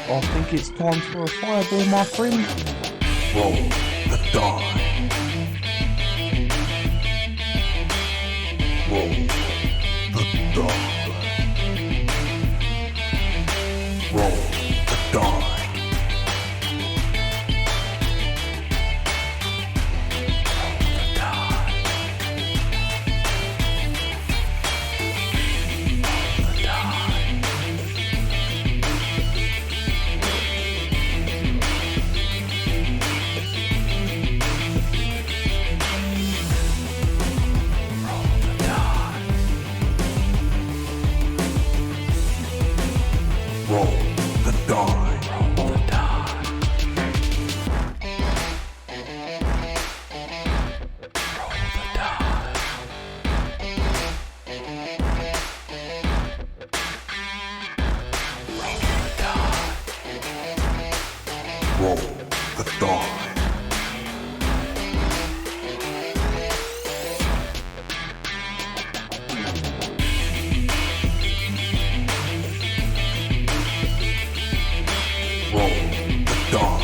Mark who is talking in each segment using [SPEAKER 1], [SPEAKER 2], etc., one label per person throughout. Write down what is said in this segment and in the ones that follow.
[SPEAKER 1] I think it's time for a fireball, my friend.
[SPEAKER 2] Roll the die. Roll the die. Roll the die. Roll the die. Roll the die. Roll the die. Roll the die. Roll the die.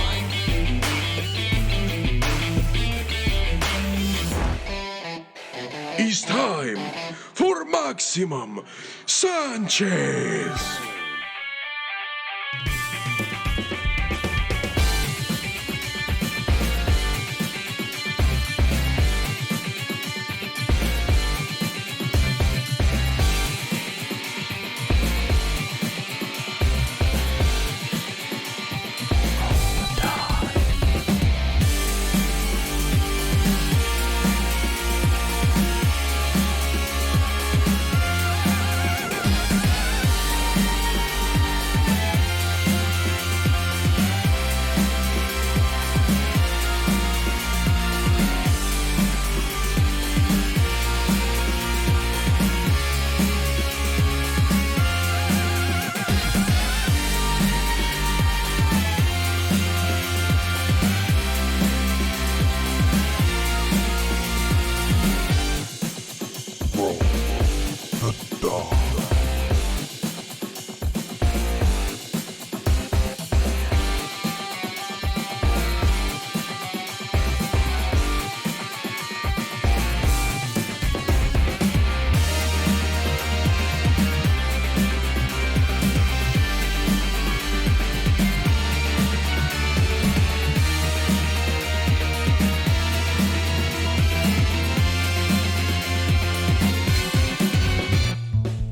[SPEAKER 3] It's time for Maximum Sanchez.
[SPEAKER 2] Roll the die.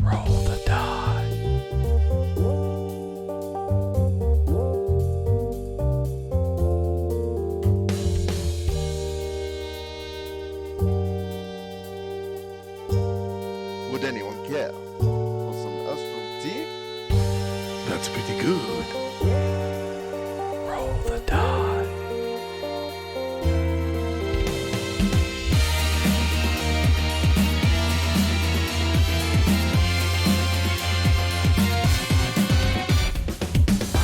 [SPEAKER 2] Roll the die.
[SPEAKER 4] Would anyone care for some astral tea?
[SPEAKER 3] That's pretty good.
[SPEAKER 2] Roll the die.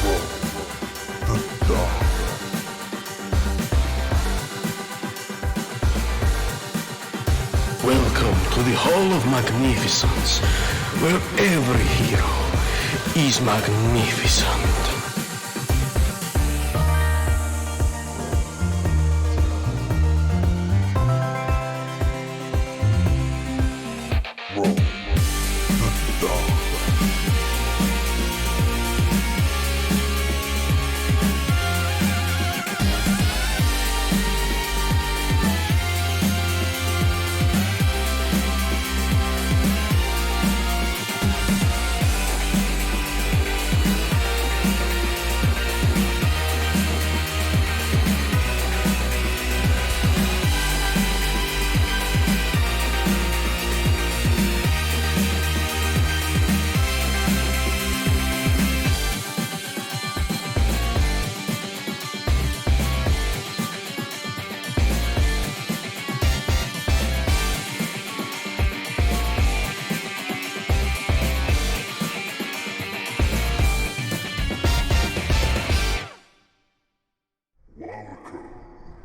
[SPEAKER 2] Roll the die.
[SPEAKER 3] Welcome to the Hall of Magnificence, where every hero is magnificent.
[SPEAKER 2] Roll the die.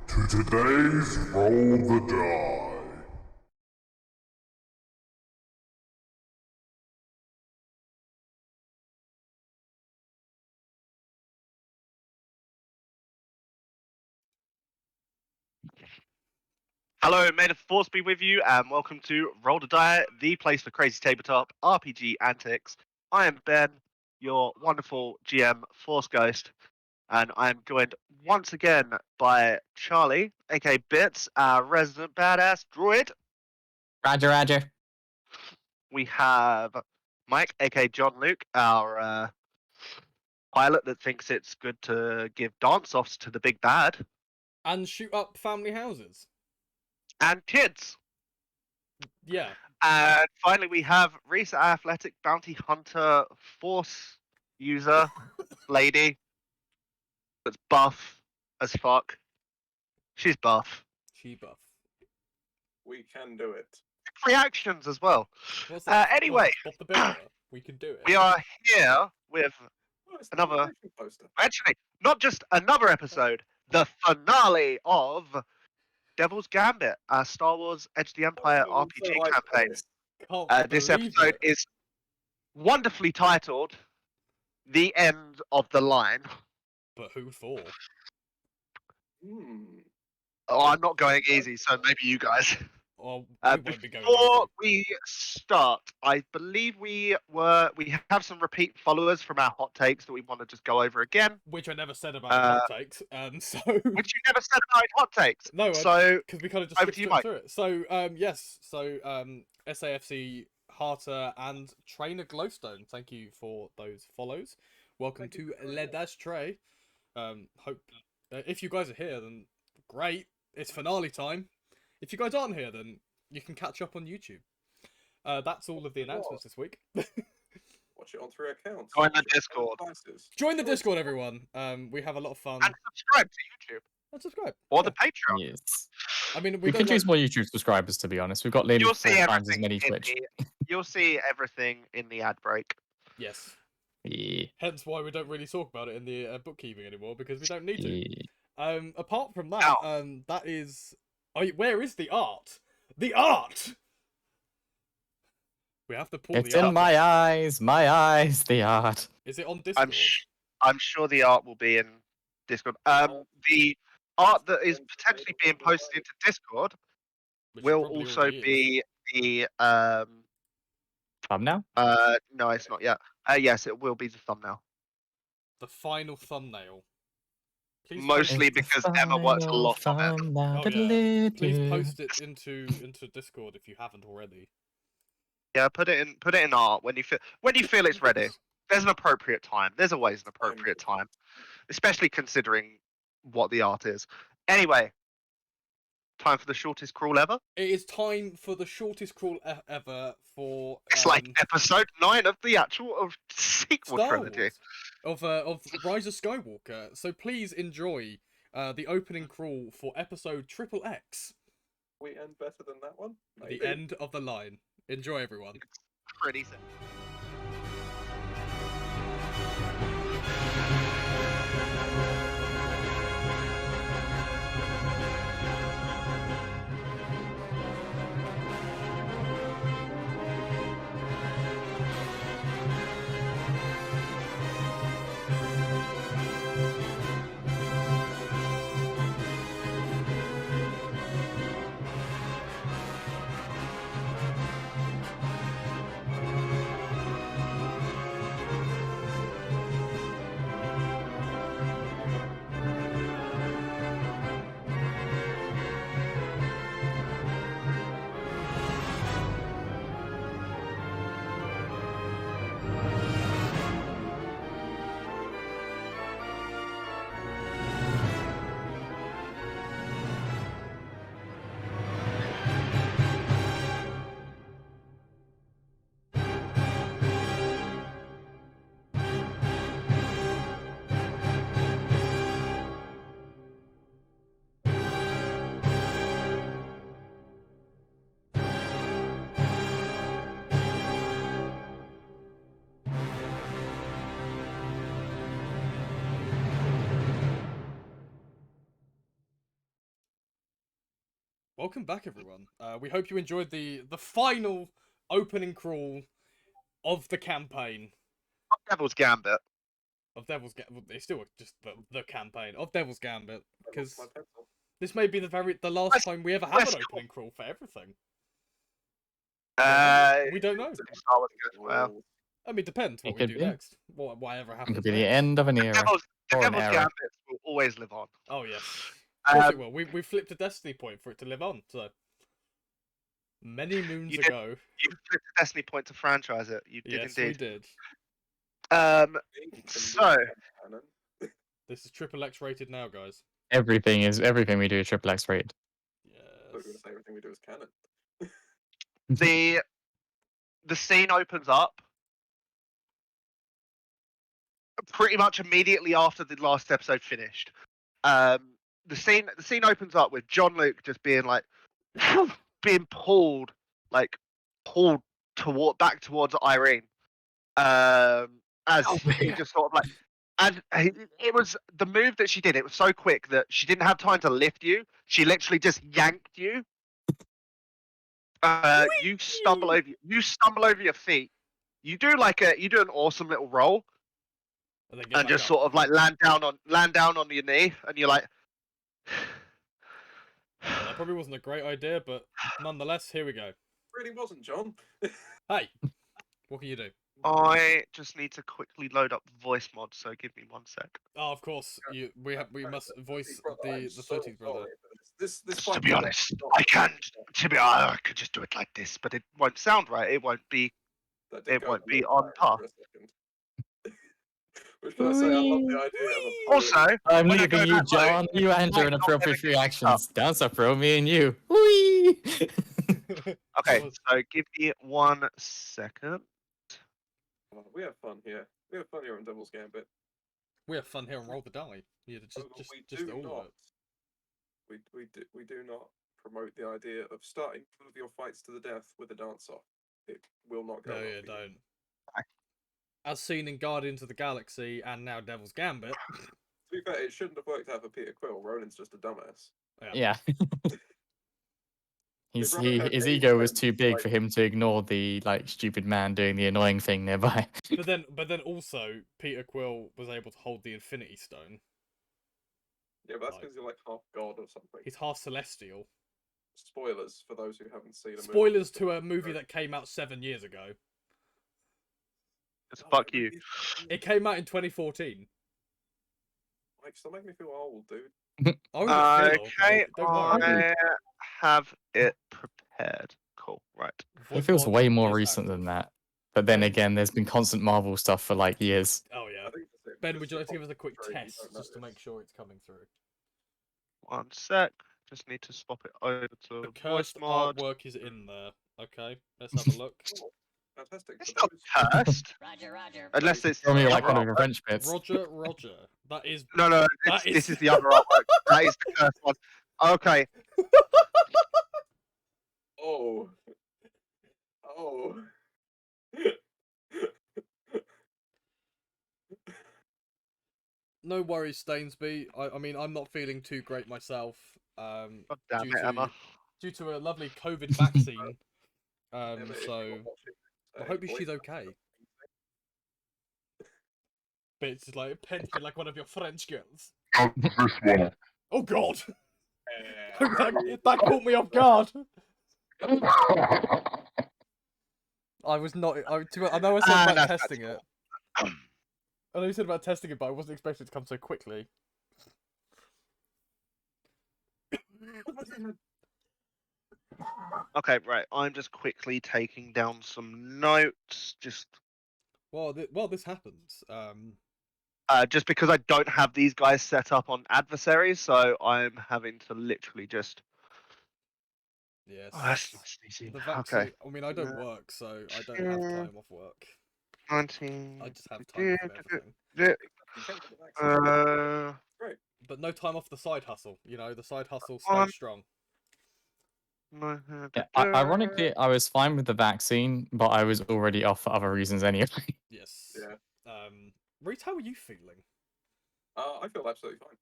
[SPEAKER 2] To today's Roll the Die.
[SPEAKER 5] Hello, may the force be with you, and welcome to Roll the Die, the place for crazy tabletop RPG antics. I am Ben, your wonderful GM Force Ghost, and I am joined once again by Charlie, aka Bits, our resident badass druid.
[SPEAKER 6] Roger.
[SPEAKER 5] We have Mike, aka John Luke, our pilot that thinks it's good to give dance-offs to the big bad,
[SPEAKER 7] And shoot up family houses.
[SPEAKER 5] and kids.
[SPEAKER 7] Yeah.
[SPEAKER 5] And finally, we have Reese, our athletic bounty hunter, force user, lady that's buff as fuck. She's buff.
[SPEAKER 7] She buff.
[SPEAKER 8] We can do it.
[SPEAKER 5] Reactions as well.
[SPEAKER 7] What's that?
[SPEAKER 5] Anyway,
[SPEAKER 7] Bob the Builder. We can do it.
[SPEAKER 5] we are here with
[SPEAKER 8] Oh, it's the
[SPEAKER 5] another.
[SPEAKER 8] nomination poster.
[SPEAKER 5] Actually, not just another episode, the finale of Devil's Gambit, our Star Wars Edge of the Empire
[SPEAKER 8] Oh, I'm
[SPEAKER 5] RPG
[SPEAKER 8] so hyped for
[SPEAKER 5] campaign.
[SPEAKER 8] this.
[SPEAKER 7] Can't
[SPEAKER 5] This
[SPEAKER 7] believe
[SPEAKER 5] episode
[SPEAKER 7] it.
[SPEAKER 5] is wonderfully titled The End of the Line.
[SPEAKER 7] But who for?
[SPEAKER 8] Hmm.
[SPEAKER 5] Oh, I'm not going easy, so maybe you guys.
[SPEAKER 7] Well, we won't be going
[SPEAKER 5] Before
[SPEAKER 7] easy.
[SPEAKER 5] we start, I believe we have some repeat followers from our hot takes that we want to just go over again.
[SPEAKER 7] Which I never said about hot takes. So.
[SPEAKER 5] Which you never said about hot takes.
[SPEAKER 7] No,
[SPEAKER 5] so
[SPEAKER 7] because we kind of just
[SPEAKER 5] over
[SPEAKER 7] skipped
[SPEAKER 5] to you,
[SPEAKER 7] straight
[SPEAKER 5] Mike.
[SPEAKER 7] through it. So yes, so SAFC Harter and Trainer Glowstone. Thank you for those follows. Welcome
[SPEAKER 8] Thank you
[SPEAKER 7] to
[SPEAKER 8] for
[SPEAKER 7] Le
[SPEAKER 8] that.
[SPEAKER 7] Dash Tray. Hope if you guys are here, then great. It's finale time. If you guys aren't here, then you can catch up on YouTube. That's all of the announcements this week.
[SPEAKER 8] Watch it on 3 accounts.
[SPEAKER 5] Join the
[SPEAKER 8] Watch it on
[SPEAKER 5] Discord.
[SPEAKER 8] devices.
[SPEAKER 7] Join the Discord, everyone. We have a lot of fun.
[SPEAKER 5] And subscribe to YouTube
[SPEAKER 7] And subscribe.
[SPEAKER 5] or the Patreon.
[SPEAKER 6] Yes.
[SPEAKER 7] I mean,
[SPEAKER 6] We
[SPEAKER 7] don't
[SPEAKER 6] could use
[SPEAKER 7] like-
[SPEAKER 6] more YouTube subscribers, to be honest. We've got nearly
[SPEAKER 5] You'll
[SPEAKER 6] 4
[SPEAKER 5] see
[SPEAKER 6] times as
[SPEAKER 5] everything.
[SPEAKER 6] many
[SPEAKER 5] In
[SPEAKER 6] Twitch.
[SPEAKER 5] you'll see everything in the ad break.
[SPEAKER 7] Yes.
[SPEAKER 6] Yeah.
[SPEAKER 7] Hence why we don't really talk about it in the bookkeeping anymore, because we don't need to.
[SPEAKER 6] Yeah.
[SPEAKER 7] Apart from that, that is. Oh, where is the art? The art. We have to pull
[SPEAKER 6] It's
[SPEAKER 7] the art.
[SPEAKER 6] in my eyes, the art.
[SPEAKER 7] Is it on Discord?
[SPEAKER 5] I'm sure the art will be in Discord. The art that is potentially being posted into Discord
[SPEAKER 7] Which
[SPEAKER 5] will
[SPEAKER 7] probably
[SPEAKER 5] also
[SPEAKER 7] already is.
[SPEAKER 5] be the
[SPEAKER 6] Thumbnail?
[SPEAKER 5] no, it's not yet. Yes, it will be the thumbnail.
[SPEAKER 7] The final thumbnail. Please
[SPEAKER 5] Mostly
[SPEAKER 6] It's the
[SPEAKER 5] because Emma works a
[SPEAKER 6] final
[SPEAKER 5] lot on it.
[SPEAKER 6] thumbnail.
[SPEAKER 7] Oh, yeah. Please
[SPEAKER 6] Diddly-doo.
[SPEAKER 7] post it into Discord if you haven't already.
[SPEAKER 5] Yeah, put it in art when you feel it's ready. There's an appropriate time. There's always an appropriate time, especially considering what the art is. Anyway, time for the shortest crawl ever.
[SPEAKER 7] It is time for the shortest crawl ever for.
[SPEAKER 5] It's like episode 9 of the actual sequel
[SPEAKER 7] Star
[SPEAKER 5] trilogy.
[SPEAKER 7] Wars of Rise of Skywalker. So please enjoy the opening crawl for episode XXX,
[SPEAKER 8] We end better than that one.
[SPEAKER 7] the end of the line. Enjoy, everyone.
[SPEAKER 5] Pretty simple.
[SPEAKER 7] Welcome back, everyone. We hope you enjoyed the final opening crawl of the campaign
[SPEAKER 5] Devil's Gambit.
[SPEAKER 7] of Devil's Gambit. It's still just the campaign of Devil's Gambit, because
[SPEAKER 8] My pencil.
[SPEAKER 7] This may be the last time we ever have
[SPEAKER 5] West
[SPEAKER 7] an opening crawl for everything.
[SPEAKER 5] Uh,
[SPEAKER 7] We don't know.
[SPEAKER 5] Star Wars goes well.
[SPEAKER 7] I mean, depends what
[SPEAKER 6] It
[SPEAKER 7] we
[SPEAKER 6] could
[SPEAKER 7] do
[SPEAKER 6] be.
[SPEAKER 7] next. Whatever
[SPEAKER 6] It
[SPEAKER 7] happens
[SPEAKER 6] could be the
[SPEAKER 7] next.
[SPEAKER 6] end of an era.
[SPEAKER 5] The
[SPEAKER 6] Or an
[SPEAKER 5] Devil's
[SPEAKER 6] era.
[SPEAKER 5] Gambit will always live on.
[SPEAKER 7] Oh yes, of course it
[SPEAKER 5] Um,
[SPEAKER 7] will. We flipped a destiny point for it to live on. So many moons
[SPEAKER 5] You did.
[SPEAKER 7] ago.
[SPEAKER 5] You flipped a Destiny point to franchise it. You did
[SPEAKER 7] Yes, we
[SPEAKER 5] indeed.
[SPEAKER 7] did.
[SPEAKER 5] So
[SPEAKER 7] This is triple X rated now, guys.
[SPEAKER 6] Everything we do is triple X rated.
[SPEAKER 8] I was going to
[SPEAKER 7] Yes.
[SPEAKER 8] say everything we do is canon.
[SPEAKER 5] the scene opens up pretty much immediately after the last episode finished. The scene opens up with John Luke just being like being pulled back towards Irene. As he just sort of like, and it was the move that she did. It was so quick that she didn't have time to lift you. She literally just yanked you. You stumble over your feet. You do an awesome little roll,
[SPEAKER 7] And then get
[SPEAKER 5] and
[SPEAKER 7] back
[SPEAKER 5] just
[SPEAKER 7] up.
[SPEAKER 5] sort of like land down on your knee, and you're like.
[SPEAKER 7] Yeah, that probably wasn't a great idea, but nonetheless, here we go.
[SPEAKER 8] Really wasn't, John.
[SPEAKER 7] Hey, what can you do?
[SPEAKER 5] I just need to quickly load up voice mod, so give me 1 sec.
[SPEAKER 7] Oh, of course, we must voice the
[SPEAKER 8] so
[SPEAKER 7] 13th brother.
[SPEAKER 8] sorry, but this
[SPEAKER 5] To
[SPEAKER 8] fight
[SPEAKER 5] be
[SPEAKER 8] is
[SPEAKER 5] honest,
[SPEAKER 8] not-
[SPEAKER 5] I can't. I could just do it like this, but it won't sound right. It won't be.
[SPEAKER 8] that did
[SPEAKER 5] It
[SPEAKER 8] go
[SPEAKER 5] won't
[SPEAKER 8] a
[SPEAKER 5] be
[SPEAKER 8] little
[SPEAKER 5] on
[SPEAKER 8] viral
[SPEAKER 5] par.
[SPEAKER 8] for a second. Which can I say, I love the idea of a
[SPEAKER 5] Also,
[SPEAKER 6] I'm
[SPEAKER 5] when I
[SPEAKER 6] leaving
[SPEAKER 5] go
[SPEAKER 6] you,
[SPEAKER 5] that way,
[SPEAKER 6] John. You
[SPEAKER 5] it
[SPEAKER 6] enter
[SPEAKER 5] might not
[SPEAKER 6] inappropriate
[SPEAKER 5] ever get
[SPEAKER 6] reactions. Down pro, me and you. Whee!
[SPEAKER 5] okay, so give me 1 second.
[SPEAKER 8] We have fun here. We have fun here on Devil's Gambit.
[SPEAKER 7] We have fun here and roll the die. Yeah,
[SPEAKER 8] But we
[SPEAKER 7] just
[SPEAKER 8] do
[SPEAKER 7] all
[SPEAKER 8] not.
[SPEAKER 7] of it.
[SPEAKER 8] We do not promote the idea of starting all of your fights to the death with a dance off. It will not go.
[SPEAKER 7] No,
[SPEAKER 8] well
[SPEAKER 7] yeah,
[SPEAKER 8] for you.
[SPEAKER 7] don't. As seen in Guardians of the Galaxy and now Devil's Gambit.
[SPEAKER 8] To be fair, it shouldn't have worked out for Peter Quill. Roland's just a dumbass.
[SPEAKER 6] Yeah.
[SPEAKER 8] If Roland had
[SPEAKER 6] His
[SPEAKER 8] any
[SPEAKER 6] ego was
[SPEAKER 8] sense,
[SPEAKER 6] too big
[SPEAKER 8] like-
[SPEAKER 6] for him to ignore the stupid man doing the annoying thing nearby.
[SPEAKER 7] But then also Peter Quill was able to hold the Infinity Stone.
[SPEAKER 8] Yeah, but that's
[SPEAKER 7] Like-
[SPEAKER 8] because you're like half god or something.
[SPEAKER 7] He's half celestial.
[SPEAKER 8] Spoilers for those who haven't seen a movie.
[SPEAKER 7] Spoilers to a movie that came out 7 years ago.
[SPEAKER 5] Just fuck you.
[SPEAKER 7] It came out in 2014.
[SPEAKER 8] Like, still make me feel old, dude.
[SPEAKER 7] Oh, you feel,
[SPEAKER 5] Okay,
[SPEAKER 7] don't worry.
[SPEAKER 5] I have it prepared. Cool, right.
[SPEAKER 6] It
[SPEAKER 7] Voice
[SPEAKER 6] feels
[SPEAKER 7] mod
[SPEAKER 6] way more
[SPEAKER 7] is
[SPEAKER 6] recent
[SPEAKER 7] active.
[SPEAKER 6] than that. But then again, there's been constant Marvel stuff for like years.
[SPEAKER 7] Oh yeah.
[SPEAKER 8] I think that's it.
[SPEAKER 7] Ben,
[SPEAKER 8] Just
[SPEAKER 7] would you like to
[SPEAKER 8] the
[SPEAKER 7] give us a quick
[SPEAKER 8] commentary, you
[SPEAKER 7] test
[SPEAKER 8] don't
[SPEAKER 7] just to
[SPEAKER 8] notice.
[SPEAKER 7] make sure it's coming through?
[SPEAKER 5] 1 sec. Just need to swap it over
[SPEAKER 7] The
[SPEAKER 5] to voice
[SPEAKER 7] cursed
[SPEAKER 5] mod.
[SPEAKER 7] artwork is in there. Okay, let's have a look.
[SPEAKER 8] Oh, fantastic.
[SPEAKER 5] It's
[SPEAKER 8] For
[SPEAKER 5] not
[SPEAKER 8] those-
[SPEAKER 5] cursed. Unless it's
[SPEAKER 6] Show me
[SPEAKER 5] the
[SPEAKER 6] like
[SPEAKER 5] other
[SPEAKER 6] one of your
[SPEAKER 5] artwork.
[SPEAKER 6] French bits.
[SPEAKER 7] Roger. That is.
[SPEAKER 5] No,
[SPEAKER 7] That
[SPEAKER 5] this
[SPEAKER 7] is-
[SPEAKER 5] is the other artwork. That is the cursed one. Okay.
[SPEAKER 8] Oh. Oh.
[SPEAKER 7] No worries, Stainsby. I mean, I'm not feeling too great myself.
[SPEAKER 5] God damn
[SPEAKER 7] Due
[SPEAKER 5] it,
[SPEAKER 7] to
[SPEAKER 5] Emma.
[SPEAKER 7] due to a lovely COVID vaccine.
[SPEAKER 8] Yeah, but if
[SPEAKER 7] So
[SPEAKER 8] you're watching,
[SPEAKER 7] I hope she's
[SPEAKER 8] voice
[SPEAKER 7] okay. But it's like painted like one of your French girls.
[SPEAKER 2] This one.
[SPEAKER 7] Oh God!
[SPEAKER 8] acting-
[SPEAKER 7] that caught me off guard. I was not. I know I said about
[SPEAKER 5] that's
[SPEAKER 7] testing it. I know you said about testing it, but I wasn't expecting it to come so quickly.
[SPEAKER 5] Okay, right. I'm just quickly taking down some notes. Just
[SPEAKER 7] Well, this happens.
[SPEAKER 5] just because I don't have these guys set up on adversaries, so I'm having to literally just.
[SPEAKER 7] Yes.
[SPEAKER 5] Oh, that's nice and easy.
[SPEAKER 7] The vaccine.
[SPEAKER 5] Okay.
[SPEAKER 7] I mean, I don't work, so I don't have time off work.
[SPEAKER 5] 19.
[SPEAKER 7] I just have time for everything. But no time off the side hustle. You know, the side hustle stays strong.
[SPEAKER 6] Yeah, ironically, I was fine with the vaccine, but I was already off for other reasons anyway.
[SPEAKER 7] Yes.
[SPEAKER 8] Yeah.
[SPEAKER 7] Reed, how are you feeling?
[SPEAKER 8] I feel absolutely fine.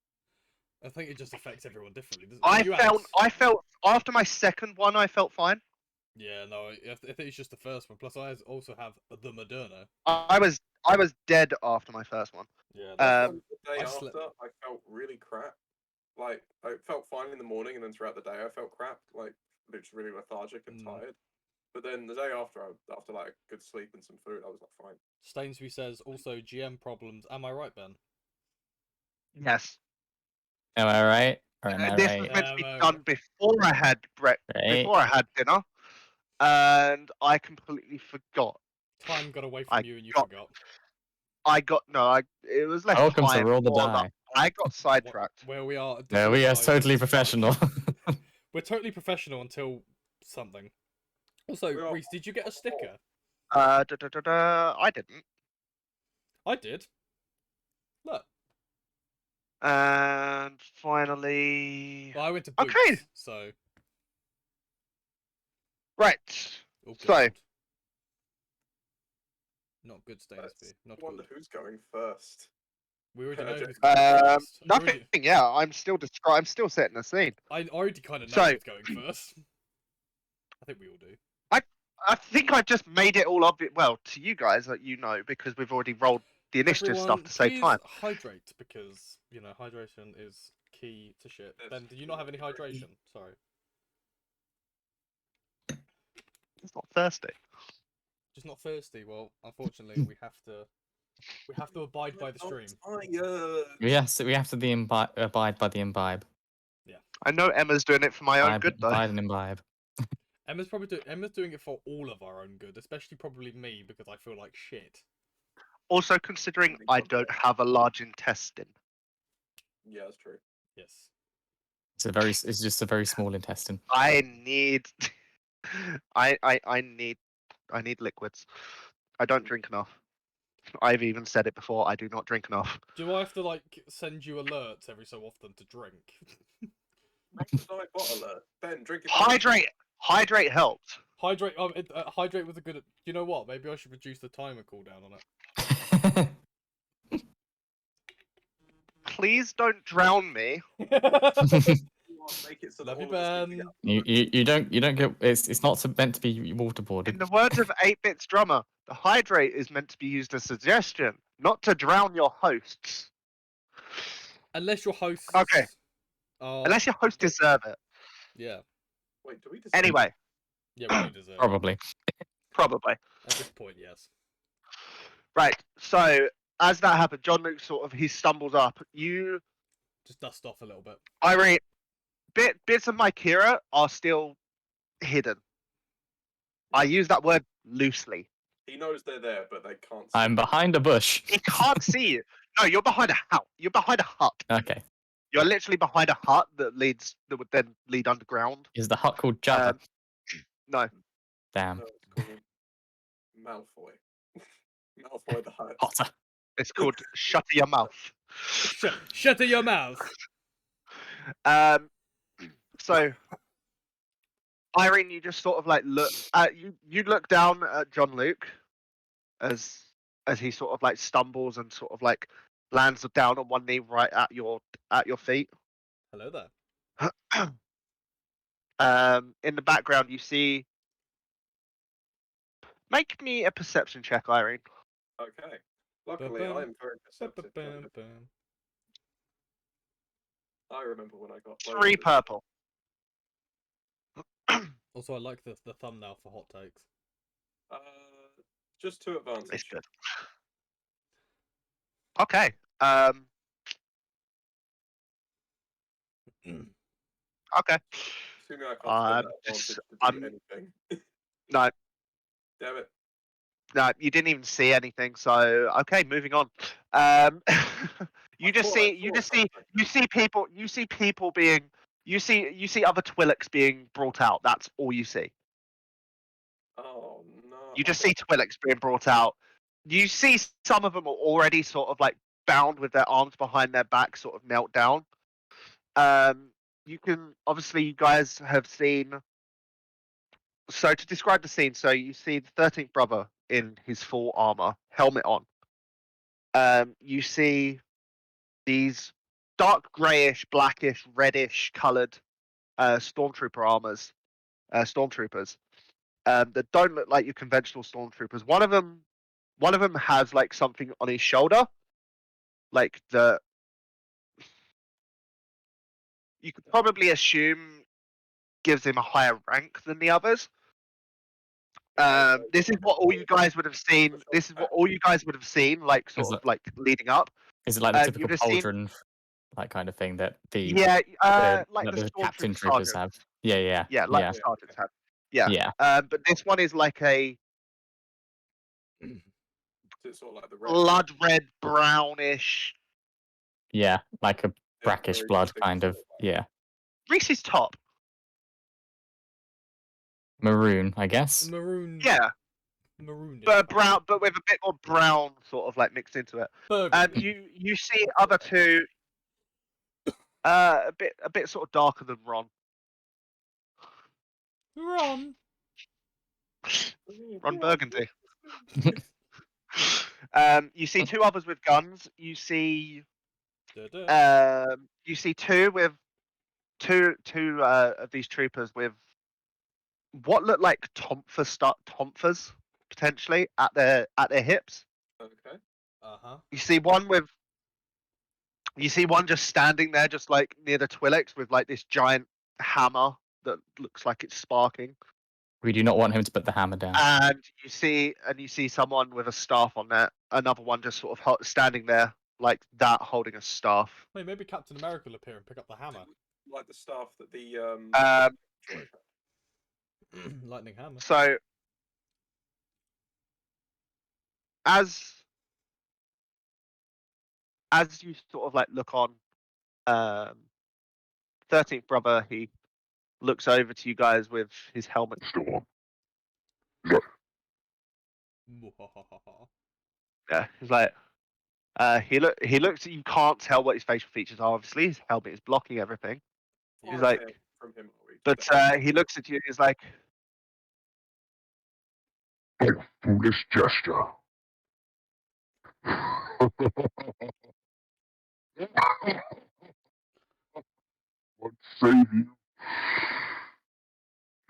[SPEAKER 7] I think it just affects everyone differently. Doesn't
[SPEAKER 5] I
[SPEAKER 7] it? You, Alex?
[SPEAKER 5] felt after my second one, I felt fine.
[SPEAKER 7] Yeah, no, I think it's just the first one. Plus, I also have the Moderna.
[SPEAKER 5] I was dead after my first one.
[SPEAKER 7] Yeah.
[SPEAKER 8] The day
[SPEAKER 7] I
[SPEAKER 8] after,
[SPEAKER 7] slept-
[SPEAKER 8] I felt really crap. like I felt fine in the morning, and then throughout the day I felt crap, like literally really lethargic and tired. But then the day after, after like a good sleep and some food, I was like fine.
[SPEAKER 7] Stainsby says also GM problems. Am I right, Ben?
[SPEAKER 5] Yes.
[SPEAKER 6] Am I right? Or am I
[SPEAKER 5] This was
[SPEAKER 6] right?
[SPEAKER 5] meant to be
[SPEAKER 7] Right.
[SPEAKER 5] done before I had before I had dinner, and I completely forgot.
[SPEAKER 7] Time got away
[SPEAKER 5] I
[SPEAKER 7] from you and you
[SPEAKER 5] got-
[SPEAKER 7] forgot.
[SPEAKER 5] It was less
[SPEAKER 6] Welcome to
[SPEAKER 5] time.
[SPEAKER 6] Roll the
[SPEAKER 5] more that
[SPEAKER 6] Die.
[SPEAKER 5] I got sidetracked.
[SPEAKER 7] Where we are.
[SPEAKER 6] No, we are
[SPEAKER 7] disorganised.
[SPEAKER 6] totally professional.
[SPEAKER 7] We're totally professional until something. Also,
[SPEAKER 8] We are-
[SPEAKER 7] Reese, did you get a sticker?
[SPEAKER 5] I didn't.
[SPEAKER 7] I did. Look.
[SPEAKER 5] And finally,
[SPEAKER 7] Well, I went to Boots,
[SPEAKER 5] Okay.
[SPEAKER 7] so.
[SPEAKER 5] right.
[SPEAKER 7] Oh,
[SPEAKER 5] So-
[SPEAKER 7] God. Not good, Stainsby. Not
[SPEAKER 8] I wonder
[SPEAKER 7] good.
[SPEAKER 8] who's going first.
[SPEAKER 7] We already know
[SPEAKER 8] Okay.
[SPEAKER 7] who's going first.
[SPEAKER 5] Nothing. Yeah, I'm still I'm still setting the scene.
[SPEAKER 7] I already kind of know
[SPEAKER 5] So-
[SPEAKER 7] who's going first. I think we all do.
[SPEAKER 5] I think I just made it all obvious. Well, to you guys, that you know, because we've already rolled the initiative
[SPEAKER 7] Everyone,
[SPEAKER 5] stuff to save
[SPEAKER 7] please
[SPEAKER 5] time.
[SPEAKER 7] hydrate, because, you know, hydration is key to shit.
[SPEAKER 8] Yes.
[SPEAKER 7] Ben, did you not have any hydration? Sorry.
[SPEAKER 5] It's not thirsty.
[SPEAKER 7] Just not thirsty. Well, unfortunately, we have to abide by the stream.
[SPEAKER 6] we have to abide by the imbibe.
[SPEAKER 5] I know Emma's doing it for my own
[SPEAKER 6] Imbibe,
[SPEAKER 5] good, though.
[SPEAKER 6] abide and imbibe.
[SPEAKER 7] Emma's doing it for all of our own good, especially probably me, because I feel like shit.
[SPEAKER 5] Also, considering I don't have a large intestine.
[SPEAKER 8] Yeah, that's true.
[SPEAKER 7] Yes.
[SPEAKER 6] It's just a very small intestine.
[SPEAKER 5] I need, I need liquids. I don't drink enough. I've even said it before. I do not drink enough.
[SPEAKER 7] Do I have to like send you alerts every so often to drink?
[SPEAKER 8] Night bottle alert. Ben, drink it.
[SPEAKER 5] Hydrate helps.
[SPEAKER 7] Hydrate. Hydrate was a good. You know what? Maybe I should reduce the timer cooldown on it.
[SPEAKER 5] Please don't drown me.
[SPEAKER 8] Make it so that
[SPEAKER 7] Love you,
[SPEAKER 8] all of us can
[SPEAKER 7] Ben.
[SPEAKER 8] get-
[SPEAKER 6] you don't get it's not meant to be waterboarded.
[SPEAKER 5] In the words of 8-Bits drummer, the hydrate is meant to be used as suggestion, not to drown your hosts.
[SPEAKER 7] Unless your hosts.
[SPEAKER 5] Okay.
[SPEAKER 7] Are...
[SPEAKER 5] Unless your hosts deserve it.
[SPEAKER 7] Yeah.
[SPEAKER 8] Wait, do we deserve
[SPEAKER 5] Anyway,
[SPEAKER 7] Yeah, we do deserve. it.
[SPEAKER 6] Probably.
[SPEAKER 5] probably.
[SPEAKER 7] At this point, yes.
[SPEAKER 5] Right. So as that happened, John Luke he stumbles up. You,
[SPEAKER 7] Just dust off a little bit.
[SPEAKER 5] Irene, bits of my Kira are still hidden. I use that word loosely.
[SPEAKER 8] He knows they're there, but they can't. See
[SPEAKER 6] I'm behind a bush.
[SPEAKER 5] He can't see you. No, you're behind a house. You're behind a hut.
[SPEAKER 6] Okay.
[SPEAKER 5] You're literally behind a hut that would then lead underground.
[SPEAKER 6] Is the hut called Jabba?
[SPEAKER 5] No.
[SPEAKER 6] Damn.
[SPEAKER 8] No, it's called Malfoy. Malfoy the Hut.
[SPEAKER 6] Potter.
[SPEAKER 5] It's called Shut Your Mouth.
[SPEAKER 7] Shut your mouth.
[SPEAKER 5] So Irene, you just sort of like look you look down at John Luke as he sort of like stumbles and sort of like lands down on one knee right at your feet.
[SPEAKER 7] Hello there.
[SPEAKER 5] In the background you see. Make me a perception check, Irene.
[SPEAKER 8] Okay. Luckily, I am very perceptive. I remember when I got
[SPEAKER 5] 3 purple.
[SPEAKER 7] Also, I like the thumbnail for hot takes.
[SPEAKER 8] Just 2 advantage.
[SPEAKER 5] It's good. Okay. Okay.
[SPEAKER 8] Assuming I can't spend that advantage to do anything.
[SPEAKER 5] No,
[SPEAKER 8] Damn it.
[SPEAKER 5] no, you didn't even see anything. So okay, moving on. You see people being. You see other Twi'leks being brought out. That's all you see.
[SPEAKER 8] Oh no.
[SPEAKER 5] You just see Twi'leks being brought out. You see some of them are already sort of like bound with their arms behind their back, sort of knelt down. You can obviously you guys have seen. So to describe the scene, so you see the 13th brother in his full armor, helmet on. You see these dark greyish, blackish, reddish coloured stormtrooper armors, stormtroopers that don't look like your conventional stormtroopers. One of them has like something on his shoulder, like you could probably assume gives him a higher rank than the others. This is what all you guys would have seen. This is what all you guys would have seen, like sort of like leading up.
[SPEAKER 6] Is it like the typical
[SPEAKER 5] You'd have seen,
[SPEAKER 6] pauldron, like kind of thing that the
[SPEAKER 5] like the
[SPEAKER 6] captain
[SPEAKER 5] stormtrooper
[SPEAKER 6] troopers have?
[SPEAKER 5] sergeants.
[SPEAKER 6] Yeah.
[SPEAKER 5] Yeah, like the sergeants have. Yeah.
[SPEAKER 6] Yeah.
[SPEAKER 5] But this one is like a
[SPEAKER 8] It's sort of like the red.
[SPEAKER 5] blood red, brownish.
[SPEAKER 6] Yeah, like a brackish
[SPEAKER 8] very
[SPEAKER 6] blood
[SPEAKER 8] distinct
[SPEAKER 6] kind of.
[SPEAKER 8] sort of
[SPEAKER 6] Yeah.
[SPEAKER 5] Reese's top.
[SPEAKER 6] Maroon, I guess.
[SPEAKER 7] Maroon.
[SPEAKER 5] Yeah,
[SPEAKER 7] Maroon.
[SPEAKER 5] but brown, but with a bit more brown sort of like mixed into it. You see other two, a bit sort of darker than Ron.
[SPEAKER 7] Ron.
[SPEAKER 5] Ron Burgundy. You see two others with guns. You see two with two of these troopers with what look like tonfas potentially at their hips.
[SPEAKER 8] Okay.
[SPEAKER 5] You see one just standing there, just like near the Twi'leks with like this giant hammer that looks like it's sparking.
[SPEAKER 6] We do not want him to put the hammer down.
[SPEAKER 5] And you see someone with a staff on there. Another one just sort of standing there like that, holding a staff.
[SPEAKER 7] Wait, maybe Captain America will appear and pick up the hammer.
[SPEAKER 8] Like the staff that the
[SPEAKER 7] Lightning hammer.
[SPEAKER 5] So as you sort of like look on, 13th brother, he looks over to you guys with his helmet still on. Yeah, he's like, he looks. You can't tell what his facial features are. Obviously, his helmet is blocking everything. He's like,
[SPEAKER 8] from him,
[SPEAKER 5] but he looks at you. He's like,
[SPEAKER 2] A foolish gesture. What say you?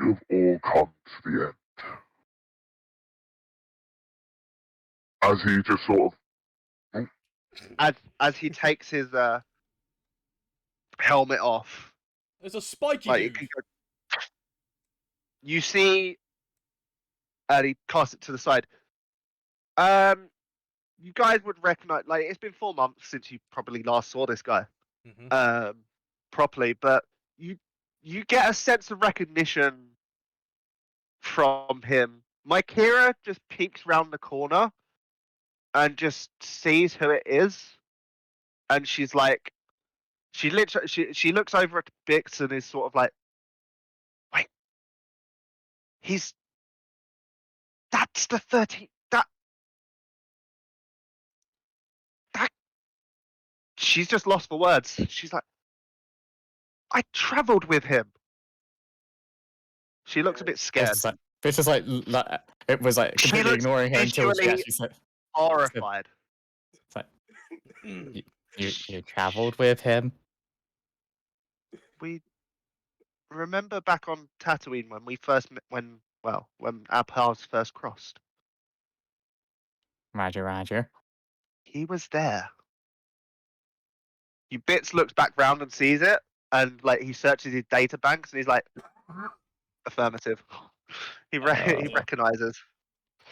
[SPEAKER 2] You've all come to the end. As he just sort of
[SPEAKER 5] as he takes his helmet off.
[SPEAKER 7] There's a spiky
[SPEAKER 5] Like,
[SPEAKER 7] dude.
[SPEAKER 5] you see, and he casts it to the side. You guys would recognize, like, it's been 4 months since you probably last saw this guy, properly, but you get a sense of recognition from him. My Kira just peeks round the corner and just sees who it is, and she's like, she looks over at Bix and is sort of like, wait, that's the 13th. She's just lost for words. She's like, I travelled with him. She looks a bit scared.
[SPEAKER 6] This is like it was like completely ignoring her until she actually said,
[SPEAKER 5] horrified.
[SPEAKER 6] It's like, you travelled with him.
[SPEAKER 5] We remember back on Tatooine when we first met, when our paths first crossed.
[SPEAKER 6] Roger.
[SPEAKER 5] He was there. Bits looks back round and sees it, and like he searches his data banks, and he's like, affirmative. He recognizes.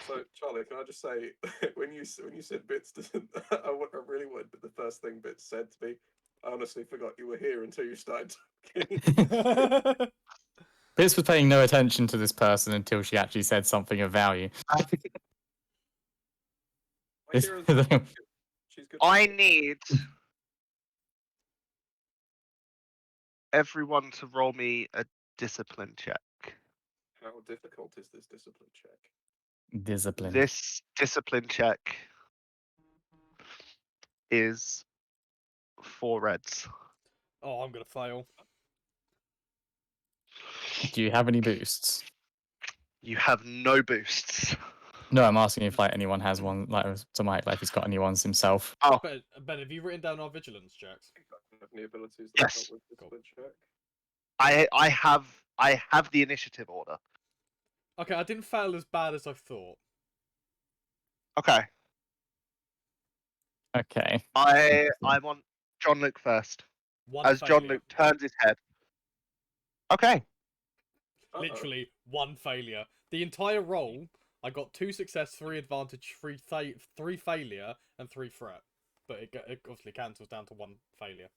[SPEAKER 8] So Charlie, can I just say, when you said Bits doesn't, I really would, but the first thing Bits said to me, I honestly forgot you were here until you started talking.
[SPEAKER 6] Bits was paying no attention to this person until she actually said something of value.
[SPEAKER 8] She's good.
[SPEAKER 5] I need everyone to roll me a discipline check.
[SPEAKER 8] How difficult is this discipline check?
[SPEAKER 6] Discipline.
[SPEAKER 5] This discipline check is 4 reds.
[SPEAKER 7] Oh, I'm gonna fail.
[SPEAKER 6] Do you have any boosts?
[SPEAKER 5] You have no boosts.
[SPEAKER 6] No, I'm asking if like anyone has one, like to Mike, like if he's got any ones himself.
[SPEAKER 5] Oh,
[SPEAKER 7] Ben, have you written down our vigilance checks?
[SPEAKER 8] Have any abilities that
[SPEAKER 5] Yes.
[SPEAKER 8] with discipline check?
[SPEAKER 5] I have the initiative order.
[SPEAKER 7] Okay, I didn't fail as bad as I thought.
[SPEAKER 5] Okay.
[SPEAKER 6] Okay.
[SPEAKER 5] I want John Luke first.
[SPEAKER 7] One
[SPEAKER 5] as John
[SPEAKER 7] failure.
[SPEAKER 5] Luke turns his head. Okay.
[SPEAKER 7] Literally one failure. The entire roll, I got 2 success, 3 advantage, 3 failure, and 3 threat. But it obviously cancels down to 1 failure.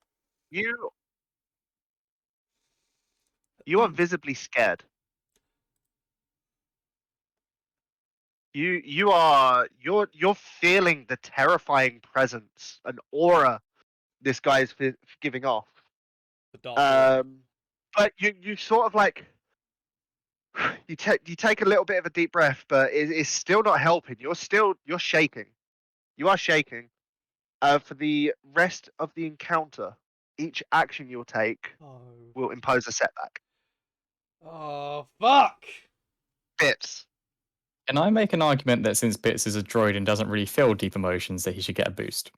[SPEAKER 5] You are visibly scared. You're feeling the terrifying presence and aura this guy's giving off.
[SPEAKER 7] The dark aura.
[SPEAKER 5] But you sort of like you take a little bit of a deep breath, but it's still not helping. You're shaking. You are shaking. For the rest of the encounter, each action you'll take will impose a setback.
[SPEAKER 7] Oh, fuck!
[SPEAKER 5] Bits.
[SPEAKER 6] Can I make an argument that since Bits is a droid and doesn't really feel deep emotions, that he should get a boost?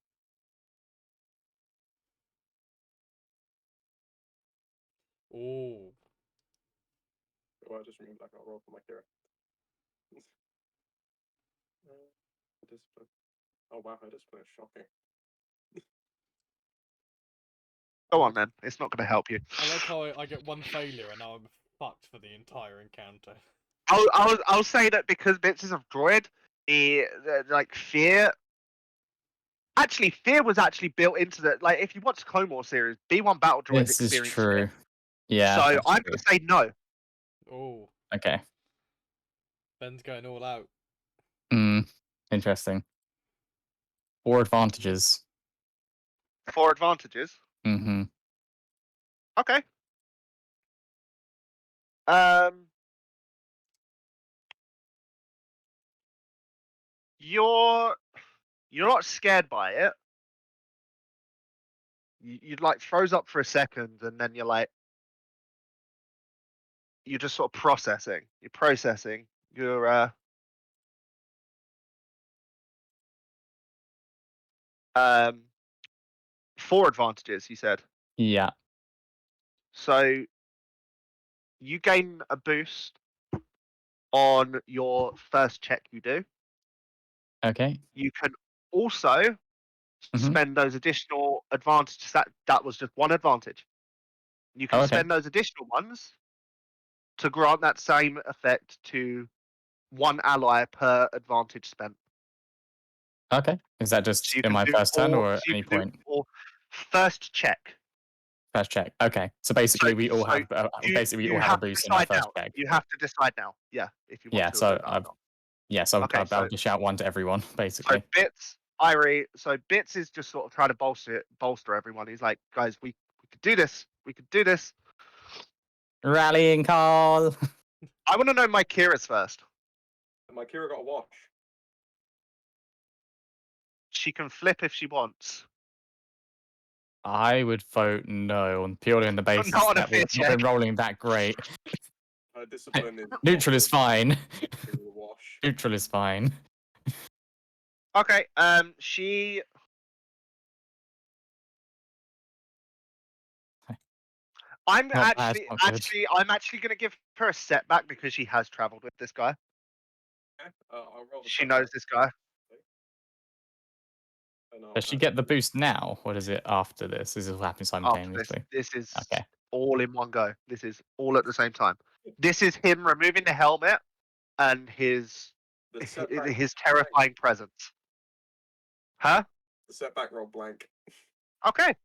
[SPEAKER 7] Ooh.
[SPEAKER 8] Well, I just remembered I got a roll for my character. Discipline. Oh wow, her discipline is shocking.
[SPEAKER 5] Go on, then. It's not going to help you.
[SPEAKER 7] I like how I get 1 failure and now I'm fucked for the entire encounter.
[SPEAKER 5] I'll say that because Bits is a droid, like fear. Actually, fear was actually built into the like. If you watch the Clone Wars series, B1 battle droids
[SPEAKER 6] This is
[SPEAKER 5] experience
[SPEAKER 6] true.
[SPEAKER 5] fear.
[SPEAKER 6] Yeah.
[SPEAKER 5] So
[SPEAKER 6] that's
[SPEAKER 5] I'm
[SPEAKER 6] true.
[SPEAKER 5] going to say no.
[SPEAKER 7] Oh,
[SPEAKER 6] Okay.
[SPEAKER 7] Ben's going all out.
[SPEAKER 6] Interesting. 4 advantages.
[SPEAKER 5] 4 advantages.
[SPEAKER 6] Mm-hmm.
[SPEAKER 5] Okay. You're not scared by it. You'd like froze up for a second, and then you're just sort of processing. You're processing. You're 4 advantages. You said.
[SPEAKER 6] Yeah.
[SPEAKER 5] So you gain a boost on your first check you do.
[SPEAKER 6] Okay.
[SPEAKER 5] You can also spend those additional advantages. That was just 1 advantage. You can spend those additional ones to grant that same effect to 1 ally per advantage spent.
[SPEAKER 6] Okay. Is that just
[SPEAKER 5] So you
[SPEAKER 6] in
[SPEAKER 5] can
[SPEAKER 6] my
[SPEAKER 5] do
[SPEAKER 6] first turn
[SPEAKER 5] all,
[SPEAKER 6] or at
[SPEAKER 5] so you
[SPEAKER 6] any
[SPEAKER 5] can do
[SPEAKER 6] point?
[SPEAKER 5] all first check.
[SPEAKER 6] First check. Okay. So basically, we all have
[SPEAKER 5] You
[SPEAKER 6] a
[SPEAKER 5] have to
[SPEAKER 6] boost in our
[SPEAKER 5] decide
[SPEAKER 6] first
[SPEAKER 5] now.
[SPEAKER 6] check.
[SPEAKER 5] You have to decide now. Yeah, if you want
[SPEAKER 6] Yeah.
[SPEAKER 5] to
[SPEAKER 6] So
[SPEAKER 5] do that. or not.
[SPEAKER 6] so
[SPEAKER 5] Okay,
[SPEAKER 6] I'll just shout 1 to everyone,
[SPEAKER 5] So
[SPEAKER 6] basically.
[SPEAKER 5] Bits, Irie. So Bits is just sort of trying to bolster everyone. He's like, guys, we could do this. We could do this.
[SPEAKER 6] Rallying call.
[SPEAKER 5] I want to know my Kira's first.
[SPEAKER 8] My Kira got a wash.
[SPEAKER 5] She can flip if she wants.
[SPEAKER 6] I would vote no, on purely on the basis
[SPEAKER 5] Not on a
[SPEAKER 6] that we've
[SPEAKER 5] fear
[SPEAKER 6] not been
[SPEAKER 5] check.
[SPEAKER 6] rolling that great.
[SPEAKER 8] Her discipline is
[SPEAKER 6] Neutral is fine.
[SPEAKER 8] Kira with a wash.
[SPEAKER 6] Neutral is fine.
[SPEAKER 5] Okay. She. I'm
[SPEAKER 6] Not bad, not good.
[SPEAKER 5] I'm actually gonna give her a setback because she has travelled with this guy.
[SPEAKER 8] Okay, I'll roll the
[SPEAKER 5] She
[SPEAKER 8] setback.
[SPEAKER 5] knows this guy.
[SPEAKER 8] And I'll
[SPEAKER 6] Does she
[SPEAKER 8] add
[SPEAKER 6] get the boost now, or is it after this? This is happening
[SPEAKER 5] After
[SPEAKER 6] simultaneously.
[SPEAKER 5] this is
[SPEAKER 6] Okay.
[SPEAKER 5] all in one go. This is all at the same time. This is him removing the helmet and his
[SPEAKER 8] the setback.
[SPEAKER 5] his terrifying presence. Huh?
[SPEAKER 8] The setback roll blank.
[SPEAKER 5] Okay.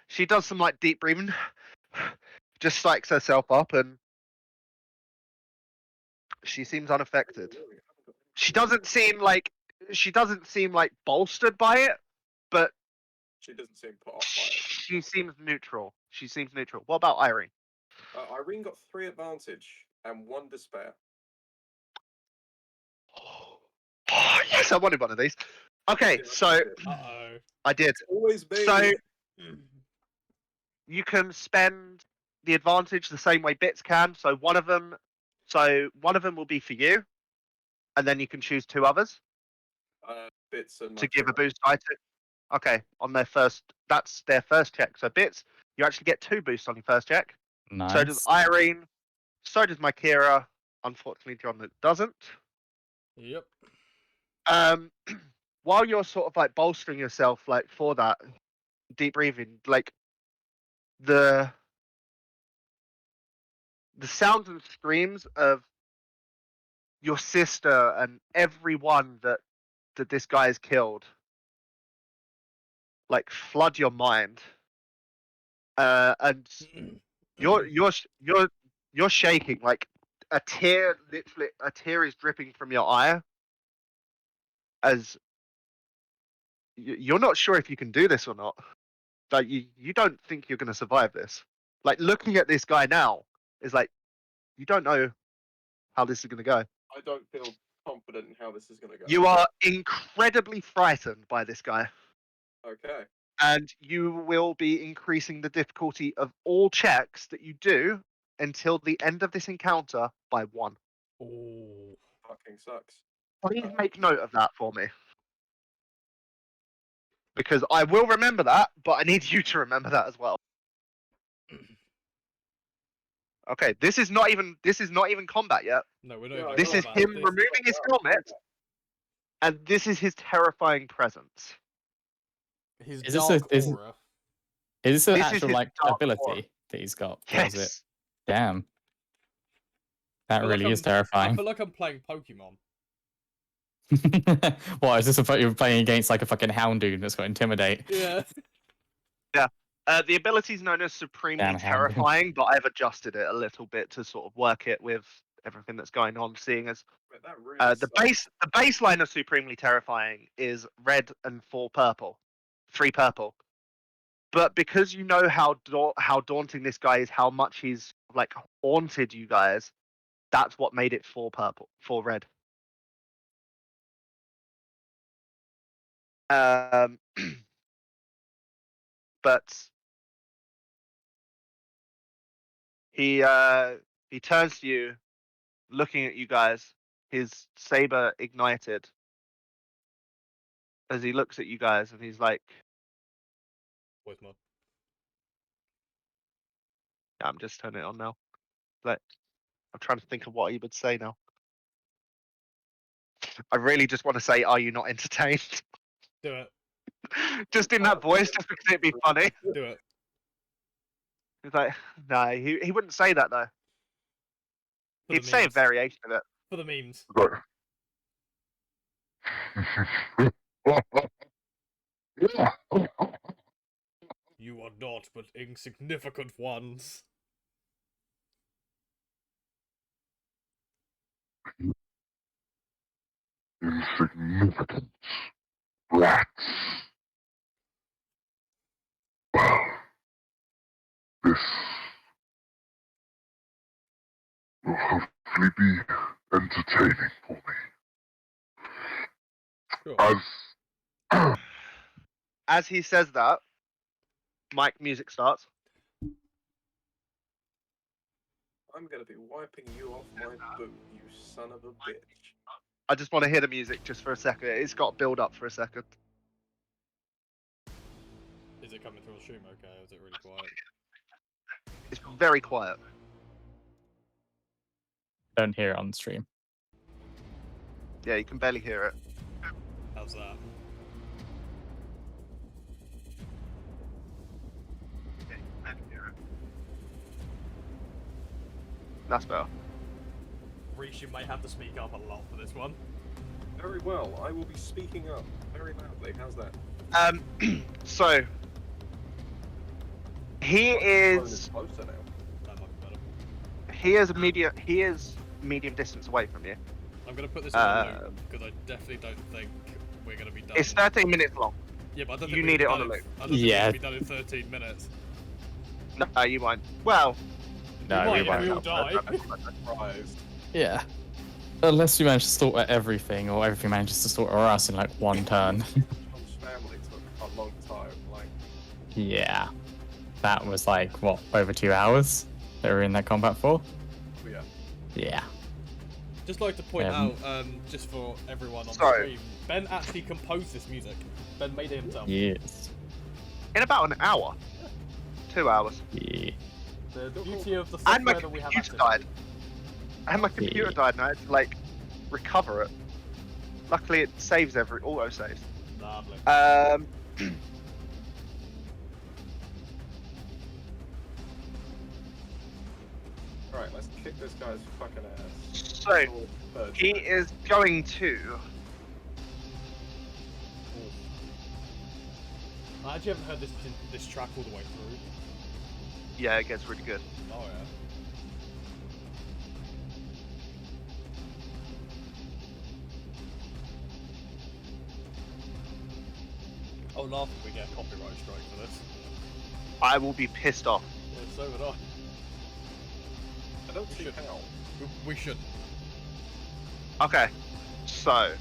[SPEAKER 5] She does some like deep breathing, just psychs herself up, and she seems unaffected. She doesn't seem like bolstered by it, but
[SPEAKER 8] She doesn't seem put off by it.
[SPEAKER 5] she seems neutral. She seems neutral. What about Irene?
[SPEAKER 8] Irene got 3 advantage and 1 despair.
[SPEAKER 5] Oh, yes, I wanted one of these. Okay, so I did.
[SPEAKER 8] It's always me.
[SPEAKER 5] So you can spend the advantage the same way Bits can. So one of them will be for you, and then you can choose 2 others
[SPEAKER 8] Bits and
[SPEAKER 5] to give a boost die to. Okay, on their first, that's their first check. So Bits, you actually get 2 boosts on your first check.
[SPEAKER 6] Nice.
[SPEAKER 5] So does Irene. So does my Kira. Unfortunately, John doesn't.
[SPEAKER 7] Yep.
[SPEAKER 5] while you're sort of like bolstering yourself like for that deep breathing, like the sounds and screams of your sister and everyone that this guy has killed like flood your mind, and you're shaking. Like a tear is dripping from your eye as you're not sure if you can do this or not. Like you don't think you're going to survive this. Like looking at this guy now is like you don't know how this is going to go.
[SPEAKER 8] I don't feel confident in how this is going to go.
[SPEAKER 5] You are incredibly frightened by this guy.
[SPEAKER 8] Okay.
[SPEAKER 5] And you will be increasing the difficulty of all checks that you do until the end of this encounter by 1.
[SPEAKER 7] Oh,
[SPEAKER 8] Fucking sucks.
[SPEAKER 5] Please make note of that for me. Because I will remember that, but I need you to remember that as well. Okay, this is not even combat yet.
[SPEAKER 7] no, we're not.
[SPEAKER 5] This is him removing his helmet, and this is his terrifying presence.
[SPEAKER 7] His
[SPEAKER 6] Is
[SPEAKER 7] dark
[SPEAKER 6] this
[SPEAKER 7] aura.
[SPEAKER 6] Is this an
[SPEAKER 5] This is
[SPEAKER 6] actual
[SPEAKER 5] his
[SPEAKER 6] like
[SPEAKER 5] dark
[SPEAKER 6] ability
[SPEAKER 5] aura.
[SPEAKER 6] that he's got? Or is it?
[SPEAKER 5] Yes.
[SPEAKER 6] Damn. That
[SPEAKER 7] feel like
[SPEAKER 6] really is
[SPEAKER 7] I
[SPEAKER 6] terrifying.
[SPEAKER 7] feel like I'm playing Pokemon.
[SPEAKER 6] What is this? You're playing against like a fucking Houndoom that's got Intimidate?
[SPEAKER 7] Yeah.
[SPEAKER 5] The ability is known as Supremely
[SPEAKER 6] Damn, how
[SPEAKER 5] Terrifying, but I've adjusted it a little bit to sort of work it with everything that's going on. Seeing as
[SPEAKER 8] But that really
[SPEAKER 5] the baseline of Supremely Terrifying is red and 4 purple, 3 purple. But because you know how daunting this guy is, how much he's like haunted you guys, that's what made it 4 purple, 4 red. But he turns to you, looking at you guys, his saber ignited as he looks at you guys, and he's like,
[SPEAKER 7] Voice mod.
[SPEAKER 5] yeah, I'm just turning it on now. Like, I'm trying to think of what he would say now. I really just want to say, are you not entertained?
[SPEAKER 7] Do it.
[SPEAKER 5] Just in that voice, just because it'd be funny.
[SPEAKER 7] Do it.
[SPEAKER 5] He's like, no, he wouldn't say that though.
[SPEAKER 7] For
[SPEAKER 5] He'd
[SPEAKER 7] the
[SPEAKER 5] say a
[SPEAKER 7] memes.
[SPEAKER 5] variation of it.
[SPEAKER 7] For the memes. You are not but insignificant ones.
[SPEAKER 2] Insignificant rats. Well, this will hopefully be entertaining for me.
[SPEAKER 7] Sure.
[SPEAKER 5] As he says that, mic music starts.
[SPEAKER 8] I'm gonna be wiping you off my boot, you son of a bitch.
[SPEAKER 5] I just want to hear the music just for a second. It's got to build up for a second.
[SPEAKER 7] Is it coming through the stream okay, or is it really quiet?
[SPEAKER 5] It's very quiet.
[SPEAKER 6] Don't hear it on the stream.
[SPEAKER 5] Yeah, you can barely hear it.
[SPEAKER 7] How's that?
[SPEAKER 5] That's better.
[SPEAKER 7] Reese, you might have to speak up a lot for this one.
[SPEAKER 8] Very well, I will be speaking up very loudly. How's that?
[SPEAKER 5] So he
[SPEAKER 8] Phone
[SPEAKER 5] is
[SPEAKER 8] closer now.
[SPEAKER 7] That might be better.
[SPEAKER 5] he is medium distance away from you.
[SPEAKER 7] I'm gonna put this on loop because I definitely don't think we're gonna be done.
[SPEAKER 5] It's 13 minutes long.
[SPEAKER 7] Yeah, but I don't
[SPEAKER 5] you
[SPEAKER 7] think
[SPEAKER 5] need
[SPEAKER 7] we'll
[SPEAKER 5] it
[SPEAKER 7] be
[SPEAKER 5] on
[SPEAKER 7] done
[SPEAKER 5] a loop.
[SPEAKER 7] I don't think
[SPEAKER 6] Yeah.
[SPEAKER 7] we'll be done in 13 minutes.
[SPEAKER 5] No, you won't. Well,
[SPEAKER 6] No,
[SPEAKER 7] might
[SPEAKER 6] we
[SPEAKER 7] if
[SPEAKER 6] won't.
[SPEAKER 7] we all die.
[SPEAKER 8] Surprised.
[SPEAKER 6] Yeah. Unless we manage to sort out everything, or everything manages to sort out us in like one turn.
[SPEAKER 8] Tom's family took a long time. Like,
[SPEAKER 6] Yeah. That was like, what, over 2 hours that we were in that combat for?
[SPEAKER 8] yeah.
[SPEAKER 6] Yeah.
[SPEAKER 7] Just like to point
[SPEAKER 6] Um,
[SPEAKER 7] out, just for everyone on
[SPEAKER 5] Sorry.
[SPEAKER 7] the stream, Ben actually composed this music. Ben made it himself.
[SPEAKER 6] Yes.
[SPEAKER 5] in about an hour, 2 hours,
[SPEAKER 6] Yeah.
[SPEAKER 7] The beauty of the
[SPEAKER 5] and my
[SPEAKER 7] software that we have
[SPEAKER 5] computer
[SPEAKER 7] access to.
[SPEAKER 5] died. And my computer died, and I had to like recover it. Luckily, it saves auto saves.
[SPEAKER 7] Lovely.
[SPEAKER 8] Right, let's kick this guy's fucking ass.
[SPEAKER 5] So, he is going to.
[SPEAKER 7] I actually haven't heard this track all the way through.
[SPEAKER 5] Yeah, it gets really good.
[SPEAKER 7] Oh yeah. Oh, laughing, we get a copyright strike for this.
[SPEAKER 5] I will be pissed off.
[SPEAKER 7] Yeah, so would I.
[SPEAKER 8] I don't see how.
[SPEAKER 7] We shouldn't.
[SPEAKER 5] Okay, so.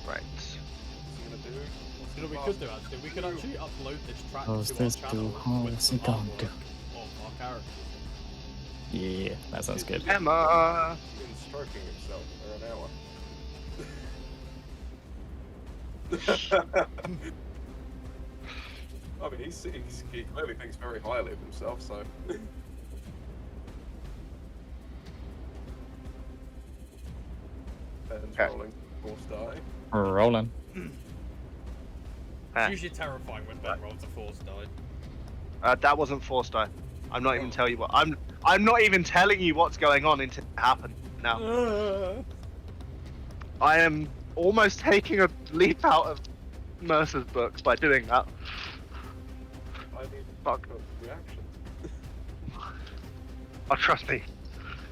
[SPEAKER 5] Right.
[SPEAKER 8] What's he gonna do?
[SPEAKER 7] You know what we could do actually? We could actually upload this track
[SPEAKER 6] How's
[SPEAKER 7] to our
[SPEAKER 6] this
[SPEAKER 7] channel
[SPEAKER 6] do? How's
[SPEAKER 7] with
[SPEAKER 6] it
[SPEAKER 7] some
[SPEAKER 6] going
[SPEAKER 7] artwork
[SPEAKER 6] to?
[SPEAKER 7] of our characters.
[SPEAKER 6] Yeah, that sounds good.
[SPEAKER 5] Emma!
[SPEAKER 8] He's been stroking himself for an hour. I mean, he clearly thinks very highly of himself, so. Ben's rolling, force die.
[SPEAKER 6] Rolling.
[SPEAKER 5] Ah.
[SPEAKER 7] It's usually terrifying when Ben rolls a force die.
[SPEAKER 5] That wasn't forced die. I'm not even telling you what. I'm not even telling you what's going on until it happened. Now. I am almost taking a leap out of Mercer's books by doing that.
[SPEAKER 8] I need
[SPEAKER 5] Fuck.
[SPEAKER 8] reaction.
[SPEAKER 5] Oh, trust me.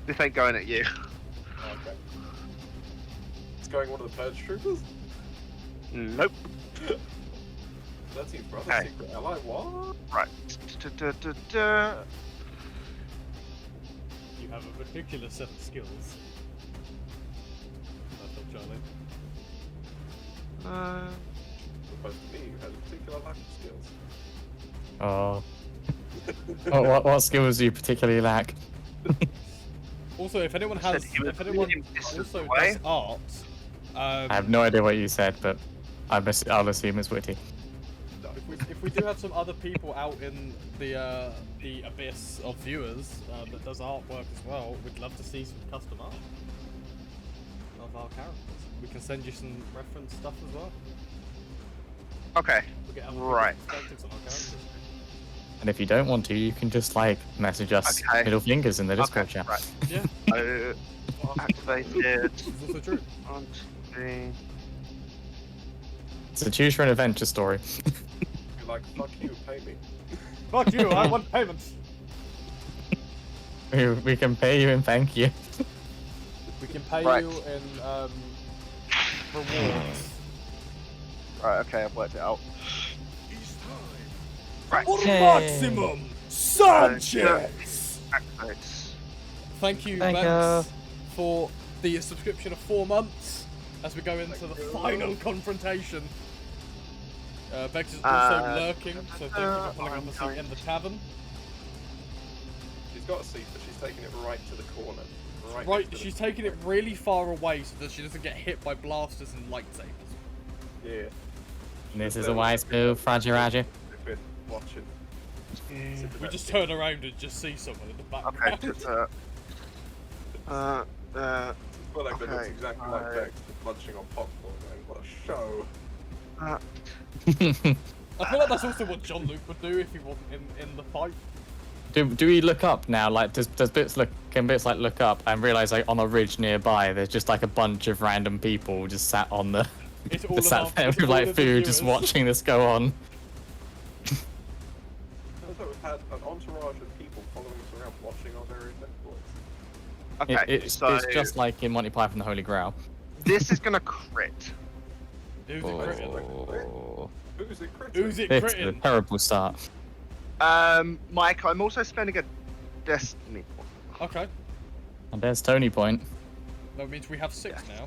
[SPEAKER 5] This ain't going at you.
[SPEAKER 8] Okay. It's going one of the Purge Troopers?
[SPEAKER 5] Nope.
[SPEAKER 8] 13th brother,
[SPEAKER 5] Okay.
[SPEAKER 8] secret ally, what?
[SPEAKER 5] Right.
[SPEAKER 7] You have a particular set of skills. That's not Charlie.
[SPEAKER 8] Supposed to be, you had a particular lack of skills.
[SPEAKER 6] Oh. what skills do you particularly lack?
[SPEAKER 7] Also, if anyone
[SPEAKER 5] Said
[SPEAKER 7] has,
[SPEAKER 5] he was
[SPEAKER 7] if anyone
[SPEAKER 5] leading distance
[SPEAKER 7] also
[SPEAKER 5] away.
[SPEAKER 7] does art,
[SPEAKER 6] I have no idea what you said, but I'll assume it's witty.
[SPEAKER 7] if we do have some other people out in the abyss of viewers that does artwork as well, we'd love to see some custom art of our characters. We can send you some reference stuff as well.
[SPEAKER 5] Okay.
[SPEAKER 7] We'll get
[SPEAKER 5] Right.
[SPEAKER 7] perspectives on our characters.
[SPEAKER 6] And if you don't want to, you can just like message us
[SPEAKER 5] Okay.
[SPEAKER 6] middle fingers in the Discord chat.
[SPEAKER 5] Right.
[SPEAKER 7] Yeah,
[SPEAKER 5] Activated.
[SPEAKER 7] it's also true.
[SPEAKER 5] On screen.
[SPEAKER 6] So choose for an adventure story.
[SPEAKER 8] You're like, fuck you, pay me.
[SPEAKER 7] Fuck you! I want payments.
[SPEAKER 6] We can pay you and thank you.
[SPEAKER 7] We can pay
[SPEAKER 5] Right.
[SPEAKER 7] you in rewards.
[SPEAKER 5] Right, okay, I've worked it out. Right.
[SPEAKER 7] Maximum Sanchez.
[SPEAKER 5] Activate.
[SPEAKER 7] Thank you,
[SPEAKER 6] Thank
[SPEAKER 7] Banks, for the subscription of 4 months as we go into the final confrontation. Bex is also lurking, so thank you for pulling up a seat in the tavern.
[SPEAKER 8] She's got a seat, but she's taking it right to the corner. Right,
[SPEAKER 7] Right,
[SPEAKER 8] next to
[SPEAKER 7] she's
[SPEAKER 8] the-
[SPEAKER 7] taking it really far away so that she doesn't get hit by blasters and lightsabers.
[SPEAKER 8] Yeah.
[SPEAKER 6] This is a wise move, Roger Roger.
[SPEAKER 8] We've been watching.
[SPEAKER 7] We just turn around and just see someone in the
[SPEAKER 5] Okay,
[SPEAKER 7] background.
[SPEAKER 5] just
[SPEAKER 8] Well, like, that looks
[SPEAKER 5] Okay,
[SPEAKER 8] exactly like Bex, just munching on popcorn, man. What a show.
[SPEAKER 7] I feel like that's also what John Luke would do if he wasn't in the fight.
[SPEAKER 6] Do we look up now? Like, can bits like look up and realize like on a ridge nearby, there's just like a bunch of random people just sat on the,
[SPEAKER 7] It's all
[SPEAKER 6] just sat
[SPEAKER 7] about
[SPEAKER 6] there with like food, just watching this go on.
[SPEAKER 8] I thought we've had an entourage of people following us around watching our various exploits.
[SPEAKER 5] Okay,
[SPEAKER 6] It's
[SPEAKER 5] so
[SPEAKER 6] just like in Monty Python: The Holy Grail.
[SPEAKER 5] this is gonna crit.
[SPEAKER 7] Who's it critting?
[SPEAKER 6] Oh,
[SPEAKER 8] Who's it critting?
[SPEAKER 7] Who's it
[SPEAKER 6] it's a
[SPEAKER 7] critting?
[SPEAKER 6] terrible start.
[SPEAKER 5] Mike, I'm also spending a destiny point.
[SPEAKER 7] Okay,
[SPEAKER 6] And there's Tony Point.
[SPEAKER 7] that means we have 6 now.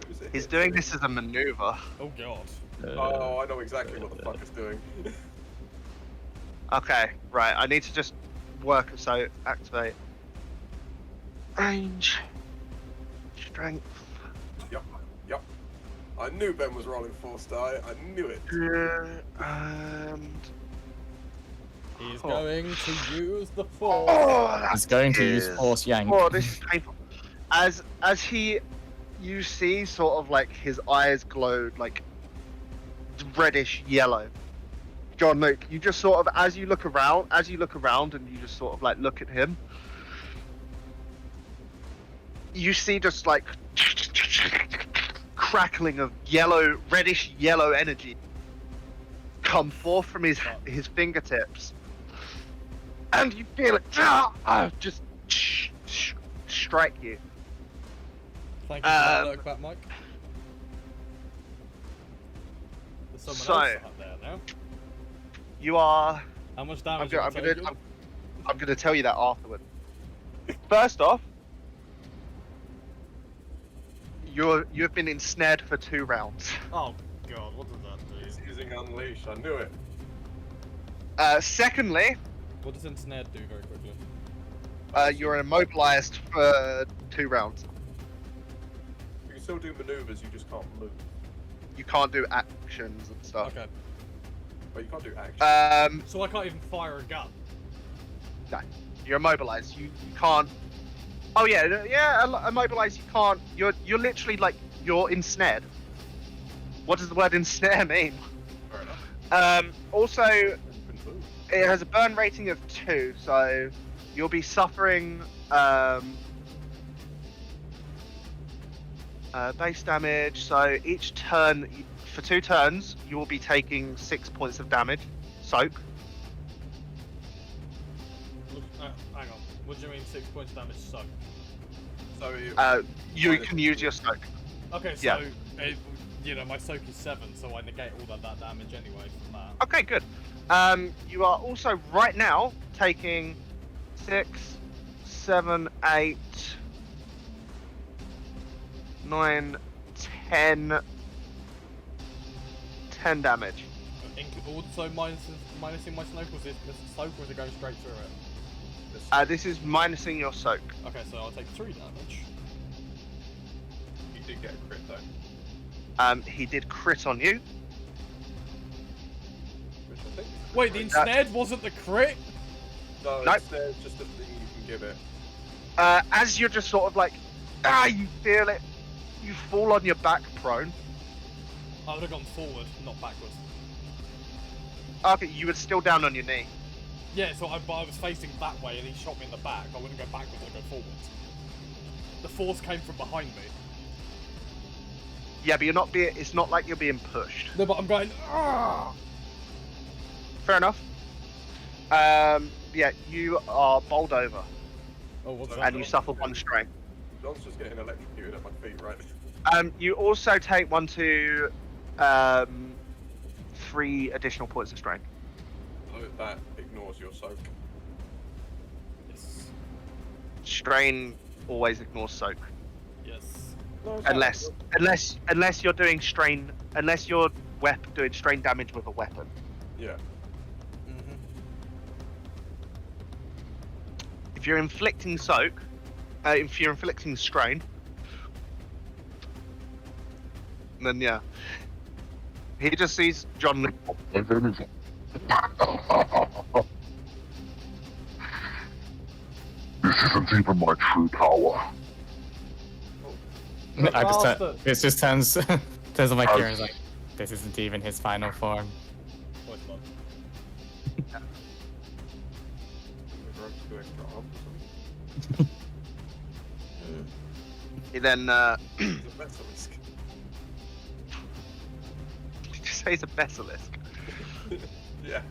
[SPEAKER 8] Who's it
[SPEAKER 5] He's
[SPEAKER 8] hit?
[SPEAKER 5] doing this as a maneuver.
[SPEAKER 7] Oh god.
[SPEAKER 8] Oh, I know exactly what the fuck it's doing.
[SPEAKER 5] Okay, right. I need to just work. So activate range, strength.
[SPEAKER 8] Yup. I knew Ben was rolling force die. I knew it.
[SPEAKER 5] And
[SPEAKER 7] He's going to use the force.
[SPEAKER 5] Oh,
[SPEAKER 6] He's going to use Force Yank.
[SPEAKER 5] Oh, this is painful. As you see, sort of like his eyes glowed like reddish yellow. John Luke, you just sort of, as you look around, and you just sort of like look at him, you see just like crackling of reddish yellow energy come forth from his fingertips, and you feel it just strike you.
[SPEAKER 7] Thank you for that look back, Mike. There's someone else up there now.
[SPEAKER 5] You are.
[SPEAKER 7] How much damage
[SPEAKER 5] I'm
[SPEAKER 7] are you taking?
[SPEAKER 5] going to tell you that afterward. First off, you've been ensnared for 2 rounds.
[SPEAKER 7] Oh god, what does that do?
[SPEAKER 8] He's using Unleash, I knew it.
[SPEAKER 5] Secondly,
[SPEAKER 7] What does ensnared do very quickly?
[SPEAKER 5] you're immobilized for 2 rounds.
[SPEAKER 8] You can still do maneuvers, you just can't move.
[SPEAKER 5] You can't do actions and stuff.
[SPEAKER 7] Okay.
[SPEAKER 8] But you can't do action.
[SPEAKER 7] So I can't even fire a gun.
[SPEAKER 5] No, you're immobilized. You can't. Oh yeah, immobilized. You can't. You're literally like you're ensnared. What does the word ensnare mean?
[SPEAKER 8] Fair enough.
[SPEAKER 5] Also,
[SPEAKER 8] You can move.
[SPEAKER 5] it has a burn rating of 2, so you'll be suffering base damage. So each turn, for 2 turns, you will be taking 6 points of damage. Soak.
[SPEAKER 7] Hang on. What do you mean 6 points damage soak?
[SPEAKER 8] So
[SPEAKER 5] You
[SPEAKER 8] minus
[SPEAKER 5] can use
[SPEAKER 8] 2.
[SPEAKER 5] your soak.
[SPEAKER 7] Okay, so
[SPEAKER 5] Yeah.
[SPEAKER 7] you know, my soak is 7, so I negate all of that damage anyway from that.
[SPEAKER 5] Okay, good. You are also right now taking 6, 7, 8, 9, 10 damage.
[SPEAKER 7] Also minusing my soak, was it the soak or is it going straight through it?
[SPEAKER 5] This is minusing your soak.
[SPEAKER 7] Okay, so I'll take 3 damage.
[SPEAKER 8] You did get a crit though.
[SPEAKER 5] He did crit on you.
[SPEAKER 8] Which I think is
[SPEAKER 7] Wait, the
[SPEAKER 8] great.
[SPEAKER 7] ensnared wasn't the crit?
[SPEAKER 8] No,
[SPEAKER 5] Nope.
[SPEAKER 8] there's just a thing you can give it.
[SPEAKER 5] As you're just sort of like, you feel it. You fall on your back prone.
[SPEAKER 7] I would have gone forward, not backwards.
[SPEAKER 5] Okay, you were still down on your knee.
[SPEAKER 7] Yeah, so I was facing that way and he shot me in the back. I wouldn't go backwards, I'd go forwards. The force came from behind me.
[SPEAKER 5] Yeah, but it's not like you're being pushed.
[SPEAKER 7] No, but I'm going, ah!
[SPEAKER 5] Fair enough. Yeah, you are bowled over,
[SPEAKER 7] Oh, what's that?
[SPEAKER 5] and you suffer 1 strain.
[SPEAKER 8] John's just getting electrocuted at my feet right
[SPEAKER 5] You also take 1 to 3 additional points of strain.
[SPEAKER 8] So that ignores your soak.
[SPEAKER 7] Yes.
[SPEAKER 5] Strain always ignores soak,
[SPEAKER 7] Yes.
[SPEAKER 8] No,
[SPEAKER 5] unless you're doing strain, unless you're doing strain damage with a weapon.
[SPEAKER 8] Yeah.
[SPEAKER 7] Mm-hmm.
[SPEAKER 5] If you're inflicting soak, if you're inflicting strain, then yeah. He just sees John.
[SPEAKER 2] This isn't even my true power.
[SPEAKER 6] It just turns on my gear and is like, this isn't even his final form.
[SPEAKER 7] Voice mod.
[SPEAKER 8] We broke 2 extra arms or something.
[SPEAKER 5] He then
[SPEAKER 8] He's a basilisk.
[SPEAKER 5] did you say he's a basilisk?
[SPEAKER 8] Yeah.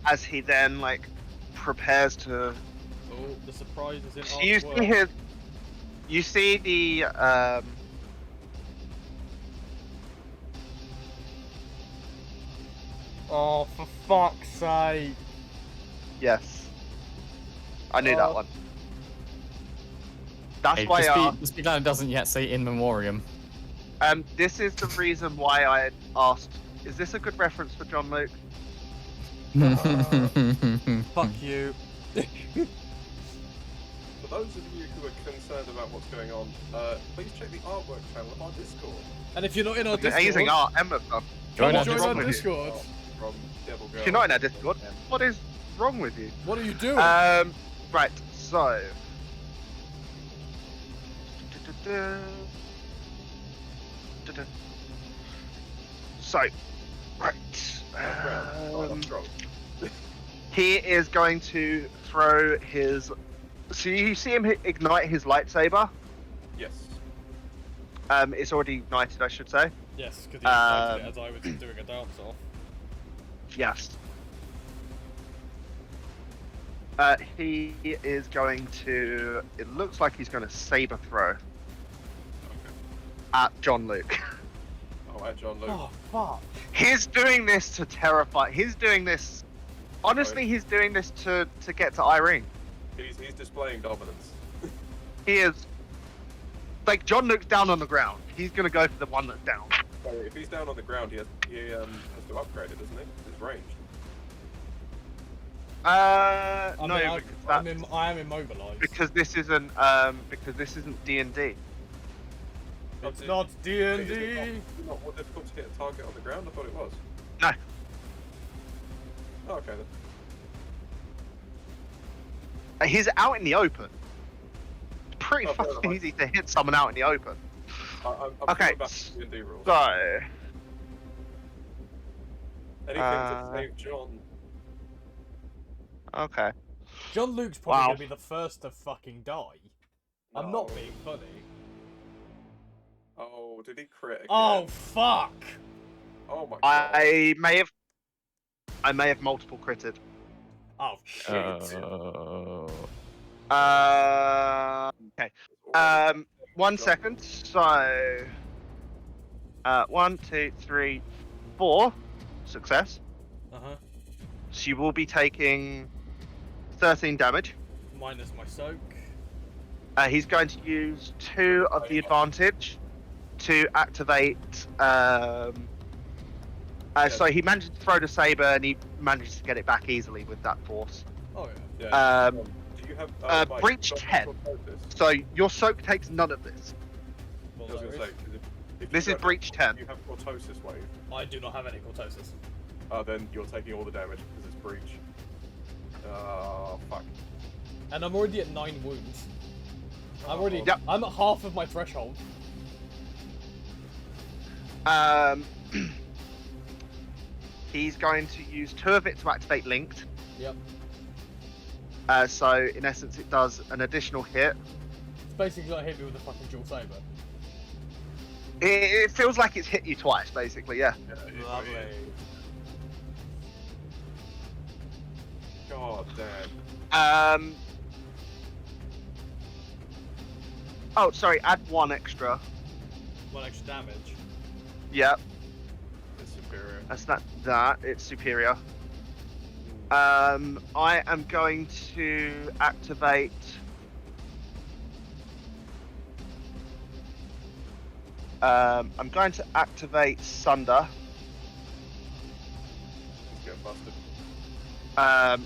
[SPEAKER 5] As he then like prepares to.
[SPEAKER 7] Oh, the surprise is in
[SPEAKER 5] So
[SPEAKER 7] our
[SPEAKER 5] you
[SPEAKER 7] world.
[SPEAKER 5] see his. You see the.
[SPEAKER 7] Oh, for fuck's sake.
[SPEAKER 5] Yes. I knew that
[SPEAKER 7] Oh.
[SPEAKER 5] one. That's
[SPEAKER 6] Hey,
[SPEAKER 5] why.
[SPEAKER 6] just be glad it doesn't yet say in memoriam.
[SPEAKER 5] This is the reason why I asked. Is this a good reference for John Luke?
[SPEAKER 7] Fuck you.
[SPEAKER 8] For those of you who are concerned about what's going on, please check the artwork channel of our Discord.
[SPEAKER 7] And if you're not in our Discord,
[SPEAKER 5] Amazing art, Emma.
[SPEAKER 6] Join
[SPEAKER 7] come
[SPEAKER 6] us.
[SPEAKER 7] join
[SPEAKER 5] wrong
[SPEAKER 7] our
[SPEAKER 5] with you?
[SPEAKER 7] Discord.
[SPEAKER 8] From Devil Girl.
[SPEAKER 5] If you're not in our Discord, what is wrong with you?
[SPEAKER 7] What are you doing?
[SPEAKER 5] Right, so. So, right.
[SPEAKER 8] That's wrong.
[SPEAKER 5] He is going to throw his. So you see him ignite his lightsaber.
[SPEAKER 8] Yes.
[SPEAKER 5] It's already ignited, I should say.
[SPEAKER 7] Yes, because he ignited it as I was doing a dance off.
[SPEAKER 5] Yes. He is going to. It looks like he's going to saber throw
[SPEAKER 8] Okay.
[SPEAKER 5] at John Luke.
[SPEAKER 8] Oh, at John Luke.
[SPEAKER 7] Oh fuck!
[SPEAKER 5] He's doing this to terrify. He's doing this. Honestly, he's doing this to get to Irene.
[SPEAKER 8] He's displaying dominance.
[SPEAKER 5] He is. Like, John Luke's down on the ground. He's going to go for the one that's down.
[SPEAKER 8] So if he's down on the ground, he has to upgrade it, doesn't he? His range.
[SPEAKER 5] No, because
[SPEAKER 7] I am immobilized.
[SPEAKER 5] because this isn't D&D.
[SPEAKER 7] It's not D&D.
[SPEAKER 8] Is it not more difficult to hit a target on the ground? I thought it was.
[SPEAKER 5] No.
[SPEAKER 8] Oh, okay then.
[SPEAKER 5] He's out in the open. It's pretty
[SPEAKER 8] Oh, fair
[SPEAKER 5] fucking
[SPEAKER 8] enough.
[SPEAKER 5] easy to hit someone out in the open.
[SPEAKER 8] I'm
[SPEAKER 5] Okay,
[SPEAKER 8] going back to D&D rules.
[SPEAKER 5] So,
[SPEAKER 8] Anything to save John.
[SPEAKER 5] okay.
[SPEAKER 7] John Luke's probably
[SPEAKER 5] Wow.
[SPEAKER 7] gonna be the first to fucking die. I'm not
[SPEAKER 8] No.
[SPEAKER 7] being funny.
[SPEAKER 8] Oh, did he crit again?
[SPEAKER 7] Oh fuck!
[SPEAKER 8] Oh my god.
[SPEAKER 5] I may have multiple critted.
[SPEAKER 7] Oh shit!
[SPEAKER 5] Okay. 1 second. So, 1, 2, 3, 4 success.
[SPEAKER 7] Uh-huh.
[SPEAKER 5] So you will be taking 13 damage.
[SPEAKER 7] Minus my soak.
[SPEAKER 5] He's going to use 2 of the advantage to activate. So he manages to throw the saber and he manages to get it back easily with that force.
[SPEAKER 7] Oh yeah.
[SPEAKER 8] Yeah.
[SPEAKER 5] Um,
[SPEAKER 8] Do you have Mike,
[SPEAKER 5] breach
[SPEAKER 8] you got
[SPEAKER 5] 10.
[SPEAKER 8] cortosis?
[SPEAKER 5] So your soak takes none of this.
[SPEAKER 7] Well,
[SPEAKER 8] I was
[SPEAKER 7] there
[SPEAKER 8] gonna
[SPEAKER 7] is.
[SPEAKER 8] say, 'cause if
[SPEAKER 5] This
[SPEAKER 8] you
[SPEAKER 5] is
[SPEAKER 8] don't
[SPEAKER 5] breach
[SPEAKER 8] have,
[SPEAKER 5] 10.
[SPEAKER 8] You have cortosis wave.
[SPEAKER 7] I do not have any cortosis.
[SPEAKER 8] Then you're taking all the damage because it's breach. Oh fuck.
[SPEAKER 7] And I'm already at 9 wounds. I'm already.
[SPEAKER 5] Yep.
[SPEAKER 7] I'm at half of my threshold.
[SPEAKER 5] He's going to use 2 of it to activate linked.
[SPEAKER 7] Yep.
[SPEAKER 5] So in essence, it does an additional hit.
[SPEAKER 7] It's basically like hit me with a fucking dual saber.
[SPEAKER 5] It feels like it's hit you twice, basically. Yeah.
[SPEAKER 7] Lovely.
[SPEAKER 8] God damn.
[SPEAKER 5] Oh, sorry. Add 1 extra.
[SPEAKER 7] 1 extra damage.
[SPEAKER 5] Yep.
[SPEAKER 8] It's superior.
[SPEAKER 5] That's not that. It's superior. I am going to activate. I'm going to activate Sunder.
[SPEAKER 8] He's getting busted.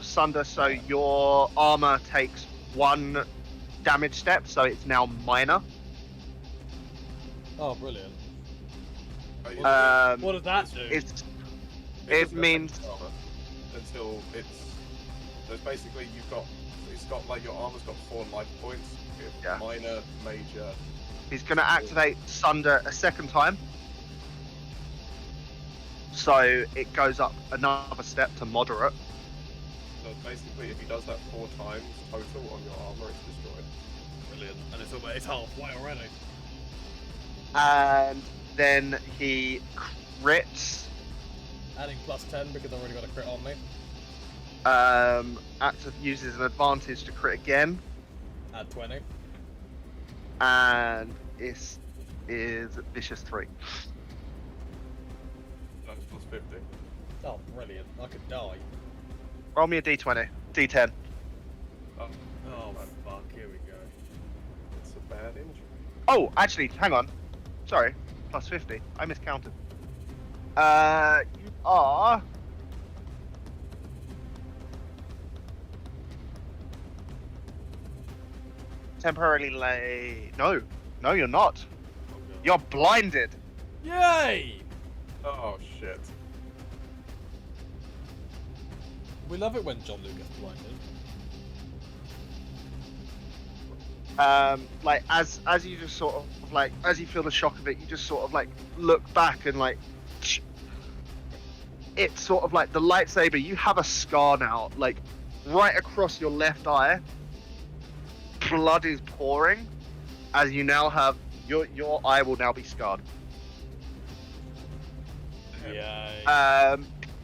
[SPEAKER 5] Sunder, so your armor takes 1 damage step, so it's now minor.
[SPEAKER 7] Oh, brilliant.
[SPEAKER 5] Um,
[SPEAKER 7] What does that do?
[SPEAKER 5] It
[SPEAKER 8] doesn't
[SPEAKER 5] means
[SPEAKER 8] affect armor until it's. So it's basically it's got like your armor's got 4 life points.
[SPEAKER 5] Yeah.
[SPEAKER 8] Minor, major.
[SPEAKER 5] he's going to activate Sunder a second time. So it goes up another step to moderate.
[SPEAKER 8] So basically, if he does that 4 times total on your armor, it's destroyed.
[SPEAKER 7] Brilliant. And it's halfway already.
[SPEAKER 5] And then he crits.
[SPEAKER 7] Adding +10 because I've already got a crit on me.
[SPEAKER 5] Uses an advantage to crit again.
[SPEAKER 7] Add 20.
[SPEAKER 5] And is vicious 3.
[SPEAKER 8] That's +50.
[SPEAKER 7] Oh, brilliant. I could die.
[SPEAKER 5] Roll me a d20. D10.
[SPEAKER 8] Oh,
[SPEAKER 7] Oh, fuck. Here we go.
[SPEAKER 8] it's a bad injury.
[SPEAKER 5] Oh, actually, hang on. Sorry. Plus 50. I miscounted. You are... temporarily lay. No, you're not. You're blinded.
[SPEAKER 7] Yay!
[SPEAKER 8] Oh shit.
[SPEAKER 7] We love it when John Luke gets blinded.
[SPEAKER 5] Like as you just sort of like as you feel the shock of it, you just sort of like look back and like it's sort of like the lightsaber. You have a scar now, like right across your left eye. Blood is pouring, as you now have your eye will now be scarred.
[SPEAKER 7] Yay.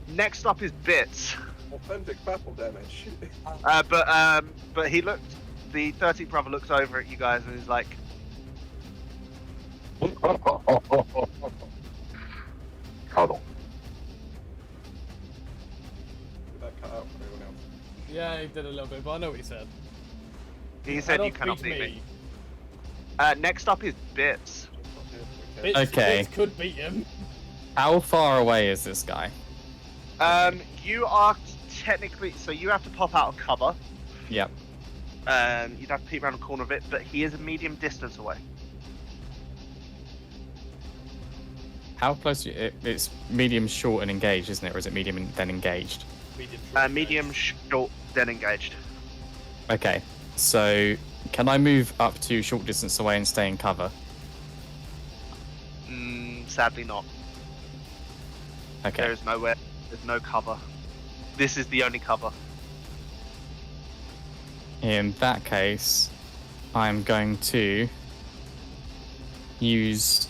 [SPEAKER 5] Next up is Bits.
[SPEAKER 8] Authentic battle damage.
[SPEAKER 5] But he looked. The 13th brother looks over at you guys and is like,
[SPEAKER 2] Cuddle.
[SPEAKER 8] Did that cut out for anyone else?
[SPEAKER 7] Yeah, he did a little bit, but I know what he said.
[SPEAKER 5] he said you cannot beat me. Next up is Bits.
[SPEAKER 7] Bits,
[SPEAKER 6] Okay.
[SPEAKER 7] Bits could beat him.
[SPEAKER 6] How far away is this guy?
[SPEAKER 5] You are technically, so you have to pop out of cover.
[SPEAKER 6] Yep.
[SPEAKER 5] You'd have to peek around the corner of it, but he is a medium distance away.
[SPEAKER 6] How close? It's medium, short, and engaged, isn't it? Or is it medium and then engaged?
[SPEAKER 5] Medium, short, then engaged.
[SPEAKER 6] Okay. So, can I move up to short distance away and stay in cover?
[SPEAKER 5] Sadly not.
[SPEAKER 6] Okay.
[SPEAKER 5] There is nowhere. There's no cover. This is the only cover.
[SPEAKER 6] In that case, I'm going to use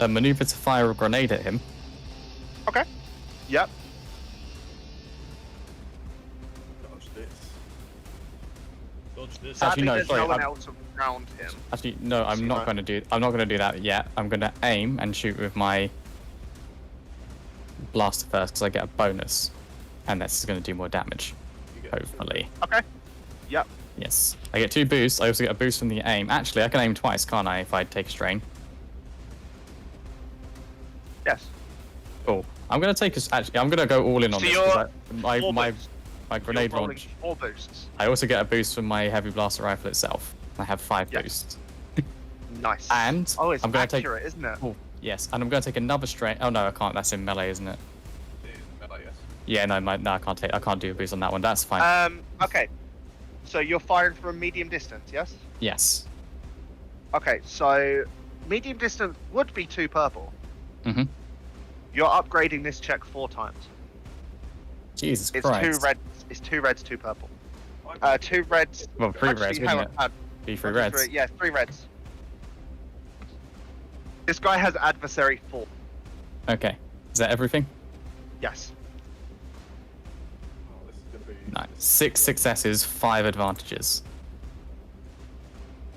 [SPEAKER 6] a maneuver to fire a grenade at him.
[SPEAKER 5] Okay. Yep.
[SPEAKER 8] Dodge this.
[SPEAKER 7] Dodge this.
[SPEAKER 6] Actually,
[SPEAKER 5] Sadly,
[SPEAKER 6] no,
[SPEAKER 5] there's
[SPEAKER 6] sorry,
[SPEAKER 5] no one
[SPEAKER 6] I'm-
[SPEAKER 5] else around him.
[SPEAKER 6] Actually, no, I'm not going to do. I'm not going to do that yet. I'm going to aim and shoot with my blaster first because I get a bonus, and this is going to do more damage.
[SPEAKER 8] You get
[SPEAKER 6] Hopefully,
[SPEAKER 5] Okay. Yep.
[SPEAKER 6] yes. I get 2 boosts. I also get a boost from the aim. Actually, I can aim twice, can't I? If I take a strain.
[SPEAKER 5] Yes.
[SPEAKER 6] Cool. I'm going to take. Actually, I'm going to go all in on
[SPEAKER 5] So
[SPEAKER 6] this.
[SPEAKER 5] you're
[SPEAKER 6] 'Cause my
[SPEAKER 5] four
[SPEAKER 6] my
[SPEAKER 5] boosts.
[SPEAKER 6] my grenade
[SPEAKER 5] You're rolling
[SPEAKER 6] launch.
[SPEAKER 5] 4 boosts.
[SPEAKER 6] I also get a boost from my heavy blaster rifle itself. I have 5
[SPEAKER 5] Yeah.
[SPEAKER 6] boosts.
[SPEAKER 5] Nice.
[SPEAKER 6] And
[SPEAKER 5] Oh, it's
[SPEAKER 6] I'm going to take.
[SPEAKER 5] accurate, isn't it?
[SPEAKER 6] Oh, yes, and I'm going to take another strain. Oh no, I can't. That's in melee, isn't it?
[SPEAKER 8] it is melee, yes.
[SPEAKER 6] Yeah, no, I can't take. I can't do a boost on that one. That's fine.
[SPEAKER 5] Okay. So you're firing from medium distance, yes?
[SPEAKER 6] Yes.
[SPEAKER 5] Okay, so medium distance would be 2 purple.
[SPEAKER 6] Mhm.
[SPEAKER 5] You're upgrading this check 4 times.
[SPEAKER 6] Jesus
[SPEAKER 5] It's
[SPEAKER 6] Christ.
[SPEAKER 5] 2 reds. It's 2 reds, 2 purple.
[SPEAKER 8] I'm
[SPEAKER 5] 2 reds.
[SPEAKER 6] Well, 3
[SPEAKER 5] Actually,
[SPEAKER 6] reds,
[SPEAKER 5] hang
[SPEAKER 6] wouldn't it?
[SPEAKER 5] on,
[SPEAKER 6] Be 3
[SPEAKER 5] 1, 2,
[SPEAKER 6] reds.
[SPEAKER 5] 3, yeah, 3 reds. This guy has adversary 4.
[SPEAKER 6] Okay. Is that everything?
[SPEAKER 5] Yes.
[SPEAKER 8] Oh, this is gonna be.
[SPEAKER 6] No. 6 successes, 5 advantages.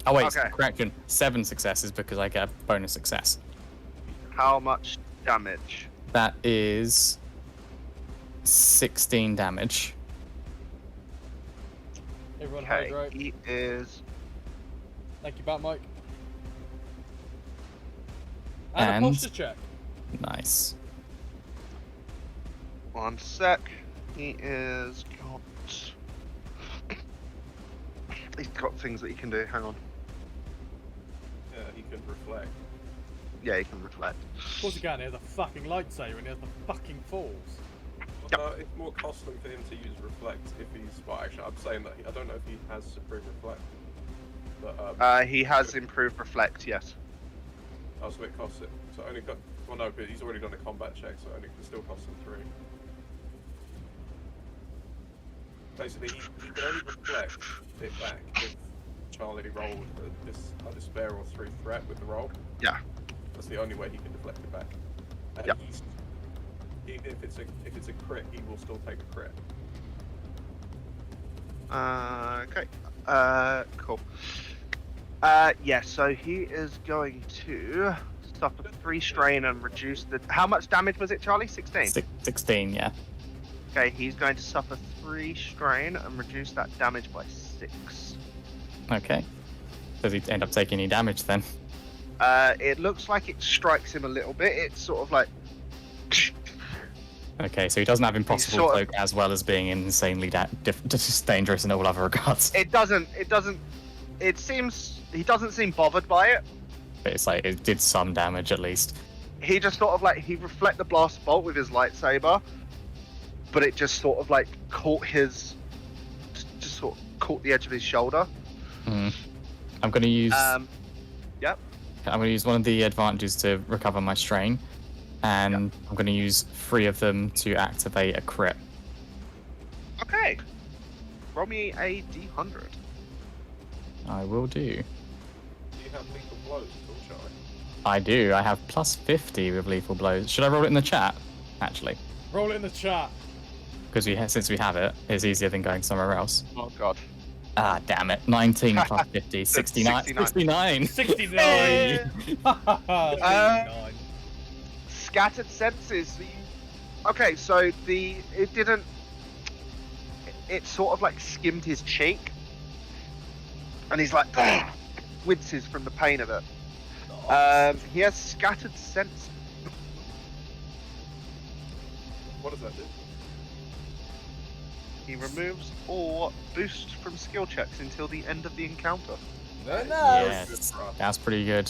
[SPEAKER 6] Oh wait,
[SPEAKER 5] Okay.
[SPEAKER 6] correction. 7 successes because I get a bonus success.
[SPEAKER 5] How much damage?
[SPEAKER 6] That is 16 damage.
[SPEAKER 7] Everyone
[SPEAKER 5] Okay,
[SPEAKER 7] hydrate.
[SPEAKER 5] he is.
[SPEAKER 7] Thank you, Bat Mike. And
[SPEAKER 6] And-
[SPEAKER 7] a posture check.
[SPEAKER 6] Nice.
[SPEAKER 5] 1 sec. He is got. He's got things that he can do. Hang on.
[SPEAKER 8] Yeah, he can reflect.
[SPEAKER 5] Yeah, he can reflect.
[SPEAKER 7] Of course he can, he has a fucking lightsaber and he has the fucking falls.
[SPEAKER 8] It's more costly for him to use reflect if he's. Well, actually, I'm saying that I don't know if he has supreme reflect. But
[SPEAKER 5] He has improved reflect. Yes.
[SPEAKER 8] oh, so it costs it. So it only got. Well, no, but he's already done a combat check, so it only can still cost him 3. Basically, he can only reflect it back if Charlie rolled a despair or 3 threat with the roll.
[SPEAKER 5] Yeah.
[SPEAKER 8] That's the only way he can deflect it back. And
[SPEAKER 5] Yep.
[SPEAKER 8] even if it's a crit, he will still take a crit.
[SPEAKER 5] Okay. Cool. Yeah. So he is going to suffer 3 strain and reduce the. How much damage was it, Charlie? 16.
[SPEAKER 6] 16, yeah.
[SPEAKER 5] Okay. He's going to suffer 3 strain and reduce that damage by 6.
[SPEAKER 6] Okay. Does he end up taking any damage then?
[SPEAKER 5] It looks like it strikes him a little bit. It's sort of like.
[SPEAKER 6] Okay, so he doesn't have impossible
[SPEAKER 5] sort of-
[SPEAKER 6] cloak as well as being insanely dangerous in all other regards.
[SPEAKER 5] It doesn't. it seems he doesn't seem bothered by it.
[SPEAKER 6] But it's like it did some damage at least.
[SPEAKER 5] He just sort of like he reflect the blast bolt with his lightsaber, but it just sort of like caught his, just sort of caught the edge of his shoulder.
[SPEAKER 6] I'm gonna use.
[SPEAKER 5] Yep.
[SPEAKER 6] I'm gonna use one of the advantages to recover my strain, and I'm gonna use 3 of them to activate a crit.
[SPEAKER 5] Okay. Roll me a d100.
[SPEAKER 6] I will do.
[SPEAKER 8] Do you have lethal blows at all, Charlie?
[SPEAKER 6] I do. I have plus 50 with lethal blows. Should I roll it in the chat? Actually,
[SPEAKER 7] Roll it in the chat.
[SPEAKER 6] because since we have it, it's easier than going somewhere else.
[SPEAKER 5] Oh god.
[SPEAKER 6] Ah, damn it. 19 plus 50, 69.
[SPEAKER 5] 69.
[SPEAKER 7] 69. 69.
[SPEAKER 5] Scattered senses. Okay, so it sort of like skimmed his cheek, and he's like winces from the pain of it. He has scattered sense.
[SPEAKER 8] What does that do?
[SPEAKER 5] He removes all boost from skill checks until the end of the encounter.
[SPEAKER 7] Very nice.
[SPEAKER 6] Yes, that's pretty good.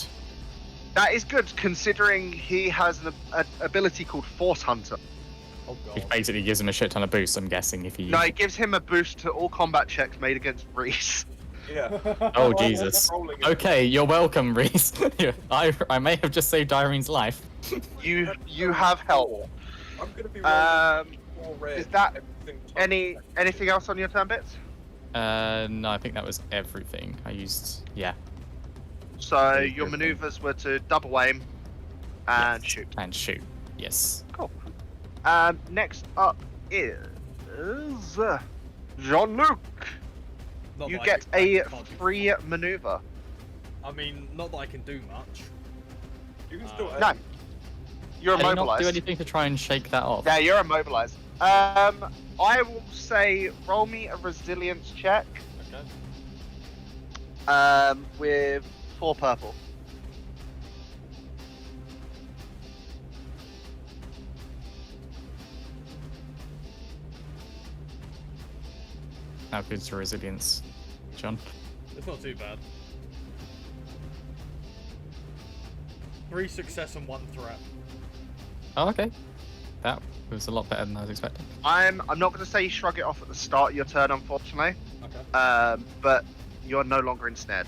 [SPEAKER 5] That is good, considering he has an ability called Force Hunter.
[SPEAKER 7] Oh
[SPEAKER 6] Which
[SPEAKER 7] god.
[SPEAKER 6] basically gives him a shit ton of boost, I'm guessing, if he
[SPEAKER 5] No, it gives him a boost to all combat checks made against Reese.
[SPEAKER 8] Yeah.
[SPEAKER 6] Oh, Jesus.
[SPEAKER 8] Rolling it.
[SPEAKER 6] Okay, you're welcome, Reese. I may have just saved Irene's life.
[SPEAKER 5] You have help.
[SPEAKER 8] I'm gonna be rolling 4 red.
[SPEAKER 5] Is that
[SPEAKER 8] everything
[SPEAKER 5] anything else on your turn bits?
[SPEAKER 6] No, I think that was everything. I used, yeah.
[SPEAKER 5] So your maneuvers were to double aim and
[SPEAKER 6] Yes.
[SPEAKER 5] shoot.
[SPEAKER 6] And shoot, yes.
[SPEAKER 5] Cool. Next up is Jean-Luc.
[SPEAKER 7] Not
[SPEAKER 5] You
[SPEAKER 7] that I
[SPEAKER 5] get
[SPEAKER 7] can-
[SPEAKER 5] a
[SPEAKER 7] I can't do-
[SPEAKER 5] free maneuver.
[SPEAKER 7] I mean, not that I can do much.
[SPEAKER 8] You can still
[SPEAKER 5] No.
[SPEAKER 8] aim.
[SPEAKER 5] You're
[SPEAKER 6] Can you not do
[SPEAKER 5] immobilized.
[SPEAKER 6] anything to try and shake that off?
[SPEAKER 5] Yeah, you're immobilized. I will say roll me a resilience check.
[SPEAKER 7] Okay.
[SPEAKER 5] With 4 purple.
[SPEAKER 6] How good's your resilience, John?
[SPEAKER 7] It's not too bad. 3 success and 1 threat.
[SPEAKER 6] Oh, okay. That was a lot better than I was expecting.
[SPEAKER 5] I'm not going to say shrug it off at the start of your turn, unfortunately.
[SPEAKER 7] Okay.
[SPEAKER 5] But you're no longer ensnared.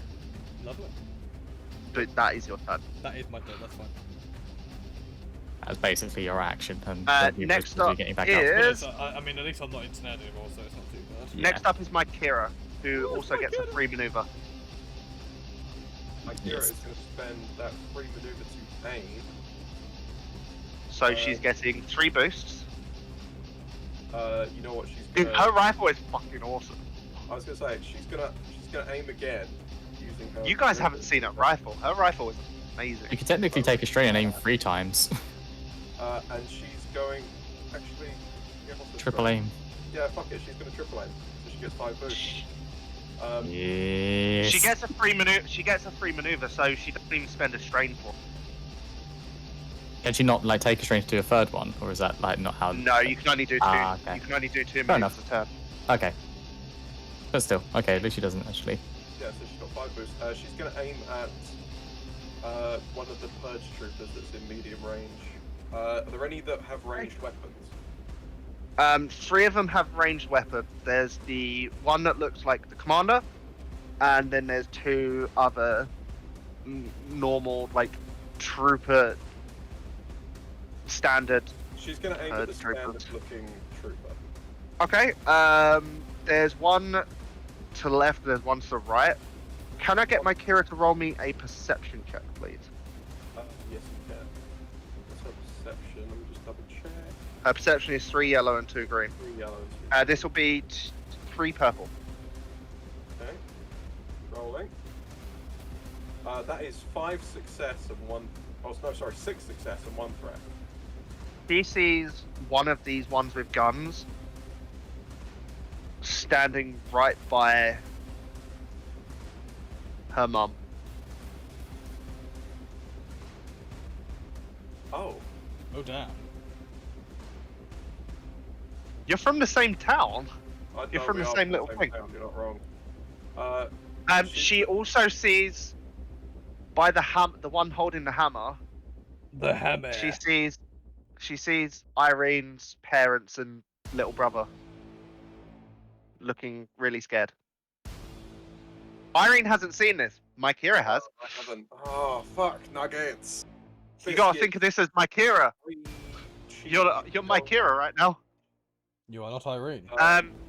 [SPEAKER 7] Lovely.
[SPEAKER 5] But that is your turn.
[SPEAKER 7] That is my turn, that's fine.
[SPEAKER 6] That's basically your action. And
[SPEAKER 5] next
[SPEAKER 6] you're
[SPEAKER 5] up
[SPEAKER 6] getting back
[SPEAKER 5] is-
[SPEAKER 6] up.
[SPEAKER 7] But it's, I mean, at least I'm not ensnared anymore, so it's not too bad.
[SPEAKER 6] Yeah.
[SPEAKER 5] Next up is my Kira, who
[SPEAKER 7] Oh,
[SPEAKER 5] also
[SPEAKER 7] my
[SPEAKER 5] gets a
[SPEAKER 7] God.
[SPEAKER 5] free maneuver.
[SPEAKER 8] My Kira
[SPEAKER 6] Yes.
[SPEAKER 8] is going to spend that free maneuver to aim.
[SPEAKER 5] So she's getting 3 boosts.
[SPEAKER 8] You know what? She's
[SPEAKER 5] Dude,
[SPEAKER 8] gonna.
[SPEAKER 5] her rifle is fucking awesome.
[SPEAKER 8] I was gonna say she's gonna aim again using her.
[SPEAKER 5] You guys haven't
[SPEAKER 8] maneuver.
[SPEAKER 5] seen her rifle. Her rifle is amazing.
[SPEAKER 6] You could technically take a strain and aim 3 times.
[SPEAKER 8] And she's going actually. Yeah, what's this
[SPEAKER 6] Triple
[SPEAKER 8] one?
[SPEAKER 6] aim.
[SPEAKER 8] Yeah, fuck it. She's gonna triple aim, so she gets 5 boosts.
[SPEAKER 6] Yes.
[SPEAKER 5] She gets a free maneuver. She gets a free maneuver, so she doesn't even spend a strain for.
[SPEAKER 6] Can she not like take a strain to do a 3rd one, or is that like not how?
[SPEAKER 5] No, you can only do 2.
[SPEAKER 6] Ah, okay.
[SPEAKER 5] You can only do 2
[SPEAKER 6] Fair
[SPEAKER 5] maneuvers a turn.
[SPEAKER 6] Okay. But still, okay. At least she doesn't actually.
[SPEAKER 8] Yeah, so she's got 5 boosts. She's gonna aim at one of the purge troopers that's in medium range. Are there any that have ranged weapons?
[SPEAKER 5] 3 of them have ranged weapons. There's the one that looks like the commander, and then there's 2 other normal like trooper standard.
[SPEAKER 8] She's gonna aim at the
[SPEAKER 5] Troopers.
[SPEAKER 8] standard-looking trooper.
[SPEAKER 5] Okay. There's one to the left. There's one to the right. Can I get my Kira to roll me a perception check, please?
[SPEAKER 8] Yes, you can. What's her perception? Let me just double check.
[SPEAKER 5] Her perception is 3 yellow and 2 green.
[SPEAKER 8] 3 yellow and 2
[SPEAKER 5] This will be 3 purple.
[SPEAKER 8] Okay. Rolling. That is 5 success and 1. Oh, no, sorry, 6 success and 1 threat.
[SPEAKER 5] He sees one of these ones with guns standing right by her mum.
[SPEAKER 8] Oh.
[SPEAKER 7] Oh, damn.
[SPEAKER 5] You're from the same town.
[SPEAKER 8] I
[SPEAKER 5] You're
[SPEAKER 8] know
[SPEAKER 5] from
[SPEAKER 8] we
[SPEAKER 5] the
[SPEAKER 8] are
[SPEAKER 5] same little
[SPEAKER 8] same
[SPEAKER 5] thing.
[SPEAKER 8] town, you're not wrong.
[SPEAKER 5] She also sees by the one holding the hammer.
[SPEAKER 7] The hammer.
[SPEAKER 5] She sees Irene's parents and little brother looking really scared. Irene hasn't seen this. Mykira has.
[SPEAKER 8] I haven't. Oh, fuck, nuggets.
[SPEAKER 5] You gotta think of this as Mykira. You're Mykira right now.
[SPEAKER 7] You are not Irene.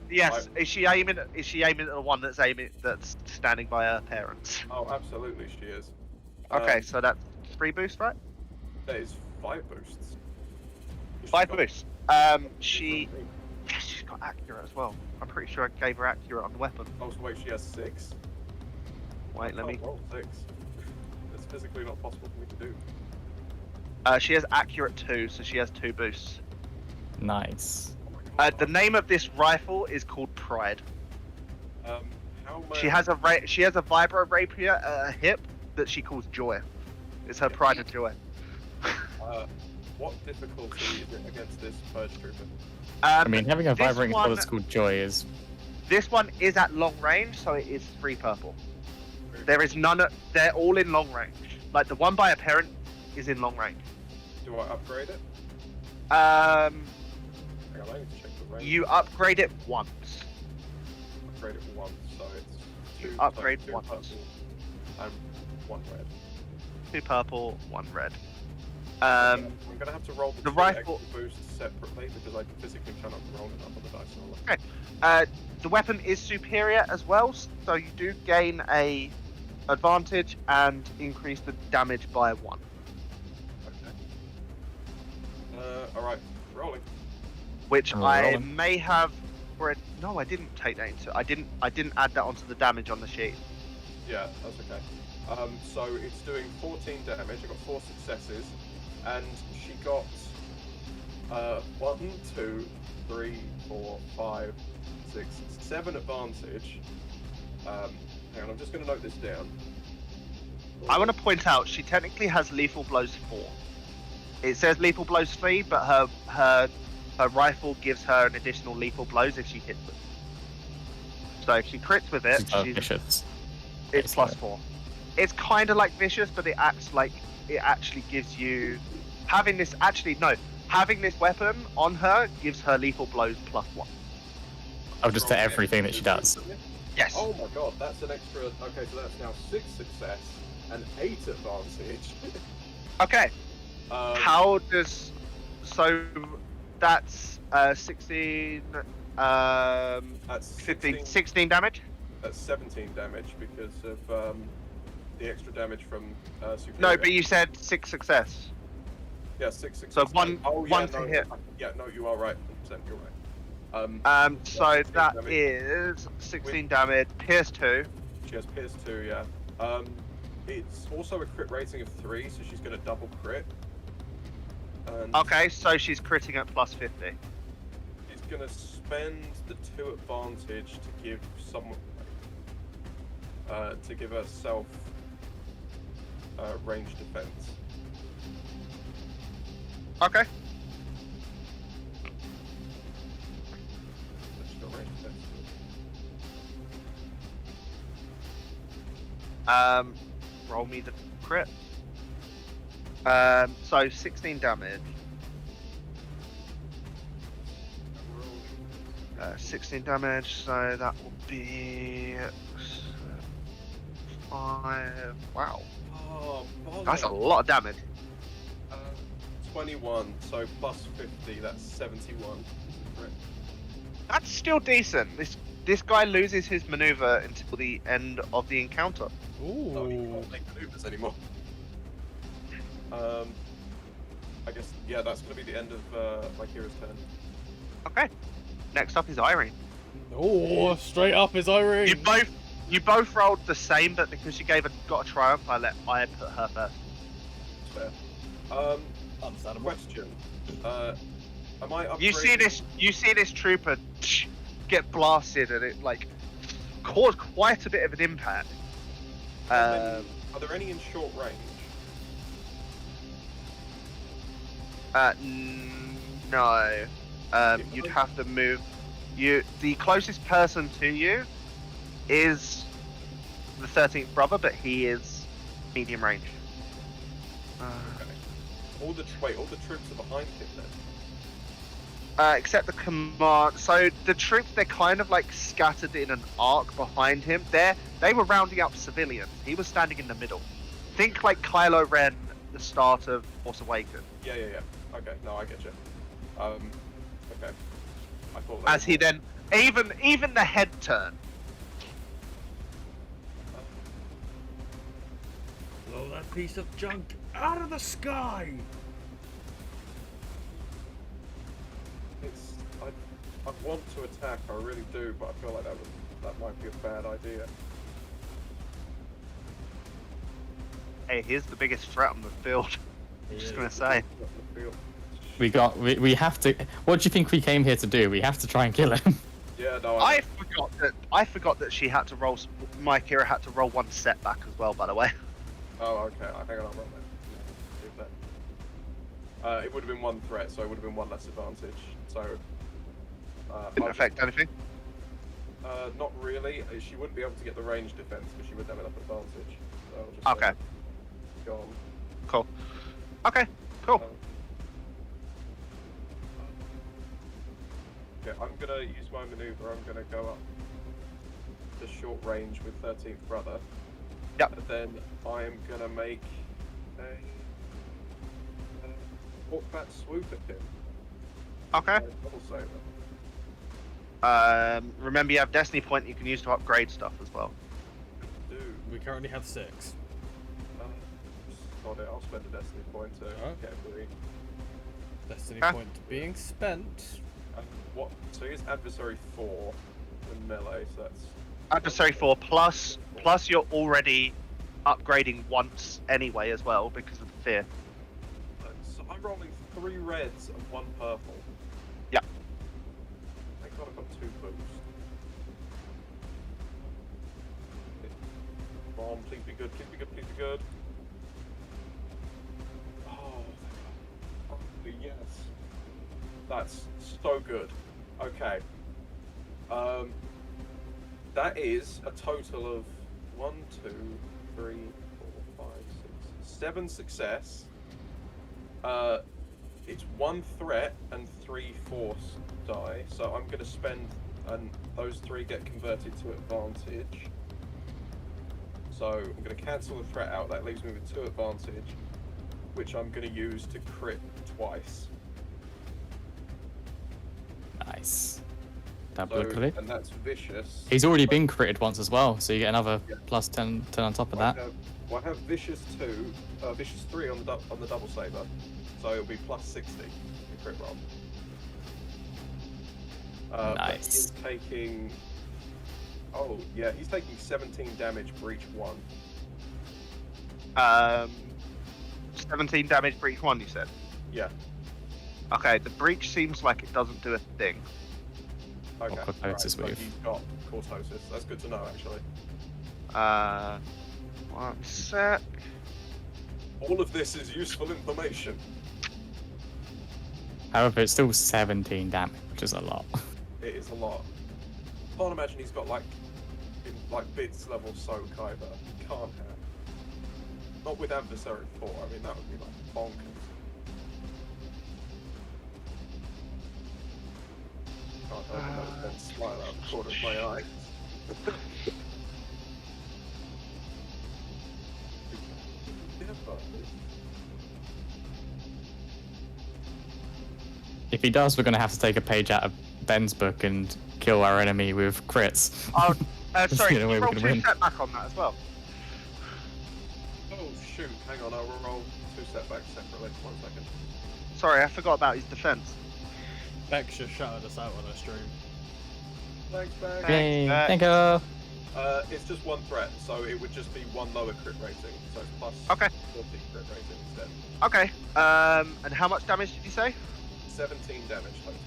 [SPEAKER 5] Yes. Is she aiming at the one that's standing by her parents?
[SPEAKER 8] Oh, absolutely, she is.
[SPEAKER 5] Okay, so that's 3 boosts, right?
[SPEAKER 8] That is 5 boosts.
[SPEAKER 5] 5 boosts. She's got accurate as well. I'm pretty sure I gave her accurate on the weapon.
[SPEAKER 8] Oh, so wait, she has 6?
[SPEAKER 5] Wait, let me.
[SPEAKER 8] Roll 6. It's physically not possible for me to do.
[SPEAKER 5] She has accurate 2, so she has 2 boosts.
[SPEAKER 6] Nice.
[SPEAKER 5] The name of this rifle is called Pride.
[SPEAKER 8] How much?
[SPEAKER 5] She has a vibro rapier at her hip that she calls Joy. It's her pride and joy.
[SPEAKER 8] What difficulty is it against this purge trooper?
[SPEAKER 6] I mean, having a
[SPEAKER 5] this
[SPEAKER 6] vibrating
[SPEAKER 5] one-
[SPEAKER 6] sword that's called Joy is...
[SPEAKER 5] This one is at long range, so it is 3 purple. There is none. They're all in long range. Like the one by a parent is in long range.
[SPEAKER 8] Do I upgrade it?
[SPEAKER 5] Um,
[SPEAKER 8] Hang on, I need to check the range.
[SPEAKER 5] you upgrade it once.
[SPEAKER 8] Upgrade it once, so it's
[SPEAKER 5] You
[SPEAKER 8] 2
[SPEAKER 5] upgrade
[SPEAKER 8] 2
[SPEAKER 5] once.
[SPEAKER 8] purple and 1 red.
[SPEAKER 5] 2 purple, 1 red.
[SPEAKER 8] I'm gonna have to roll the 2
[SPEAKER 5] rifle-
[SPEAKER 8] extra boosts separately because I physically cannot roll it up on the dice roller.
[SPEAKER 5] Okay. The weapon is superior as well, so you do gain a advantage and increase the damage by 1.
[SPEAKER 8] Okay. Alright, rolling.
[SPEAKER 5] Which
[SPEAKER 6] Oh,
[SPEAKER 5] I
[SPEAKER 6] rolling.
[SPEAKER 5] may have. No, I didn't take that into. I didn't add that onto the damage on the sheet.
[SPEAKER 8] Yeah, that's okay. So it's doing 14 damage. I got 4 successes, and she got 1, 2, 3, 4, 5, 6, 7 advantage. Hang on, I'm just going to note this down.
[SPEAKER 5] I want to point out she technically has lethal blows 4. It says lethal blows 3, but her rifle gives her an additional lethal blows if she hits it. So if she crits with it,
[SPEAKER 6] vicious.
[SPEAKER 5] it's plus 4. It's kind of like vicious, but it acts like it actually gives you having this weapon on her gives her lethal blows plus 1.
[SPEAKER 6] Oh, just to everything that she does.
[SPEAKER 5] Yes.
[SPEAKER 8] Oh my god, that's an extra. Okay, so that's now 6 success and 8 advantage.
[SPEAKER 5] Okay.
[SPEAKER 8] Um,
[SPEAKER 5] So that's 16.
[SPEAKER 8] That's
[SPEAKER 5] 15, 16 damage.
[SPEAKER 8] That's 17 damage because of the extra damage from superior.
[SPEAKER 5] No, but you said 6 success.
[SPEAKER 8] Yeah, 6 success.
[SPEAKER 5] So one
[SPEAKER 8] yeah,
[SPEAKER 5] to
[SPEAKER 8] no,
[SPEAKER 5] hit.
[SPEAKER 8] Yeah, no, you are right. 100%, you're right.
[SPEAKER 5] So
[SPEAKER 8] 16
[SPEAKER 5] that
[SPEAKER 8] damage.
[SPEAKER 5] is 16 damage. Pierce 2.
[SPEAKER 8] She has Pierce 2, yeah. It's also a crit rating of 3, so she's going to double crit. And
[SPEAKER 5] Okay, so she's critting at plus 50.
[SPEAKER 8] she's going to spend the 2 advantage to give someone. To give herself range defense.
[SPEAKER 5] Okay.
[SPEAKER 8] She's got range defense.
[SPEAKER 5] Roll me the crit. So 16 damage. 16 damage, so that will be 5. Wow,
[SPEAKER 8] Oh,
[SPEAKER 5] that's a
[SPEAKER 8] bother.
[SPEAKER 5] lot of damage.
[SPEAKER 8] 21, so plus 50, that's 71. Right.
[SPEAKER 5] That's still decent. This guy loses his maneuver until the end of the encounter.
[SPEAKER 8] Oh, you
[SPEAKER 7] Ooh.
[SPEAKER 8] can't make maneuvers anymore. I guess, yeah, that's going to be the end of Mykira's turn.
[SPEAKER 5] Okay. Next up is Irene.
[SPEAKER 7] Oh, straight up is Irene.
[SPEAKER 5] You both rolled the same, but because you got a triumph, I put her first.
[SPEAKER 8] Fair.
[SPEAKER 7] Understandable.
[SPEAKER 8] Question. Am I upgrading?
[SPEAKER 5] You see this trooper get blasted, and it like caused quite a bit of an impact.
[SPEAKER 8] Are there any in short range?
[SPEAKER 5] No. You'd have to move. The closest person to you is the 13th brother, but he is medium range.
[SPEAKER 8] Okay. All the troops are behind him then.
[SPEAKER 5] Except the command. So the troops, they're kind of like scattered in an arc behind him. They were rounding up civilians. He was standing in the middle. Think like Kylo Ren, the start of Force Awakens.
[SPEAKER 8] Yeah. Okay, no, I get you. Okay. I thought.
[SPEAKER 5] As he then, even the head turn.
[SPEAKER 9] Blow that piece of junk out of the sky!
[SPEAKER 8] I want to attack, I really do, but I feel like that might be a bad idea.
[SPEAKER 5] Hey, here's the biggest threat on the field. I'm just gonna say.
[SPEAKER 6] We have to. What do you think we came here to do? We have to try and kill him.
[SPEAKER 8] Yeah, no.
[SPEAKER 5] I forgot that she had to roll. My Kira had to roll one setback as well. By the way.
[SPEAKER 8] Oh, okay. Hang on, I'll roll that. It would have been one threat, so it would have been one less advantage. So.
[SPEAKER 5] Didn't affect anything.
[SPEAKER 8] Not really. She wouldn't be able to get the range defense, but she would have enough advantage. So I'll just
[SPEAKER 5] Okay.
[SPEAKER 8] Go on.
[SPEAKER 5] Cool. Okay. Cool.
[SPEAKER 8] Okay, I'm gonna use my maneuver. I'm gonna go up to short range with 13th brother.
[SPEAKER 5] Yep.
[SPEAKER 8] And then I'm gonna make a walkback swoop at him.
[SPEAKER 5] Okay.
[SPEAKER 8] Double saber.
[SPEAKER 5] Remember you have Destiny Point you can use to upgrade stuff as well.
[SPEAKER 8] Dude.
[SPEAKER 7] We currently have 6.
[SPEAKER 8] Got it. I'll spend a Destiny point to get a green.
[SPEAKER 7] Destiny
[SPEAKER 5] Okay.
[SPEAKER 7] point being spent.
[SPEAKER 8] And what? So here's adversary 4 in melee. So that's
[SPEAKER 5] Adversary 4 plus you're already upgrading once anyway as well because of the fear.
[SPEAKER 8] So I'm rolling 3 reds and 1 purple.
[SPEAKER 5] Yeah.
[SPEAKER 8] Thank God I've got 2 boosts. Come on, please be good, please be good, please be good. Oh, yes. That's so good. Okay. That is a total of 1, 2, 3, 4, 5, 6, 7 success. It's 1 threat and 3 force die. So I'm going to spend, and those 3 get converted to advantage. So I'm going to cancel the threat out. That leaves me with 2 advantage, which I'm going to use to crit twice.
[SPEAKER 6] Nice.
[SPEAKER 8] So,
[SPEAKER 6] Double crit.
[SPEAKER 8] and that's vicious.
[SPEAKER 6] He's already been critted once as well, so you get another plus 10 on top of that.
[SPEAKER 8] I have vicious 2, vicious 3 on the double saber, so it'll be plus 60 in crit roll. But he's taking. Oh yeah, he's taking 17 damage for each one.
[SPEAKER 5] 17 damage for each one, you said?
[SPEAKER 8] Yeah.
[SPEAKER 5] Okay, the breach seems like it doesn't do a thing.
[SPEAKER 8] Okay.
[SPEAKER 6] Cortosis
[SPEAKER 8] So
[SPEAKER 6] wave.
[SPEAKER 8] he's got cortosis. That's good to know, actually.
[SPEAKER 5] 1 sec.
[SPEAKER 8] All of this is useful information.
[SPEAKER 6] However, it's still 17 damage, which is a lot.
[SPEAKER 8] It is a lot. Can't imagine he's got like bits level soak either. He can't have. Not with adversary 4. I mean, that would be like bonkers. Can't help but then smile out the corner of my eye.
[SPEAKER 6] If he does, we're going to have to take a page out of Ben's book and kill our enemy with crits.
[SPEAKER 5] Oh, sorry,
[SPEAKER 6] the only way
[SPEAKER 5] can you
[SPEAKER 6] we
[SPEAKER 5] roll
[SPEAKER 6] can
[SPEAKER 5] 2
[SPEAKER 6] win.
[SPEAKER 5] setback on that as well?
[SPEAKER 8] Oh shoot, hang on, I'll roll 2 setbacks separately. 1 second.
[SPEAKER 5] Sorry, I forgot about his defense.
[SPEAKER 7] Bex just shouted us out on her stream.
[SPEAKER 8] Thanks, Bang.
[SPEAKER 6] Yay,
[SPEAKER 5] Thanks.
[SPEAKER 6] thank you.
[SPEAKER 8] It's just 1 threat, so it would just be 1 lower crit rating, so it's plus
[SPEAKER 5] Okay.
[SPEAKER 8] 40 crit rating instead.
[SPEAKER 5] Okay, and how much damage did you say?
[SPEAKER 8] 17 damage total.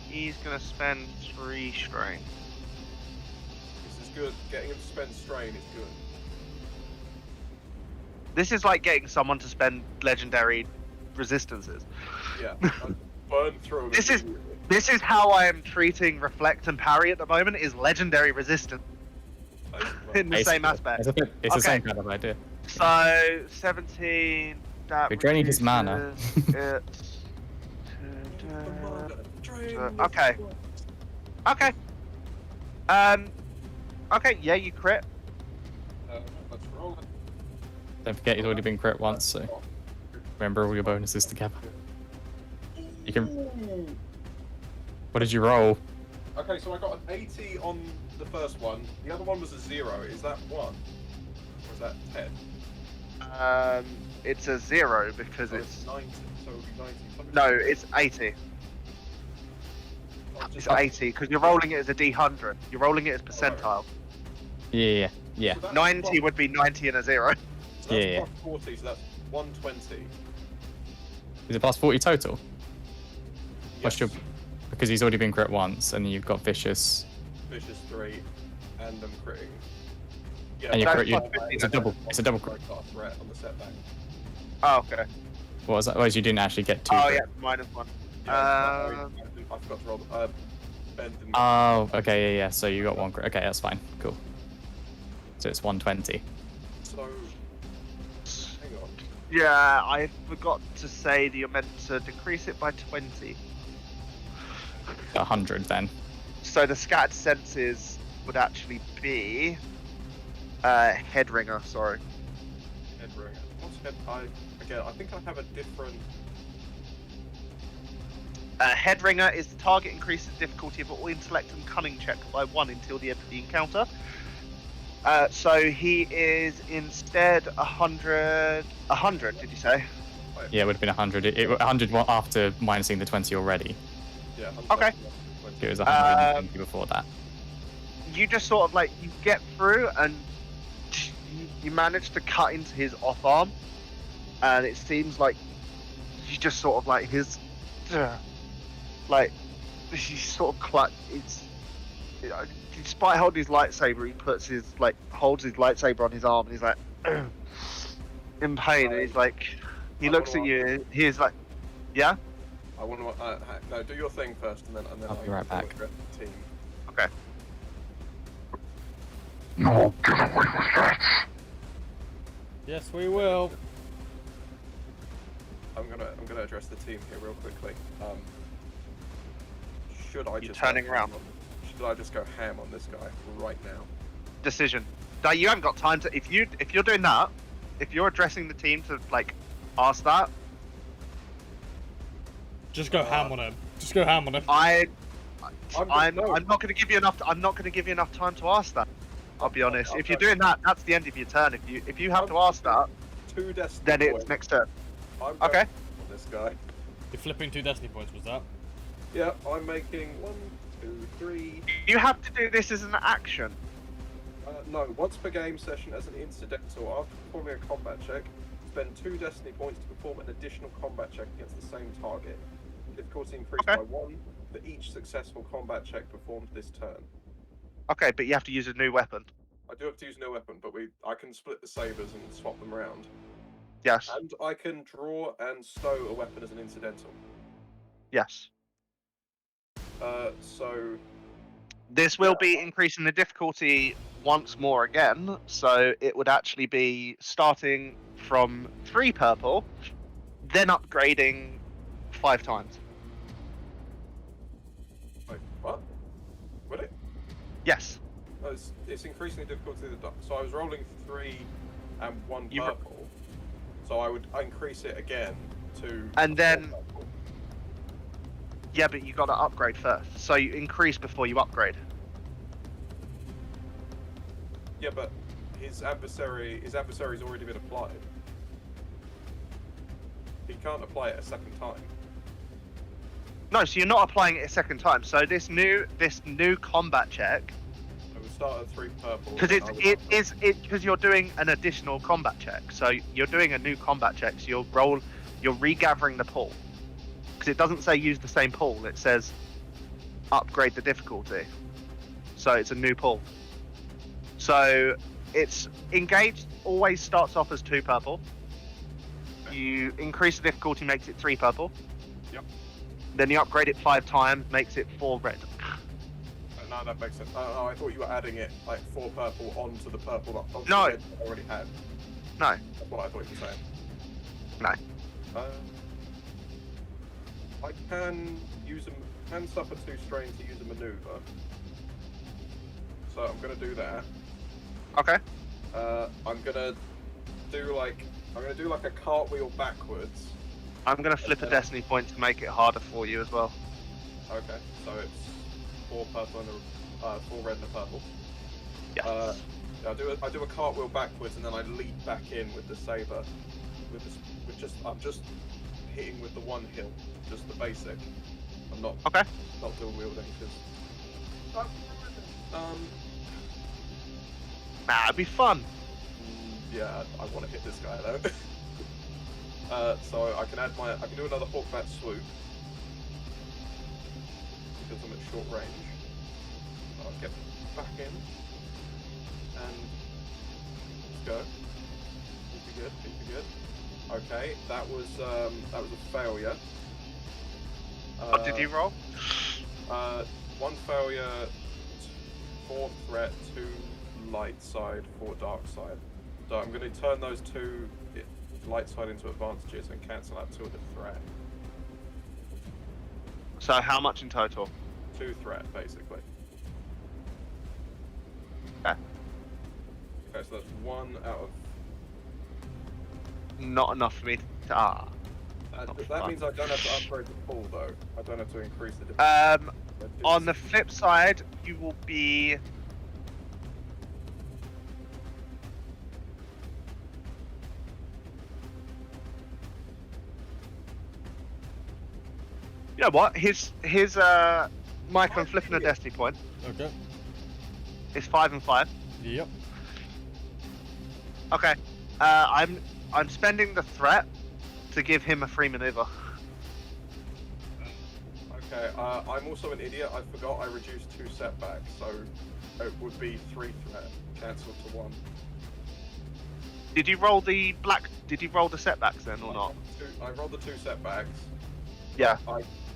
[SPEAKER 5] He's gonna spend 3 strain.
[SPEAKER 8] This is good. Getting him to spend strain is good.
[SPEAKER 5] This is like getting someone to spend legendary resistances.
[SPEAKER 8] Yeah, burn through.
[SPEAKER 5] This is how I am treating Reflect and Parry at the moment, is legendary resistance.
[SPEAKER 8] It's
[SPEAKER 5] in the same aspect.
[SPEAKER 6] It's the same kind of idea.
[SPEAKER 5] So 17. That
[SPEAKER 6] We're draining his mana.
[SPEAKER 5] reduces okay. Okay. Okay. Yeah, you crit.
[SPEAKER 8] Let's roll it.
[SPEAKER 6] Don't forget he's already been crit once, so remember all your bonuses together. You can. What did you roll?
[SPEAKER 8] Okay, so I got an 80 on the first one. The other one was a 0. Is that 1? Or is that 10?
[SPEAKER 5] It's a 0 because
[SPEAKER 8] So
[SPEAKER 5] it's
[SPEAKER 8] 90. So it would be 90.
[SPEAKER 5] no, it's 80. It's 80 because you're rolling it as a D100. You're rolling it as percentile.
[SPEAKER 6] Yeah.
[SPEAKER 8] So that's
[SPEAKER 5] 90 would be 90 and a 0.
[SPEAKER 8] So that's
[SPEAKER 6] Yeah.
[SPEAKER 8] plus 40, so that's 120.
[SPEAKER 6] Is it plus 40 total? What's
[SPEAKER 8] Yes.
[SPEAKER 6] your? Because he's already been crit once, and you've got vicious.
[SPEAKER 8] Vicious 3, and I'm critting. Yeah,
[SPEAKER 6] And you
[SPEAKER 5] that's
[SPEAKER 6] crit. You,
[SPEAKER 5] plus 50,
[SPEAKER 6] it's a double. It's a double
[SPEAKER 8] I
[SPEAKER 6] crit.
[SPEAKER 8] got a threat on the setback.
[SPEAKER 5] Oh, okay.
[SPEAKER 6] What was that? Whereas you didn't actually get 2.
[SPEAKER 5] Oh
[SPEAKER 6] crit.
[SPEAKER 5] yeah, -1.
[SPEAKER 8] Yeah, I forgot to roll. Ben didn't.
[SPEAKER 6] Oh, okay, yeah. So you got 1 crit. Okay, that's fine. Cool. So it's 120.
[SPEAKER 8] So, hang on.
[SPEAKER 5] Yeah, I forgot to say that you're meant to decrease it by 20.
[SPEAKER 6] 100 then.
[SPEAKER 5] So the scattered senses would actually be head ringer. Sorry.
[SPEAKER 8] Head ringer. What's head? I think I have a different.
[SPEAKER 5] Head ringer is the target increases the difficulty of all intellect and cunning check by 1 until the end of the encounter. So he is instead 100. 100, did you say?
[SPEAKER 6] Yeah, it would have been 100. 100 after minusing the 20 already.
[SPEAKER 8] Yeah.
[SPEAKER 5] Okay.
[SPEAKER 6] It was 120 before that.
[SPEAKER 5] You just sort of like you get through and you manage to cut into his off arm, and it seems like you just sort of like his like he sort of despite holding his lightsaber, he puts his holds his lightsaber on his arm and he's like in pain, and he's like he looks at you and he's like, yeah.
[SPEAKER 8] I want to. No, do your thing first, and then
[SPEAKER 6] I'll be right back.
[SPEAKER 8] address the team.
[SPEAKER 5] Okay.
[SPEAKER 2] No, get away with that!
[SPEAKER 7] Yes, we will.
[SPEAKER 8] I'm gonna address the team here real quickly. Should I
[SPEAKER 5] You're
[SPEAKER 8] just
[SPEAKER 5] turning around.
[SPEAKER 8] Should I just go ham on this guy right now?
[SPEAKER 5] Decision. No, you haven't got time to. If you're doing that, if you're addressing the team to ask that,
[SPEAKER 7] Just go ham on him. Just go ham on him.
[SPEAKER 5] I'm
[SPEAKER 8] no.
[SPEAKER 5] not going to give you enough. I'm not going to give you enough time to ask that. I'll be honest. If you're doing that, that's the end of your turn. If you have to ask that,
[SPEAKER 8] 2 destiny
[SPEAKER 5] then it's
[SPEAKER 8] points.
[SPEAKER 5] next turn.
[SPEAKER 8] I'm
[SPEAKER 5] Okay.
[SPEAKER 8] going on this guy.
[SPEAKER 7] You're flipping 2 destiny points, was that?
[SPEAKER 8] Yeah, I'm making 1, 2, 3.
[SPEAKER 5] You have to do this as an action.
[SPEAKER 8] No, once per game session as an incidental. After performing a combat check, spend 2 destiny points to perform an additional combat check against the same target. Difficulty increased
[SPEAKER 5] Okay.
[SPEAKER 8] by 1 for each successful combat check performed this turn.
[SPEAKER 5] Okay, but you have to use a new weapon.
[SPEAKER 8] I do have to use no weapon, but I can split the sabers and swap them around.
[SPEAKER 5] Yes.
[SPEAKER 8] And I can draw and stow a weapon as an incidental.
[SPEAKER 5] Yes.
[SPEAKER 8] So
[SPEAKER 5] This will be increasing the difficulty once more again, so it would actually be starting from 3 purple, then upgrading 5 times.
[SPEAKER 8] wait, what? Would it?
[SPEAKER 5] Yes.
[SPEAKER 8] No, it's increasing the difficulty of the die. So I was rolling 3 and 1
[SPEAKER 5] You-
[SPEAKER 8] purple. So I would increase it again to.
[SPEAKER 5] And then-
[SPEAKER 8] 4 purple.
[SPEAKER 5] Yeah, but you got to upgrade first. So you increase before you upgrade.
[SPEAKER 8] Yeah, but his adversary's already been applied. He can't apply it a second time.
[SPEAKER 5] No, so you're not applying it a second time. So this new combat check,
[SPEAKER 8] I would start at 3 purple.
[SPEAKER 5] because
[SPEAKER 8] and I would
[SPEAKER 5] because you're doing an additional combat check. So you're doing a new combat check. So you're regathering the pool. Because it doesn't say use the same pool. It says upgrade the difficulty. So it's a new pool. So it's engaged. Always starts off as 2 purple. You increase the difficulty, makes it 3 purple.
[SPEAKER 8] Yep.
[SPEAKER 5] Then you upgrade it 5 times, makes it 4 red.
[SPEAKER 8] And No, that makes sense. Oh, I thought you were adding it like 4 purple onto the purple that
[SPEAKER 5] No.
[SPEAKER 8] I already had.
[SPEAKER 5] No.
[SPEAKER 8] That's what I thought you were saying.
[SPEAKER 5] No.
[SPEAKER 8] I can suffer 2 strain to use a maneuver. So I'm gonna do that.
[SPEAKER 5] Okay.
[SPEAKER 8] I'm gonna do like a cartwheel backwards.
[SPEAKER 5] I'm gonna flip a destiny point to make it harder for you as well.
[SPEAKER 8] Okay, so it's 4 purple and 4 red and a purple.
[SPEAKER 5] Yes.
[SPEAKER 8] I do a cartwheel backwards and then I leap back in with the saber. I'm just hitting with the 1 hilt, just the basic. I'm not dual wielding because.
[SPEAKER 5] Nah, it'd be fun.
[SPEAKER 8] Yeah, I want to hit this guy though. So I can do another hawkbat swoop because I'm at short range. I'll get back in and let's go. Keep it good. Okay, that was a failure.
[SPEAKER 5] What did you roll?
[SPEAKER 8] 1 failure, 4 threat, 2 light side, 4 dark side. So I'm going to turn those 2 light side into advantages and cancel out 2 of the threat.
[SPEAKER 5] So how much in total?
[SPEAKER 8] 2 threat, basically.
[SPEAKER 5] Okay.
[SPEAKER 8] Okay, so that's 1 out of...
[SPEAKER 5] Not enough for me to...
[SPEAKER 8] that means I don't have to upgrade the pool, though. I don't have to increase the difficulty.
[SPEAKER 5] On the flip side, you will be... You know what? Mike, I'm flipping a destiny point.
[SPEAKER 7] Okay.
[SPEAKER 5] It's 5 and 5.
[SPEAKER 7] Yep.
[SPEAKER 5] Okay. I'm spending the threat to give him a free maneuver.
[SPEAKER 8] Okay, I'm also an idiot. I forgot I reduced 2 setbacks, so it would be 3 threat cancelled to 1.
[SPEAKER 5] Did you roll the setbacks then or not?
[SPEAKER 8] I rolled the 2 setbacks.
[SPEAKER 5] Yeah.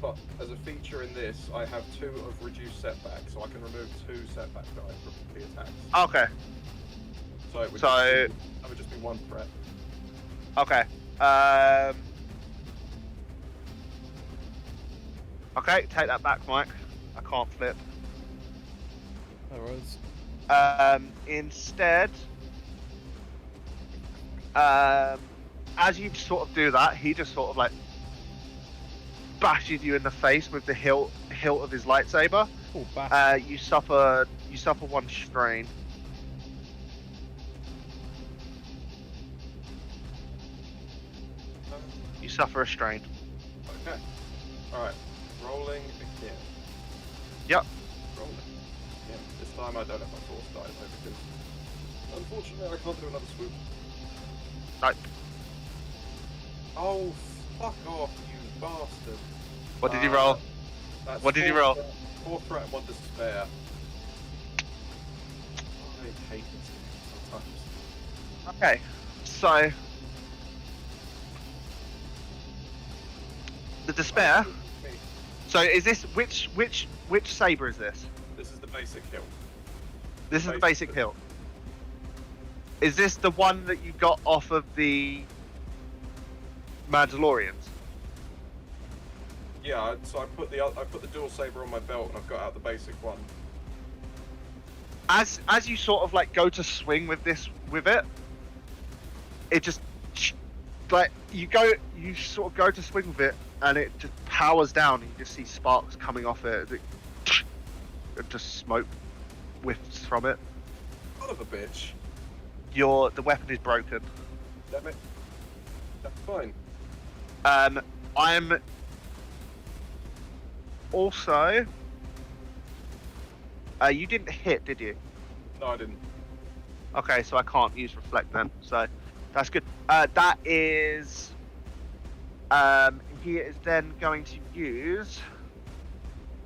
[SPEAKER 8] But as a feature in this, I have 2 of reduced setbacks, so I can remove 2 setback dice from the attacks.
[SPEAKER 5] Okay.
[SPEAKER 8] So it would just be 1 threat.
[SPEAKER 5] Okay. Okay, take that back, Mike. I can't flip.
[SPEAKER 7] Alright.
[SPEAKER 5] Instead, as you sort of do that, he just sort of like bashes you in the face with the hilt of his lightsaber.
[SPEAKER 7] Oh,
[SPEAKER 5] you suffer 1 strain. You suffer a strain.
[SPEAKER 8] Okay. Alright. Rolling again.
[SPEAKER 5] Yep.
[SPEAKER 8] Rolling. Yeah. This time I don't have my force die though because unfortunately I can't do another swoop.
[SPEAKER 5] Nope.
[SPEAKER 8] Oh, fuck off, you bastard.
[SPEAKER 5] What did you roll? What did you roll?
[SPEAKER 8] 4 threat and 1 despair. I hate this sometimes.
[SPEAKER 5] Okay, so the despair. So is this which saber is this?
[SPEAKER 8] This is the basic hilt.
[SPEAKER 5] This is the basic hilt. Is this the one that you got off of the Mandalorians?
[SPEAKER 8] Yeah, so I put the dual saber on my belt and I've got out the basic one.
[SPEAKER 5] As you sort of like go to swing with it, it just like you sort of go to swing with it and it just powers down and you just see sparks coming off it. It just smoke whiffs from it.
[SPEAKER 8] Son of a bitch.
[SPEAKER 5] The weapon is broken.
[SPEAKER 8] Damn it. That's fine.
[SPEAKER 5] I'm also. You didn't hit, did you?
[SPEAKER 8] No, I didn't.
[SPEAKER 5] Okay, so I can't use reflect then. So that's good. That is. He is then going to use.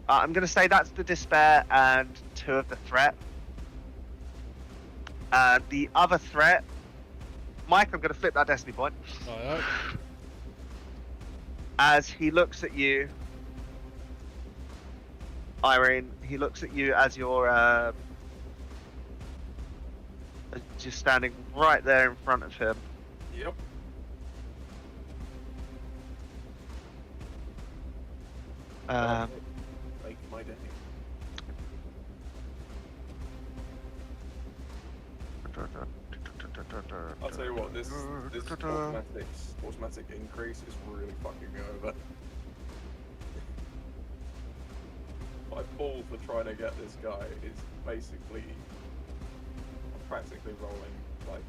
[SPEAKER 5] I'm going to say that's the despair and 2 of the threat. The other threat. Mike, I'm going to flip that destiny point.
[SPEAKER 7] Alright.
[SPEAKER 5] As he looks at you Irene, he looks at you as you're just standing right there in front of him.
[SPEAKER 8] Yep. Make my day. I'll tell you what, this automatic increase is really fucking me over. My pull for trying to get this guy is basically practically rolling like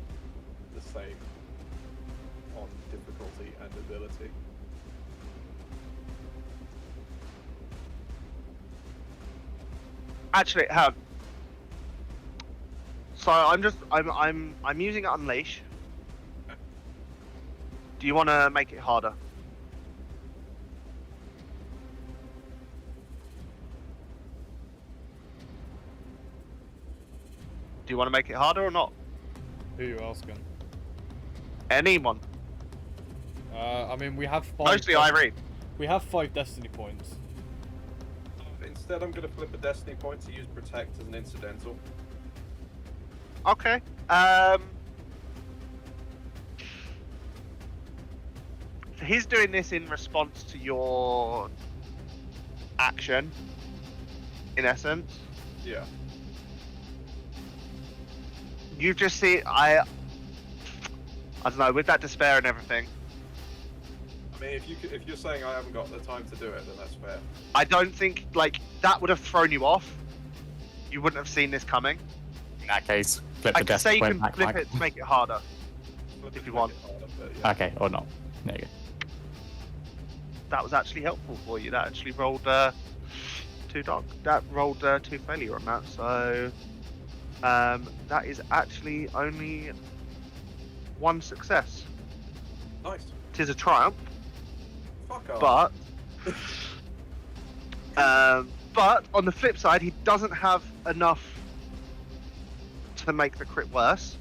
[SPEAKER 8] the same on difficulty and ability.
[SPEAKER 5] Actually, so I'm using Unleash. Do you want to make it harder? Do you want to make it harder or not?
[SPEAKER 7] Who are you asking?
[SPEAKER 5] Anyone.
[SPEAKER 7] I mean, we have 5.
[SPEAKER 5] Mostly Irene.
[SPEAKER 7] We have 5 destiny points.
[SPEAKER 8] Instead, I'm going to flip a destiny point to use Protect as an incidental.
[SPEAKER 5] Okay. So he's doing this in response to your action, in essence.
[SPEAKER 8] Yeah.
[SPEAKER 5] You just see, I don't know, with that despair and everything.
[SPEAKER 8] I mean, if you're saying I haven't got the time to do it, then that's fair.
[SPEAKER 5] I don't think, like, that would have thrown you off. You wouldn't have seen this coming.
[SPEAKER 6] In that case, flip
[SPEAKER 5] I
[SPEAKER 6] the
[SPEAKER 5] can say
[SPEAKER 6] destiny
[SPEAKER 5] you
[SPEAKER 6] point
[SPEAKER 5] can
[SPEAKER 6] back.
[SPEAKER 5] flip
[SPEAKER 6] Mike.
[SPEAKER 5] it to make it harder.
[SPEAKER 8] Flip
[SPEAKER 5] If
[SPEAKER 8] it
[SPEAKER 5] you
[SPEAKER 8] to
[SPEAKER 5] want.
[SPEAKER 8] make it harder, but yeah.
[SPEAKER 6] Okay, or not. There you go.
[SPEAKER 5] That was actually helpful for you. That actually rolled 2 dog. That rolled 2 failure on that. So that is actually only 1 success.
[SPEAKER 8] Nice.
[SPEAKER 5] Tis a triumph,
[SPEAKER 8] Fuck off.
[SPEAKER 5] but on the flip side, he doesn't have enough to make the crit worse.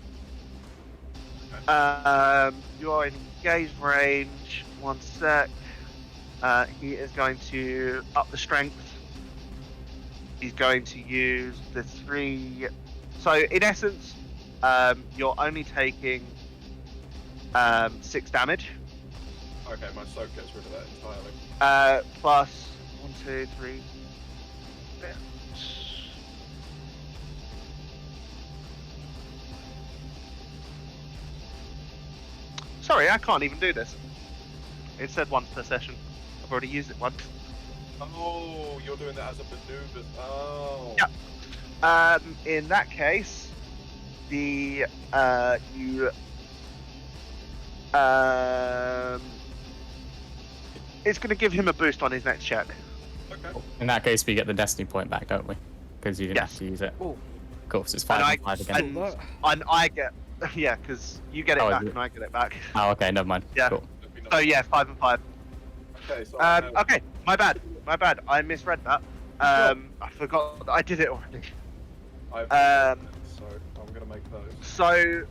[SPEAKER 5] You're in engaged range. 1 sec. He is going to up the strength. He's going to use the 3. So in essence, you're only taking 6 damage.
[SPEAKER 8] Okay, my soak gets rid of that entirely.
[SPEAKER 5] Plus 1, 2, 3. Sorry, I can't even do this. It said once per session. I've already used it once.
[SPEAKER 8] Oh, you're doing that as a maneuver. Oh.
[SPEAKER 5] Yeah. In that case, the it's going to give him a boost on his next check.
[SPEAKER 8] Okay.
[SPEAKER 6] In that case, we get the destiny point back, don't we? Because you didn't
[SPEAKER 5] Yes.
[SPEAKER 6] have to use it.
[SPEAKER 9] Oh.
[SPEAKER 6] Of course, it's 5 and 5 again.
[SPEAKER 5] And I get, yeah, because you get it
[SPEAKER 6] Oh,
[SPEAKER 5] back
[SPEAKER 6] is it?
[SPEAKER 5] and I get it back.
[SPEAKER 6] Oh, okay, never mind.
[SPEAKER 5] Yeah.
[SPEAKER 6] Cool.
[SPEAKER 8] That'd be nice.
[SPEAKER 5] So yeah, 5 and 5.
[SPEAKER 8] Okay, so
[SPEAKER 5] Okay, my bad. I misread that. I forgot that I did it already.
[SPEAKER 8] I've so I'm gonna make those.
[SPEAKER 5] So,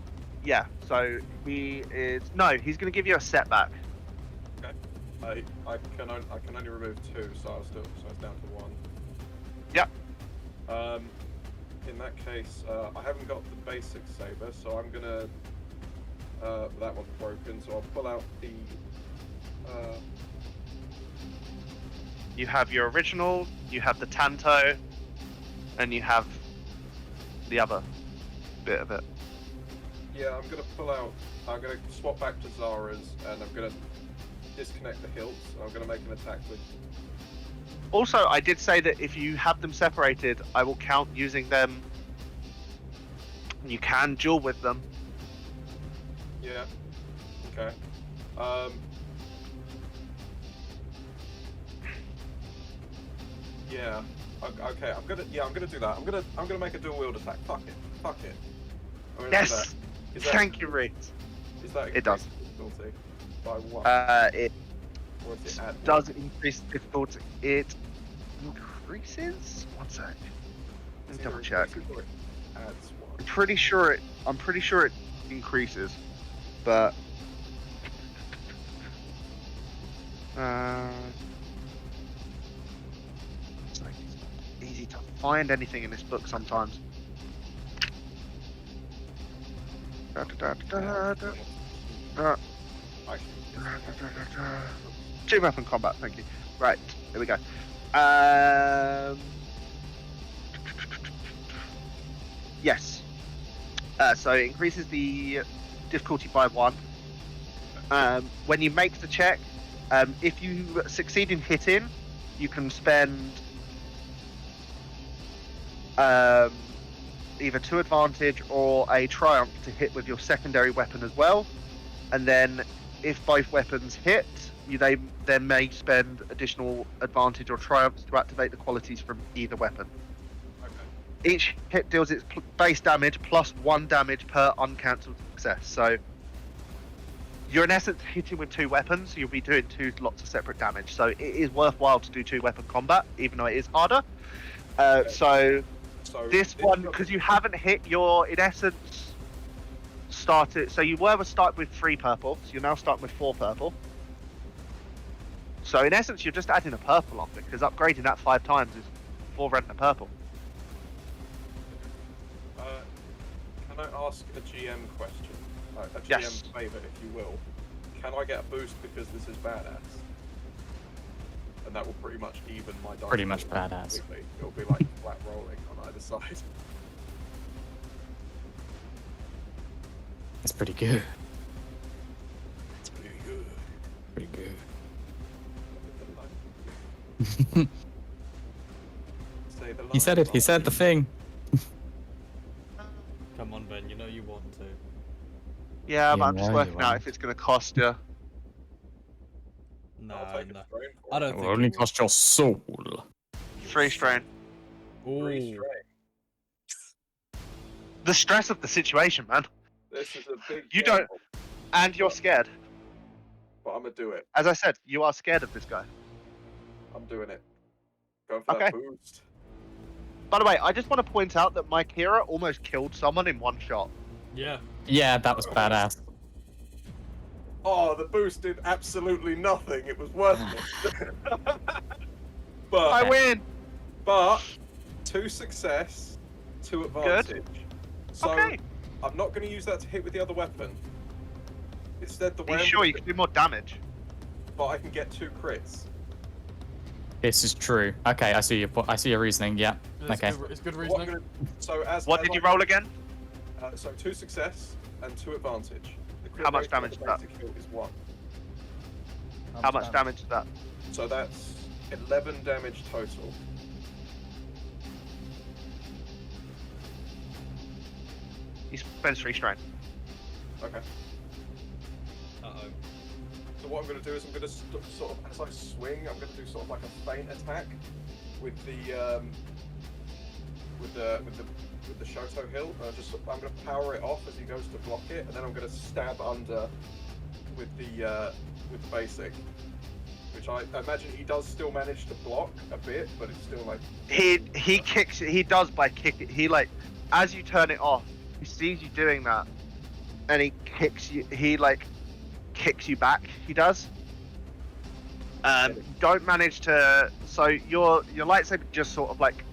[SPEAKER 5] yeah. So he's going to give you a setback.
[SPEAKER 8] Okay. I can only remove 2, so it's down to 1.
[SPEAKER 5] Yep.
[SPEAKER 8] In that case, I haven't got the basic saber, so I'm gonna. That one's broken, so I'll pull out the.
[SPEAKER 5] You have your original, you have the Tanto, and you have the other bit of it.
[SPEAKER 8] Yeah, I'm gonna pull out. I'm gonna swap back to Zara's, and I'm gonna disconnect the hilts. And I'm gonna make an attack with.
[SPEAKER 5] Also, I did say that if you have them separated, I will count using them. You can duel with them.
[SPEAKER 8] Yeah. Okay. Yeah. Okay. I'm gonna do that. I'm gonna make a dual wield attack. Fuck it. I'm gonna do
[SPEAKER 5] Yes.
[SPEAKER 8] that. Is that,
[SPEAKER 5] Thank you, Reed.
[SPEAKER 8] Is that
[SPEAKER 5] It does.
[SPEAKER 8] difficulty by 1?
[SPEAKER 5] It
[SPEAKER 8] Or is it add
[SPEAKER 5] does increase difficulty. It increases. 1 sec. Let me
[SPEAKER 8] It's
[SPEAKER 5] double
[SPEAKER 8] either
[SPEAKER 5] check.
[SPEAKER 8] increases or it adds 1.
[SPEAKER 5] I'm pretty sure it increases, but find anything in this book sometimes. Two weapon combat, thank you. Right, here we go. Yes. So it increases the difficulty by 1. When you make the check, if you succeed in hitting, you can spend either 2 advantage or a triumph to hit with your secondary weapon as well. And then if both weapons hit, you then may spend additional advantage or triumphs to activate the qualities from either weapon. Okay. Each hit deals its base damage plus 1 damage per uncancelled success. So you're in essence hitting with 2 weapons, so you'll be doing 2 lots of separate damage. So it is worthwhile to do 2 weapon combat, even though it is harder. So this one, because you haven't hit, you're in essence started. So you were start with 3 purple, so you're now starting with 4 purple. So in essence, you're just adding a purple on it, because upgrading that 5 times is 4 red and a purple.
[SPEAKER 8] Can I ask a GM question? A GM
[SPEAKER 5] Yes.
[SPEAKER 8] favour, if you will. Can I get a boost because this is badass? And that will pretty much even my dice.
[SPEAKER 6] Pretty much
[SPEAKER 8] roll
[SPEAKER 6] badass.
[SPEAKER 8] completely. It'll be like flat rolling on either side.
[SPEAKER 6] It's pretty good.
[SPEAKER 8] It's pretty good.
[SPEAKER 6] Pretty good.
[SPEAKER 8] Say the
[SPEAKER 6] He said it. He said the thing.
[SPEAKER 7] Come on, Ben. You know you want to.
[SPEAKER 5] Yeah, but
[SPEAKER 6] You
[SPEAKER 5] I'm just
[SPEAKER 6] know
[SPEAKER 5] working
[SPEAKER 6] you
[SPEAKER 5] out
[SPEAKER 6] won't.
[SPEAKER 5] if it's going to cost you.
[SPEAKER 7] No,
[SPEAKER 8] I'll take
[SPEAKER 7] no.
[SPEAKER 8] a strain for
[SPEAKER 7] I
[SPEAKER 8] it.
[SPEAKER 7] don't
[SPEAKER 6] It
[SPEAKER 7] think
[SPEAKER 6] will only
[SPEAKER 7] it will.
[SPEAKER 6] cost your soul.
[SPEAKER 5] 3 strain.
[SPEAKER 8] 3
[SPEAKER 7] Ooh.
[SPEAKER 8] strain.
[SPEAKER 5] The stress of the situation, man.
[SPEAKER 8] This is a big
[SPEAKER 5] You don't-
[SPEAKER 8] gamble,
[SPEAKER 5] And you're scared.
[SPEAKER 8] but I'm gonna do it.
[SPEAKER 5] As I said, you are scared of this guy.
[SPEAKER 8] I'm doing it. Going for
[SPEAKER 5] Okay.
[SPEAKER 8] that boost.
[SPEAKER 5] By the way, I just want to point out that my Kira almost killed someone in 1 shot.
[SPEAKER 7] Yeah.
[SPEAKER 6] Yeah, that was badass.
[SPEAKER 8] Oh, the boost did absolutely nothing. It was worthless. but
[SPEAKER 5] I win!
[SPEAKER 8] But 2 success, 2 advantage. So
[SPEAKER 5] Okay.
[SPEAKER 8] I'm not going to use that to hit with the other weapon. Instead, the
[SPEAKER 5] Are you
[SPEAKER 8] way
[SPEAKER 5] sure you can do more damage?
[SPEAKER 8] but I can get 2 crits.
[SPEAKER 6] This is true. Okay, I see your I see your reasoning. Yeah.
[SPEAKER 7] It's
[SPEAKER 6] Okay.
[SPEAKER 7] good, it's good
[SPEAKER 8] What I'm
[SPEAKER 7] reasoning.
[SPEAKER 8] gonna, so as
[SPEAKER 5] What
[SPEAKER 8] as
[SPEAKER 5] did you
[SPEAKER 8] I-
[SPEAKER 5] roll again?
[SPEAKER 8] So 2 success and 2 advantage. The crit
[SPEAKER 5] How much
[SPEAKER 8] rate
[SPEAKER 5] damage
[SPEAKER 8] for
[SPEAKER 5] is that?
[SPEAKER 8] basic hit is 1.
[SPEAKER 5] How much damage is that?
[SPEAKER 8] So that's 11 damage total.
[SPEAKER 5] He spends 3 strain.
[SPEAKER 8] Okay.
[SPEAKER 7] Uh-oh.
[SPEAKER 8] So what I'm going to do is I'm going to sort of, as I swing, I'm going to do sort of like a feint attack with the with the Shoto hill. I'm going to power it off as he goes to block it, and then I'm going to stab under with the basic, which I imagine he does still manage to block a bit, but it's still like
[SPEAKER 5] He kicks. He does by kicking. He like, as you turn it off, he sees you doing that, and he kicks you. He like kicks you back. He does. Don't manage to. So your lightsaber just sort of like,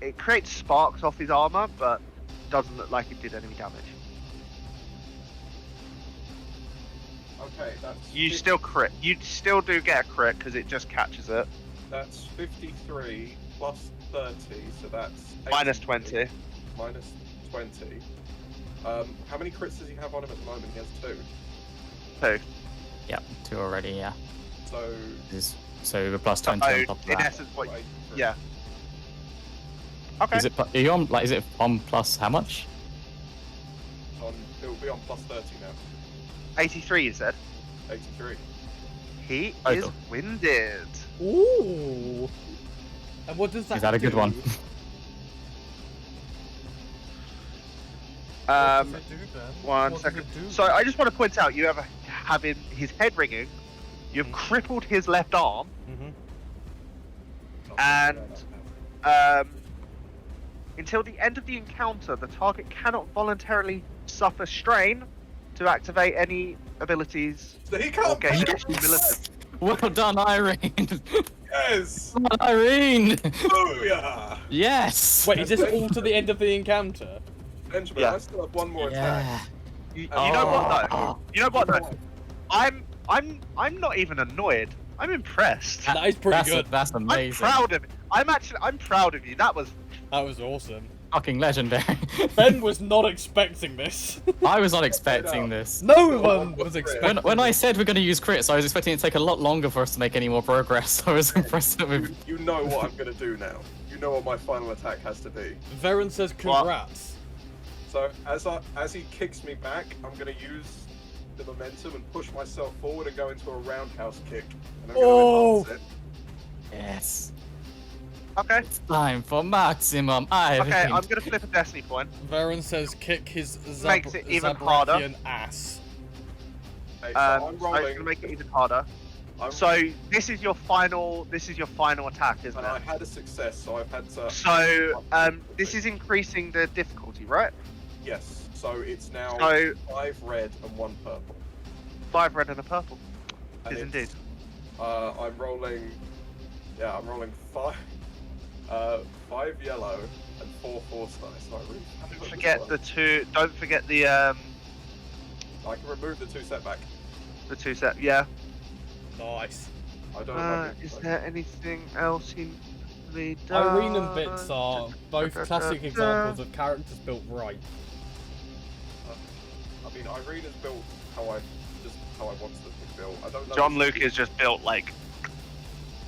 [SPEAKER 5] it creates sparks off his armor, but doesn't look like it did any damage.
[SPEAKER 8] okay. That's
[SPEAKER 5] You still crit. You still do get a crit because it just catches it.
[SPEAKER 8] That's 53 plus 30, so that's
[SPEAKER 5] Minus
[SPEAKER 8] 80.
[SPEAKER 5] 20.
[SPEAKER 8] Minus 20. How many crits does he have on him at the moment? He has 2.
[SPEAKER 5] 2.
[SPEAKER 6] Yep, 2 already. Yeah.
[SPEAKER 8] So
[SPEAKER 6] So the plus 20 on top of
[SPEAKER 5] in
[SPEAKER 6] that.
[SPEAKER 5] essence, what?
[SPEAKER 8] 8 crits.
[SPEAKER 5] Yeah. Okay.
[SPEAKER 6] Is it? Are you on? Like, is it on plus how much?
[SPEAKER 8] It will be on plus 30 now.
[SPEAKER 5] 83. You said.
[SPEAKER 8] 83.
[SPEAKER 5] He
[SPEAKER 6] Total.
[SPEAKER 5] is winded.
[SPEAKER 7] Ooh. And what does that
[SPEAKER 6] Is that a good
[SPEAKER 7] do?
[SPEAKER 6] one?
[SPEAKER 7] What does it do, Ben?
[SPEAKER 5] One
[SPEAKER 7] What
[SPEAKER 5] second.
[SPEAKER 7] does it do?
[SPEAKER 5] So I just want to point out, you have having his head ringing, you've crippled his left arm, and until the end of the encounter, the target cannot voluntarily suffer strain to activate any abilities
[SPEAKER 8] So he
[SPEAKER 5] or
[SPEAKER 8] can't
[SPEAKER 5] gain
[SPEAKER 8] pick
[SPEAKER 5] additional abilities.
[SPEAKER 6] Well done, Irene.
[SPEAKER 8] Yes!
[SPEAKER 6] Come on, Irene.
[SPEAKER 8] Booyah!
[SPEAKER 6] Yes.
[SPEAKER 7] Wait, is this all to the end of the encounter?
[SPEAKER 8] Benjamin,
[SPEAKER 5] Yeah.
[SPEAKER 8] I still have one more
[SPEAKER 6] Yeah.
[SPEAKER 8] attack.
[SPEAKER 5] You know what though? You know what though? I'm not even annoyed. I'm impressed.
[SPEAKER 7] That is pretty good.
[SPEAKER 6] That's amazing.
[SPEAKER 5] I'm proud of it. I'm proud of you. That was
[SPEAKER 7] That was awesome.
[SPEAKER 6] Fucking legendary.
[SPEAKER 7] Ben was not expecting this.
[SPEAKER 6] I was not expecting this.
[SPEAKER 7] No one was expecting.
[SPEAKER 6] When I said we're going to use crits, I was expecting it to take a lot longer for us to make any more progress. I was impressed that we.
[SPEAKER 8] You know what I'm gonna do now. You know what my final attack has to be.
[SPEAKER 7] Varen says congrats.
[SPEAKER 8] So as he kicks me back, I'm gonna use the momentum and push myself forward and go into a roundhouse kick. And I'm gonna enhance it.
[SPEAKER 6] Yes.
[SPEAKER 5] okay.
[SPEAKER 6] It's time for maximum.
[SPEAKER 5] Okay, I'm gonna flip a destiny point.
[SPEAKER 7] Varen says kick his
[SPEAKER 5] Makes it even harder.
[SPEAKER 7] Zabrakian ass.
[SPEAKER 8] Okay, so I'm
[SPEAKER 5] So it's
[SPEAKER 8] rolling.
[SPEAKER 5] gonna make it even harder.
[SPEAKER 8] I'm-
[SPEAKER 5] So this is your final attack, isn't
[SPEAKER 8] and I
[SPEAKER 5] it?
[SPEAKER 8] had a success, so I've had to.
[SPEAKER 5] So this is increasing the difficulty, right?
[SPEAKER 8] Yes. So it's now
[SPEAKER 5] So
[SPEAKER 8] 5 red and 1 purple.
[SPEAKER 5] 5 red and a purple.
[SPEAKER 8] And
[SPEAKER 5] Is
[SPEAKER 8] it's,
[SPEAKER 5] indeed.
[SPEAKER 8] I'm rolling. Yeah, I'm rolling 5 yellow and 4 force dice. So I really have
[SPEAKER 5] Don't
[SPEAKER 8] to
[SPEAKER 5] forget
[SPEAKER 8] roll.
[SPEAKER 5] the two. Don't forget the
[SPEAKER 8] I can remove the 2 setback.
[SPEAKER 5] two set. Yeah.
[SPEAKER 7] Nice.
[SPEAKER 8] I don't know.
[SPEAKER 5] Is there anything else he needs to be done?
[SPEAKER 7] Irene and Bits are both classic examples of characters built right.
[SPEAKER 8] I mean, Irene is built how I want them to be built. I don't know.
[SPEAKER 5] John Luke is just built like.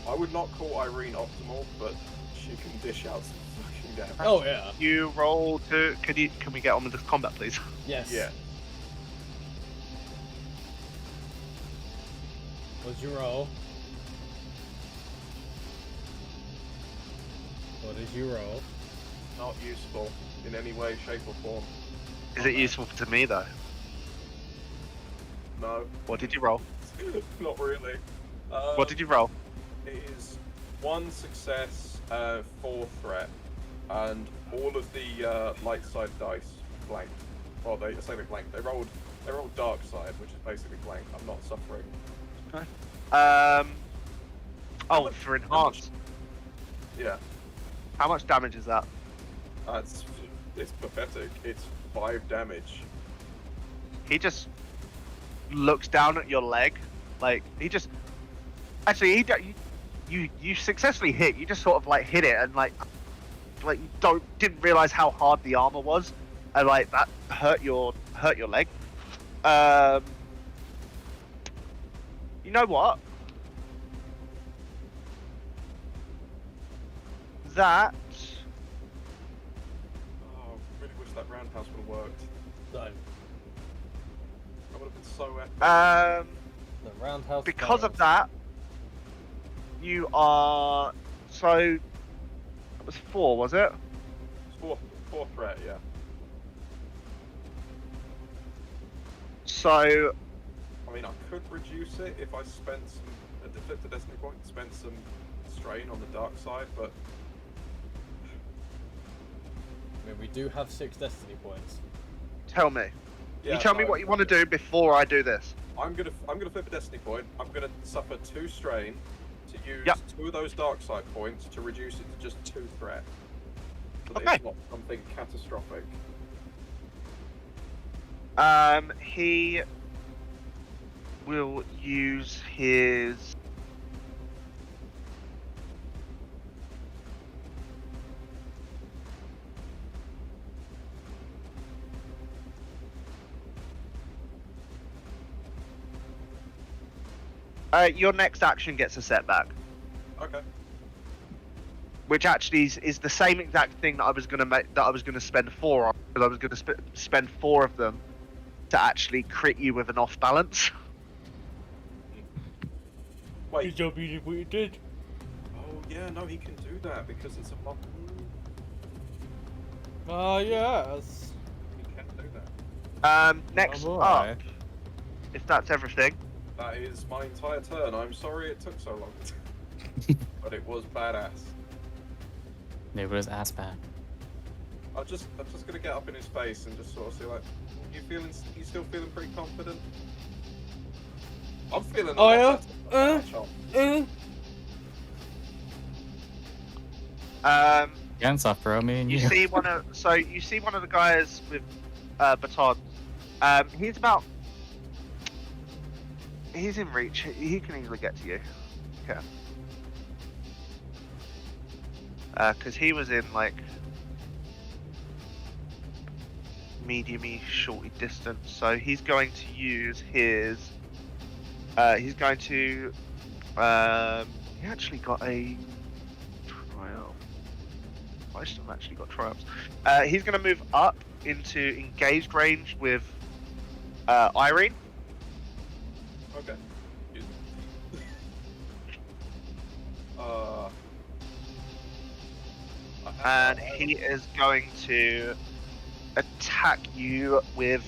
[SPEAKER 8] I would not call Irene optimal, but she can dish out some fucking damage.
[SPEAKER 7] Oh yeah.
[SPEAKER 5] You roll to. Can we get on with this combat, please?
[SPEAKER 7] Yes.
[SPEAKER 8] Yeah.
[SPEAKER 7] What'd you roll? What did you roll?
[SPEAKER 8] Not useful in any way, shape, or form.
[SPEAKER 5] Is it useful to me though?
[SPEAKER 8] No,
[SPEAKER 5] What did you roll?
[SPEAKER 8] not really.
[SPEAKER 5] What did you roll?
[SPEAKER 8] It is 1 success, 4 threat, and all of the light side dice blank. Well, I say they blank. They rolled dark side, which is basically blank. I'm not suffering.
[SPEAKER 5] Oh, for enhanced.
[SPEAKER 8] Yeah,
[SPEAKER 5] How much damage is that?
[SPEAKER 8] it's pathetic. It's 5 damage.
[SPEAKER 5] He just looks down at your leg, like he just. Actually, you successfully hit. You just sort of like hit it and like you didn't realize how hard the armor was, and like that hurt your leg. You know what? That.
[SPEAKER 8] Oh, really wish that roundhouse would have worked.
[SPEAKER 7] No.
[SPEAKER 8] That would have been so epic.
[SPEAKER 7] The roundhouse.
[SPEAKER 5] Because of
[SPEAKER 7] fails.
[SPEAKER 5] that, you are so. That was 4, was it?
[SPEAKER 8] It's 4 threat, yeah.
[SPEAKER 5] So
[SPEAKER 8] I mean, I could reduce it if I spent some, flip the destiny point, spent some strain on the dark side, but
[SPEAKER 7] I mean, we do have 6 destiny points.
[SPEAKER 5] tell me.
[SPEAKER 8] yeah,
[SPEAKER 5] You tell me
[SPEAKER 8] no,
[SPEAKER 5] what you want to do before I do this.
[SPEAKER 8] I'm gonna flip a destiny point. I'm gonna suffer 2 strain to use
[SPEAKER 5] Yep.
[SPEAKER 8] 2 of those dark side points to reduce it to just 2 threat. So that
[SPEAKER 5] Okay.
[SPEAKER 8] it's not something catastrophic.
[SPEAKER 5] He will use his. Your next action gets a setback,
[SPEAKER 8] Okay.
[SPEAKER 5] which actually is the same exact thing that I was gonna make. That I was gonna spend 4 on, because I was gonna spend 4 of them to actually crit you with an off balance.
[SPEAKER 8] Wait.
[SPEAKER 7] job, you did what you did.
[SPEAKER 8] Oh yeah, no, he can do that because it's a mock.
[SPEAKER 7] Yes.
[SPEAKER 8] He can do that.
[SPEAKER 5] Next
[SPEAKER 6] Oh, boy.
[SPEAKER 5] up, if that's everything.
[SPEAKER 8] That is my entire turn. I'm sorry it took so long, but it was badass.
[SPEAKER 6] It was ass bad.
[SPEAKER 8] I'm just gonna get up in his face and just sort of see like, you still feeling pretty confident? I'm feeling.
[SPEAKER 7] Oh,
[SPEAKER 8] a
[SPEAKER 7] yeah?
[SPEAKER 8] lot better.
[SPEAKER 6] against after me and
[SPEAKER 5] You
[SPEAKER 6] you.
[SPEAKER 5] see one of the guys with batons. He's in reach. He can easily get to you. Okay. Because he was in like medium-y, shorty distance, so he's going to use his. He's going to. He actually got a triumph. I should have actually got triumphs. He's going to move up into engaged range with Irene.
[SPEAKER 8] Okay. Excuse me.
[SPEAKER 5] And he is going to attack you with.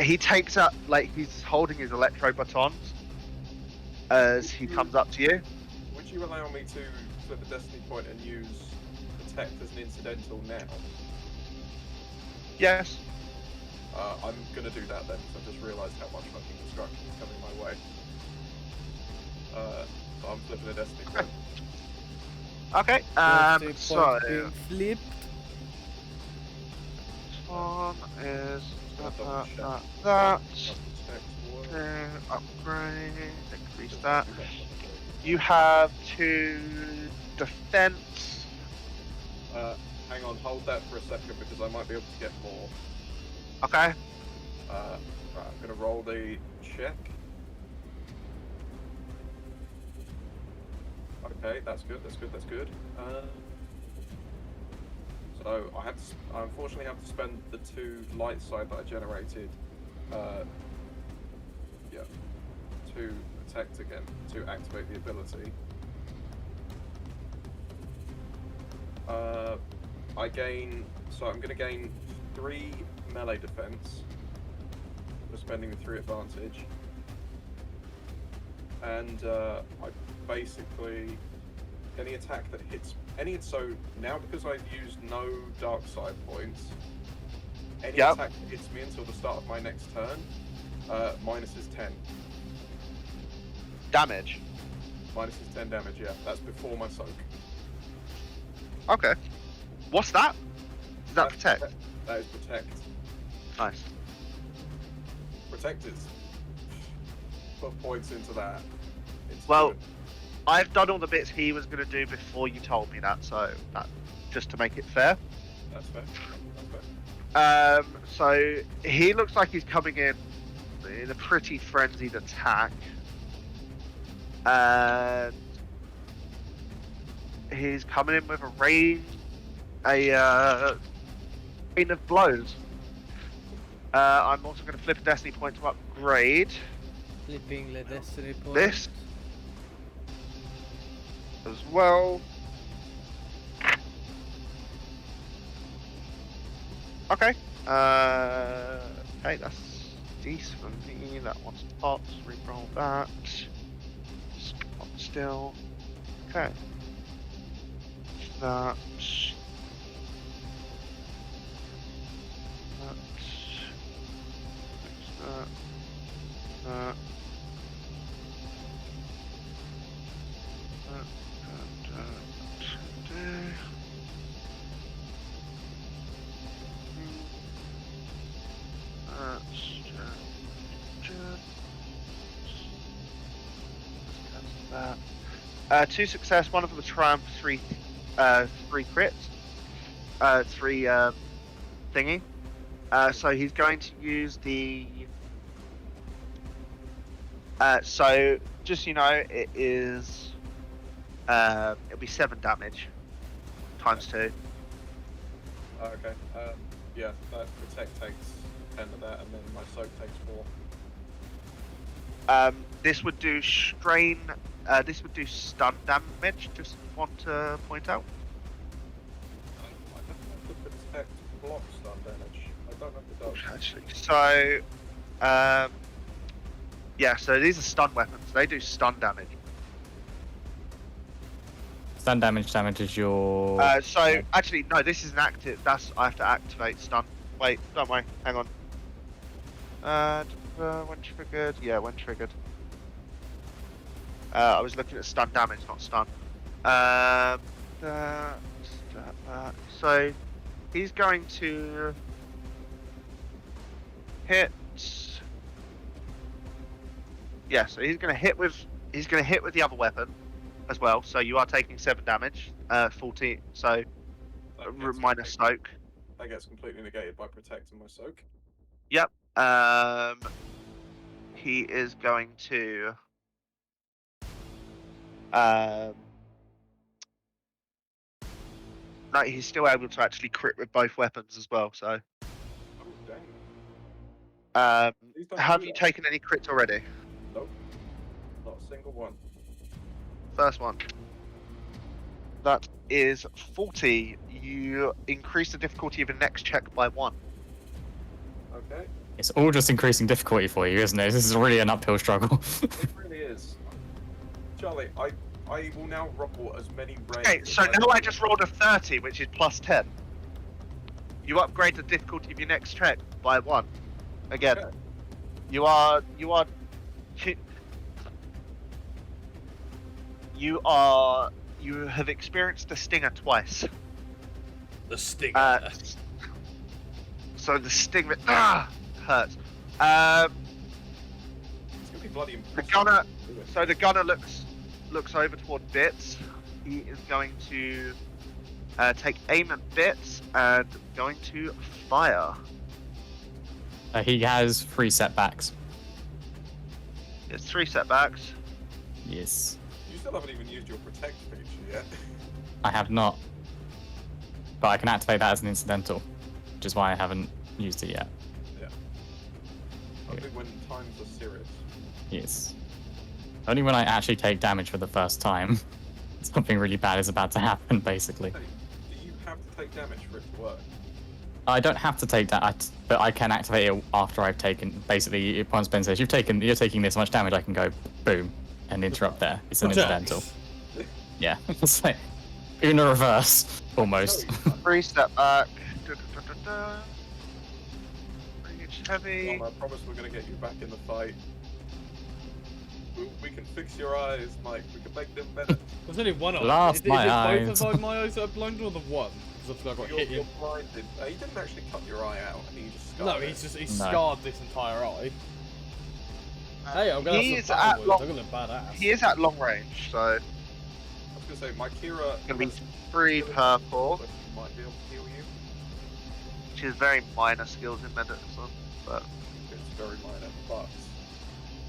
[SPEAKER 5] He takes up, like, he's holding his electro batons as he comes up to you.
[SPEAKER 8] Would you allow me to flip a destiny point and use detect as an incidental now?
[SPEAKER 5] Yes.
[SPEAKER 8] I'm gonna do that then, because I just realised how much fucking destruction is coming my way. So I'm flipping a destiny point.
[SPEAKER 5] Okay. So
[SPEAKER 9] Flip.
[SPEAKER 5] one is
[SPEAKER 8] Gonna double check.
[SPEAKER 5] that.
[SPEAKER 8] Detect what?
[SPEAKER 5] Upgrade. Increase that. You have 2 defense.
[SPEAKER 8] Hang on, hold that for a second because I might be able to get more.
[SPEAKER 5] Okay.
[SPEAKER 8] Right, I'm gonna roll the check. Okay, that's good. That's good. So I unfortunately have to spend the 2 light side that I generated. Yeah, to protect again to activate the ability. I'm going to gain 3 melee defense for spending the 3 advantage, and I basically any attack that hits so now because I've used no dark side points, any attack that hits me until the start of my next turn, minus is 10
[SPEAKER 5] Damage.
[SPEAKER 8] minus is 10 damage. Yeah, that's before my soak.
[SPEAKER 5] Okay. What's that? Is that protect?
[SPEAKER 8] That is protect.
[SPEAKER 5] Nice.
[SPEAKER 8] Protectors. Put points into that. It's
[SPEAKER 5] Well,
[SPEAKER 8] good.
[SPEAKER 5] I've done all the bits he was going to do before you told me that, so that just to make it fair.
[SPEAKER 8] That's fair. That's fair.
[SPEAKER 5] So he looks like he's coming in a pretty frenzied attack, and he's coming in with a rain of blows. I'm also going to flip a destiny point to upgrade
[SPEAKER 9] Flipping the destiny point.
[SPEAKER 5] this as well. Okay. Okay, that's decent for me. That one's pops. Reroll that. Spot still. Okay. That. That. That. 2 success, 1 of them a triumph, 3 crits, 3 thingy. So he's going to use the. So just so you know, it is. It'll be 7 damage times 2.
[SPEAKER 8] Okay. Yeah, that protect takes 10 of that, and then my soak takes 4.
[SPEAKER 5] This would do strain. This would do stun damage. Just want to point out.
[SPEAKER 8] I don't have the protect block stun damage. I don't have the dodge.
[SPEAKER 5] Actually, so yeah. So these are stun weapons. They do stun damage.
[SPEAKER 6] Stun damage damages your.
[SPEAKER 5] So actually, no. This is an active. That's I have to activate stun. Wait, don't worry. Hang on. When triggered. Yeah, when triggered. I was looking at stun damage, not stun. So he's going to hit. Yeah, so he's going to hit with the other weapon as well. So you are taking 7 damage. 14. So minus soak.
[SPEAKER 8] That gets completely negated by protect and my soak.
[SPEAKER 5] Yep. He is going to. No, he's still able to actually crit with both weapons as well. So.
[SPEAKER 8] Oh dang. Please don't
[SPEAKER 5] Have
[SPEAKER 8] do
[SPEAKER 5] you
[SPEAKER 8] that.
[SPEAKER 5] taken any crits already?
[SPEAKER 8] Nope. Not a single one.
[SPEAKER 5] First one. That is 40. You increase the difficulty of the next check by 1.
[SPEAKER 8] Okay.
[SPEAKER 6] It's all just increasing difficulty for you, isn't it? This is really an uphill struggle.
[SPEAKER 8] It really is. Charlie, I will now roll as many raids.
[SPEAKER 5] Okay, so now I just rolled a 30, which is plus 10. You upgrade the difficulty of your next check by 1. Again.
[SPEAKER 8] Okay.
[SPEAKER 5] You have experienced the stinger twice.
[SPEAKER 9] The stinger.
[SPEAKER 5] So the stinger hurts.
[SPEAKER 8] It's gonna be bloody impossible.
[SPEAKER 5] The gunner looks over toward Bits. He is going to take aim at Bits and going to fire.
[SPEAKER 6] He has 3 setbacks.
[SPEAKER 5] It's 3 setbacks.
[SPEAKER 6] Yes.
[SPEAKER 8] You still haven't even used your protect feature yet.
[SPEAKER 6] I have not. But I can activate that as an incidental, which is why I haven't used it yet.
[SPEAKER 8] Yeah. Only when times are serious.
[SPEAKER 6] Yes. Only when I actually take damage for the first time, something really bad is about to happen, basically.
[SPEAKER 8] Hey, do you have to take damage for it to work?
[SPEAKER 6] I don't have to take that, but I can activate it after I've taken. Basically, once Ben says you're taking this much damage, I can go boom and interrupt there. It's an incidental. Yeah, it's like in a reverse almost.
[SPEAKER 5] 3 step back. Reach heavy.
[SPEAKER 8] Mom, I promise we're gonna get you back in the fight. We can fix your eyes, Mike. We can make them better.
[SPEAKER 7] There's only one eye.
[SPEAKER 6] Blast
[SPEAKER 7] Is it
[SPEAKER 6] my
[SPEAKER 7] both
[SPEAKER 6] eyes.
[SPEAKER 7] of my eyes that are blinded or the one? Because I got hit
[SPEAKER 8] You're
[SPEAKER 7] in.
[SPEAKER 8] blinded. He didn't actually cut your eye out. He just
[SPEAKER 7] No,
[SPEAKER 8] scarred
[SPEAKER 7] he's
[SPEAKER 6] No.
[SPEAKER 7] scarred this entire eye. Hey, I'm gonna
[SPEAKER 5] He
[SPEAKER 7] have
[SPEAKER 5] is
[SPEAKER 7] some
[SPEAKER 5] at
[SPEAKER 7] battle wounds.
[SPEAKER 5] long.
[SPEAKER 7] I'm gonna badass.
[SPEAKER 5] He is at long range, so
[SPEAKER 8] I was gonna say, my Kira
[SPEAKER 5] gonna be
[SPEAKER 8] has
[SPEAKER 5] 3 purple,
[SPEAKER 8] so she might be able to heal you.
[SPEAKER 5] which is very minor skills in medicine, but
[SPEAKER 8] It's very minor, but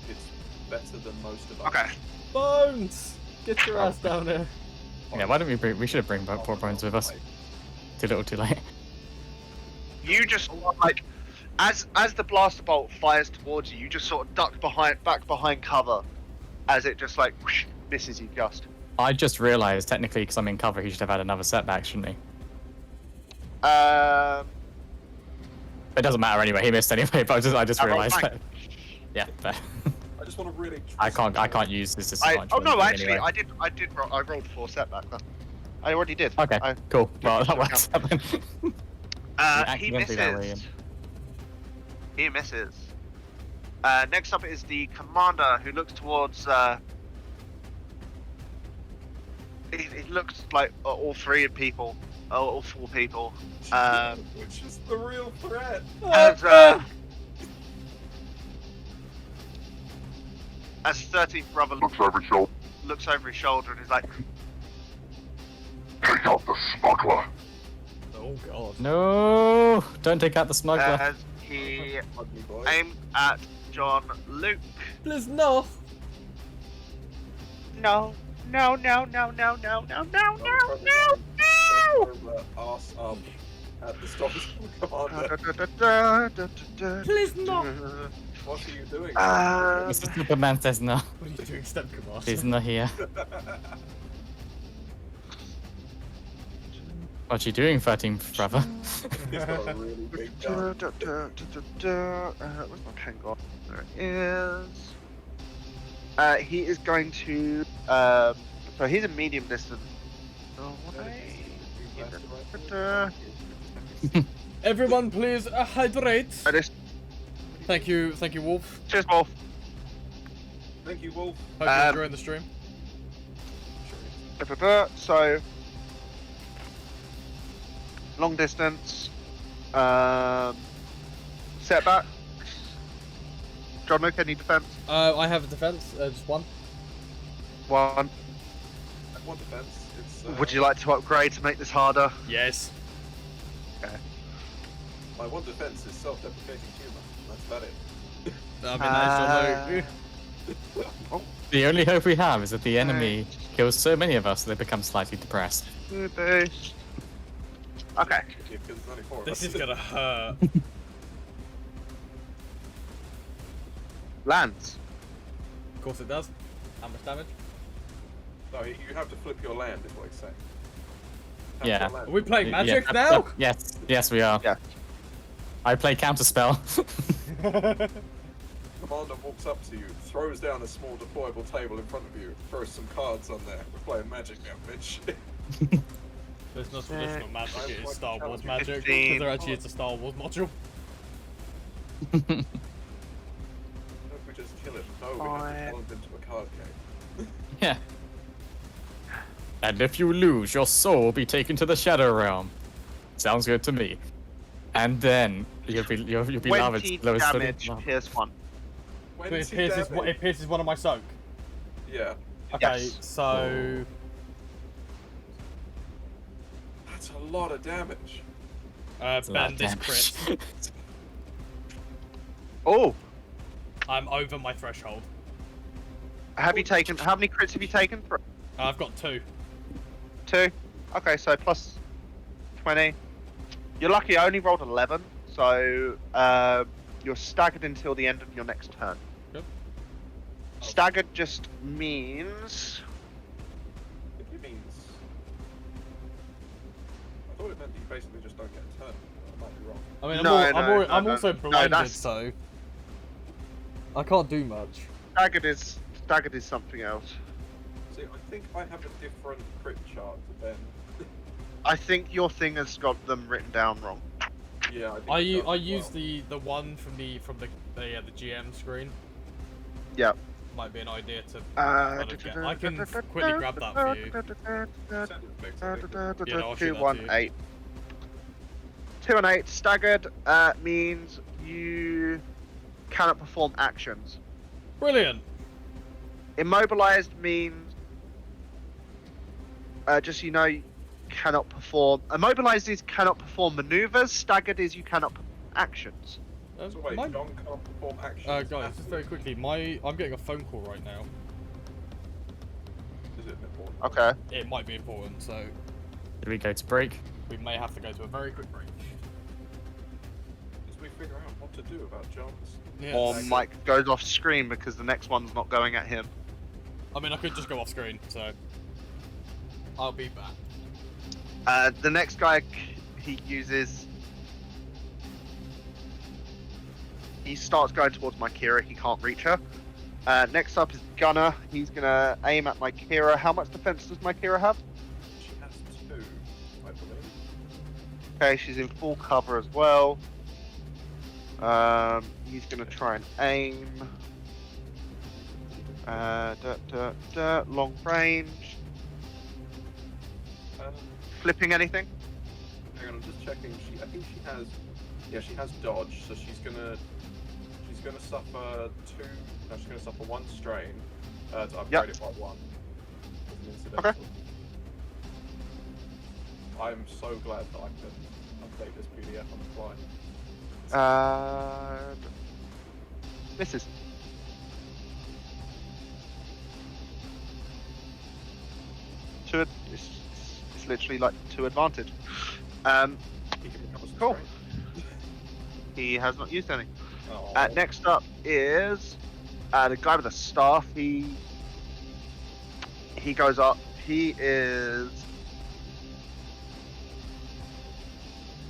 [SPEAKER 8] it's better than most of us.
[SPEAKER 5] okay.
[SPEAKER 7] Bones! Get your ass down there.
[SPEAKER 6] Yeah, why don't we should bring poor Bones with us. Too little, too late.
[SPEAKER 5] You just like, as the blaster bolt fires towards you, you just sort of duck back behind cover, as it just like whoosh, misses you just.
[SPEAKER 6] I just realised, technically, because I'm in cover, he should have had another setback, shouldn't he? It doesn't matter anyway. He missed anyway. But I just realised that. Yeah. Fair.
[SPEAKER 8] I just want to really.
[SPEAKER 6] I can't use this disadvantage.
[SPEAKER 5] Oh no, actually,
[SPEAKER 6] anyway.
[SPEAKER 5] I rolled 4 setback. I already did.
[SPEAKER 6] Okay, cool. Well, that works.
[SPEAKER 5] He
[SPEAKER 6] accidentally that way
[SPEAKER 5] misses. He misses. Next up is the commander, who looks towards. He looks like all 4 people.
[SPEAKER 8] Which is the real threat.
[SPEAKER 5] As 13th brother
[SPEAKER 2] Looks over his shoulder.
[SPEAKER 5] looks over his shoulder and is like,
[SPEAKER 2] Take out the smuggler.
[SPEAKER 7] Oh god.
[SPEAKER 6] No, don't take out the smuggler.
[SPEAKER 5] as he
[SPEAKER 8] Ugly boy.
[SPEAKER 5] aimed at John Luke.
[SPEAKER 7] Please no.
[SPEAKER 5] No.
[SPEAKER 8] Ass up at the stop commander.
[SPEAKER 7] Please no.
[SPEAKER 8] What are you doing?
[SPEAKER 6] Mr. Superman says no.
[SPEAKER 7] What are you doing, step command?
[SPEAKER 6] He's not here. What you doing, 13th brother?
[SPEAKER 8] He's got a really big gun.
[SPEAKER 5] Where's my pen gone? There it is. He is going to. So he's a medium distance.
[SPEAKER 7] Everyone, please hydrate. Thank you, Wolf.
[SPEAKER 5] Cheers, Wolf.
[SPEAKER 8] Thank you, Wolf.
[SPEAKER 7] Hope you're enjoying the stream.
[SPEAKER 5] So long distance. Setback. John Luke, any defense?
[SPEAKER 7] I have a defense, just one.
[SPEAKER 5] One.
[SPEAKER 8] One defense. It's,
[SPEAKER 5] Would you like to upgrade to make this harder?
[SPEAKER 7] Yes.
[SPEAKER 5] Okay.
[SPEAKER 8] My one defense is self-deprecating humor. That's about it.
[SPEAKER 7] I mean, that is John Luke.
[SPEAKER 6] The only hope we have is that the enemy kills so many of us that they become slightly depressed.
[SPEAKER 5] Okay.
[SPEAKER 8] Yeah, because there's only 4 of
[SPEAKER 7] This
[SPEAKER 8] us.
[SPEAKER 7] is gonna hurt.
[SPEAKER 5] Lands.
[SPEAKER 7] Of course it does. How much damage?
[SPEAKER 8] No, you have to flip your land, is what he's saying.
[SPEAKER 6] Yeah.
[SPEAKER 8] Cancel
[SPEAKER 7] Are
[SPEAKER 8] land.
[SPEAKER 7] we playing magic
[SPEAKER 6] Yeah,
[SPEAKER 7] now?
[SPEAKER 6] Yes, we are.
[SPEAKER 5] Yeah.
[SPEAKER 6] I play counterspell.
[SPEAKER 8] Commander walks up to you, throws down a small deployable table in front of you, throws some cards on there. We're playing magic now, bitch.
[SPEAKER 7] There's no traditional magic, it is
[SPEAKER 8] like
[SPEAKER 7] Star Wars
[SPEAKER 8] challenge
[SPEAKER 7] magic,
[SPEAKER 5] 15.
[SPEAKER 7] because there actually is a Star Wars module.
[SPEAKER 8] What if we just kill him? No, we have to challenge him to a card game.
[SPEAKER 6] Yeah. And if you lose, your soul will be taken to the Shadow Realm. Sounds good to me. And then you'll be loved.
[SPEAKER 5] 20 damage, pierce 1.
[SPEAKER 7] It pierces one of my soak.
[SPEAKER 8] Yeah.
[SPEAKER 7] Okay,
[SPEAKER 5] Yes.
[SPEAKER 7] so...
[SPEAKER 8] That's a lot of damage.
[SPEAKER 7] Ben, this crit.
[SPEAKER 5] Oh!
[SPEAKER 7] I'm over my threshold.
[SPEAKER 5] Have you taken... How many crits have you taken?
[SPEAKER 7] I've got 2.
[SPEAKER 5] 2? Okay, so plus 20. You're lucky I only rolled 11, so you're staggered until the end of your next turn.
[SPEAKER 7] Yep.
[SPEAKER 5] Staggered just means...
[SPEAKER 8] I think it means... I thought it meant that you basically just don't get a turn. I might be wrong.
[SPEAKER 7] I mean,
[SPEAKER 5] No,
[SPEAKER 7] I'm
[SPEAKER 5] no,
[SPEAKER 7] also
[SPEAKER 5] no,
[SPEAKER 7] blinded,
[SPEAKER 5] that's-
[SPEAKER 7] so... I can't do much.
[SPEAKER 5] Staggered is something else.
[SPEAKER 8] See, I think I have a different crit chart to Ben.
[SPEAKER 5] I think your thing has got them written down wrong.
[SPEAKER 8] Yeah, I think
[SPEAKER 7] I
[SPEAKER 8] it does as
[SPEAKER 7] use
[SPEAKER 8] well.
[SPEAKER 7] the one from the GM screen.
[SPEAKER 5] Yeah.
[SPEAKER 7] Might be an idea to.
[SPEAKER 5] I
[SPEAKER 7] I can quickly grab that for you.
[SPEAKER 8] Send it to me, send it to me.
[SPEAKER 7] Yeah, I'll shoot
[SPEAKER 5] 2,
[SPEAKER 7] that
[SPEAKER 5] 1,
[SPEAKER 7] to you.
[SPEAKER 5] 8. 2 and 8 staggered means you cannot perform actions.
[SPEAKER 7] Brilliant.
[SPEAKER 5] Immobilized means just so you know, you cannot perform. Immobilized is cannot perform maneuvers. Staggered is you cannot perform actions.
[SPEAKER 8] So wait,
[SPEAKER 7] my-
[SPEAKER 8] John can't perform actions.
[SPEAKER 7] guys, just very quickly, I'm getting a phone call right now.
[SPEAKER 8] Is it important?
[SPEAKER 5] Okay.
[SPEAKER 7] It might be important, so
[SPEAKER 6] Did we go to break?
[SPEAKER 7] we may have to go to a very quick break.
[SPEAKER 8] As we figure out what to do about John's.
[SPEAKER 7] Yeah.
[SPEAKER 5] Or Mike goes off screen because the next one's not going at him.
[SPEAKER 7] I mean, I could just go off screen, so I'll be back.
[SPEAKER 5] The next guy he uses. He starts going towards my Kira. He can't reach her. Next up is Gunner. He's gonna aim at my Kira. How much defense does my Kira have?
[SPEAKER 8] She has 2, I believe.
[SPEAKER 5] Okay, she's in full cover as well. He's gonna try and aim. Long range. Flipping anything?
[SPEAKER 8] Hang on, I'm just checking. I think she has. Yeah, she has dodge, so she's gonna suffer 2. No, she's gonna suffer 1 strain to upgrade it by 1. As an incidental.
[SPEAKER 5] Okay.
[SPEAKER 8] I'm so glad that I can update this PDF on the fly.
[SPEAKER 5] Misses. It's literally like 2 advantage.
[SPEAKER 8] He can recover some
[SPEAKER 5] Cool.
[SPEAKER 8] strain.
[SPEAKER 5] He has not used any.
[SPEAKER 8] Oh.
[SPEAKER 5] Next up is the guy with the staff. He goes up. He is,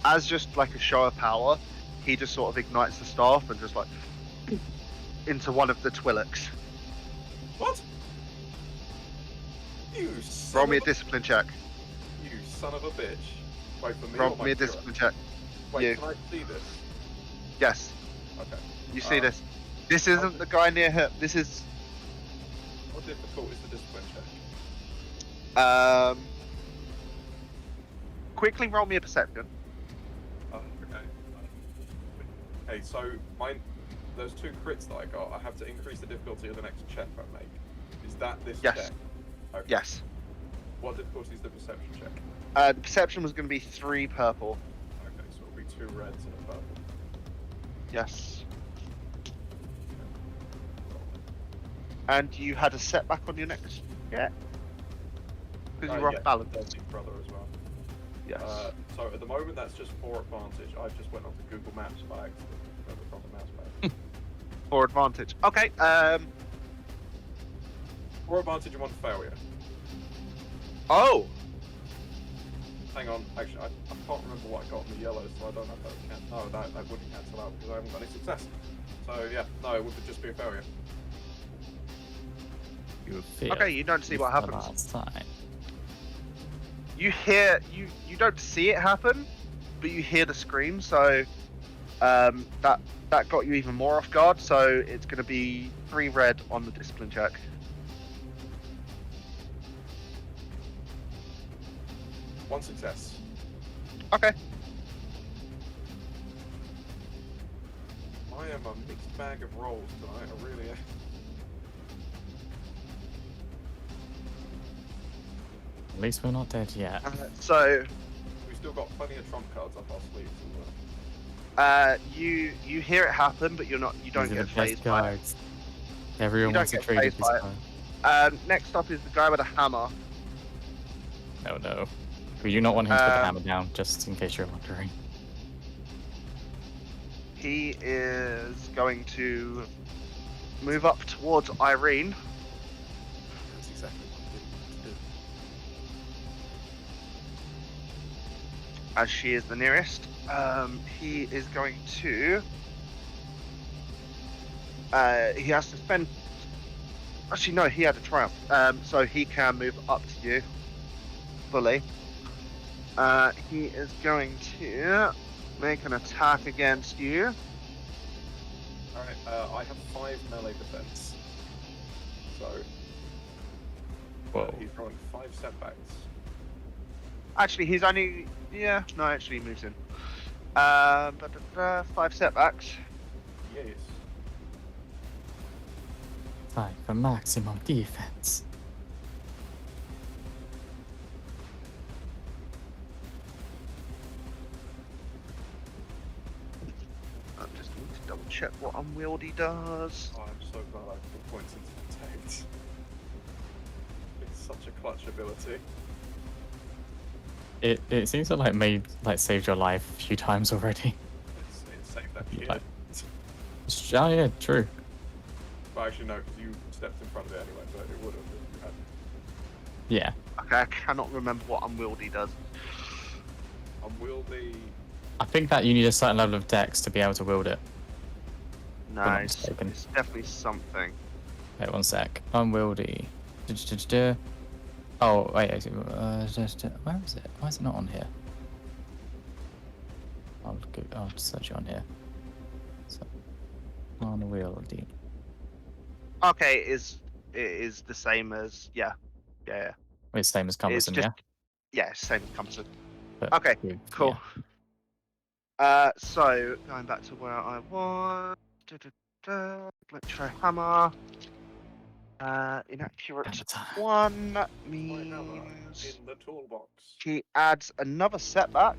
[SPEAKER 5] as just like a show of power, he just sort of ignites the staff and just like into one of the Twi'leks.
[SPEAKER 8] What? You son
[SPEAKER 5] Roll me a
[SPEAKER 8] of
[SPEAKER 5] discipline check.
[SPEAKER 8] You son of a bitch. Wait for me.
[SPEAKER 5] Roll
[SPEAKER 8] or my
[SPEAKER 5] me a
[SPEAKER 8] hero?
[SPEAKER 5] discipline check.
[SPEAKER 8] Wait,
[SPEAKER 5] you.
[SPEAKER 8] can I see this?
[SPEAKER 5] Yes,
[SPEAKER 8] Okay.
[SPEAKER 5] you see this. This isn't the guy near him. This is
[SPEAKER 8] How difficult is the discipline check?
[SPEAKER 5] quickly roll me a perception.
[SPEAKER 8] Okay, so those 2 crits that I got, I have to increase the difficulty of the next check I make. Is that this
[SPEAKER 5] Yes.
[SPEAKER 8] check? Okay.
[SPEAKER 5] Yes.
[SPEAKER 8] What difficulty is the perception check?
[SPEAKER 5] The perception was going to be 3 purple.
[SPEAKER 8] Okay, so it'll be 2 reds and a purple.
[SPEAKER 5] Yes. And you had a setback on your next check? Because you were off balance.
[SPEAKER 8] 13th brother as well.
[SPEAKER 5] Yes.
[SPEAKER 8] So at the moment that's just 4 advantage. I just went onto Google Maps by accident. From the mouse pad.
[SPEAKER 5] 4 advantage. Okay.
[SPEAKER 8] 4 advantage and 1 failure.
[SPEAKER 5] Oh.
[SPEAKER 8] Hang on, actually, I can't remember what I got in the yellow, so I don't know if that would cancel. No, that wouldn't cancel out because I haven't got any success. So yeah, no, it would just be a failure.
[SPEAKER 5] Okay, you don't see what happens.
[SPEAKER 6] Last time.
[SPEAKER 5] You hear you don't see it happen, but you hear the scream. So that got you even more off guard. So it's going to be 3 red on the discipline check.
[SPEAKER 8] One success.
[SPEAKER 5] Okay.
[SPEAKER 8] I am a mixed bag of rolls tonight. I really am.
[SPEAKER 6] At least we're not dead yet.
[SPEAKER 5] So
[SPEAKER 8] We've still got plenty of trump cards up our sleeves as well.
[SPEAKER 5] you hear it happen, but you don't
[SPEAKER 6] These are
[SPEAKER 5] get
[SPEAKER 6] the
[SPEAKER 5] phased
[SPEAKER 6] best
[SPEAKER 5] by it.
[SPEAKER 6] cards. Everyone
[SPEAKER 5] You don't
[SPEAKER 6] wants to
[SPEAKER 5] get
[SPEAKER 6] trade
[SPEAKER 5] phased
[SPEAKER 6] this
[SPEAKER 5] by it.
[SPEAKER 6] card.
[SPEAKER 5] Next up is the guy with a hammer.
[SPEAKER 6] Oh no. We do not want him to put the hammer down, just in case you're wondering.
[SPEAKER 5] He is going to move up towards Irene.
[SPEAKER 8] That's exactly what I did to do.
[SPEAKER 5] As she is the nearest. He is going to... he has to spend... Actually, no, he had a triumph. So he can move up to you fully. He is going to make an attack against you.
[SPEAKER 8] Alright, I have 5 melee defense. So...
[SPEAKER 6] Whoa.
[SPEAKER 8] he's rolling 5 setbacks.
[SPEAKER 5] Actually, he's only... Yeah, no, actually he moves in. 5 setbacks.
[SPEAKER 8] Yes.
[SPEAKER 6] 5 for maximum defense.
[SPEAKER 5] I just need to double check what Unwieldy does.
[SPEAKER 8] Oh, I'm so glad I put points into protect. It's such a clutch ability.
[SPEAKER 6] It seems to saved your life a few times already.
[SPEAKER 8] It saved that kid.
[SPEAKER 6] Like- Oh yeah, true.
[SPEAKER 8] But actually no, because you stepped in front of it anyway, but it would have if you hadn't.
[SPEAKER 6] Yeah.
[SPEAKER 5] Okay, I cannot remember what Unwieldy does.
[SPEAKER 8] Unwieldy.
[SPEAKER 6] I think that you need a certain level of dex to be able to wield it.
[SPEAKER 5] No,
[SPEAKER 6] I'm not
[SPEAKER 5] it's
[SPEAKER 6] mistaken.
[SPEAKER 5] definitely something.
[SPEAKER 6] Wait 1 sec. Unwieldy. Oh wait, where is it? Why is it not on here? I'll search it on here. So, unwieldy.
[SPEAKER 5] Okay, it is the same as yeah.
[SPEAKER 6] It's the same as
[SPEAKER 5] It's
[SPEAKER 6] cumbersome,
[SPEAKER 5] just,
[SPEAKER 6] yeah.
[SPEAKER 5] yeah, same as Cumberson.
[SPEAKER 6] But
[SPEAKER 5] Okay,
[SPEAKER 6] with-
[SPEAKER 5] cool.
[SPEAKER 6] yeah.
[SPEAKER 5] So going back to where I was, electro hammer. Inaccurate
[SPEAKER 6] Hammer time.
[SPEAKER 5] 1
[SPEAKER 8] My hammer
[SPEAKER 5] means
[SPEAKER 8] in the toolbox.
[SPEAKER 5] he adds another setback.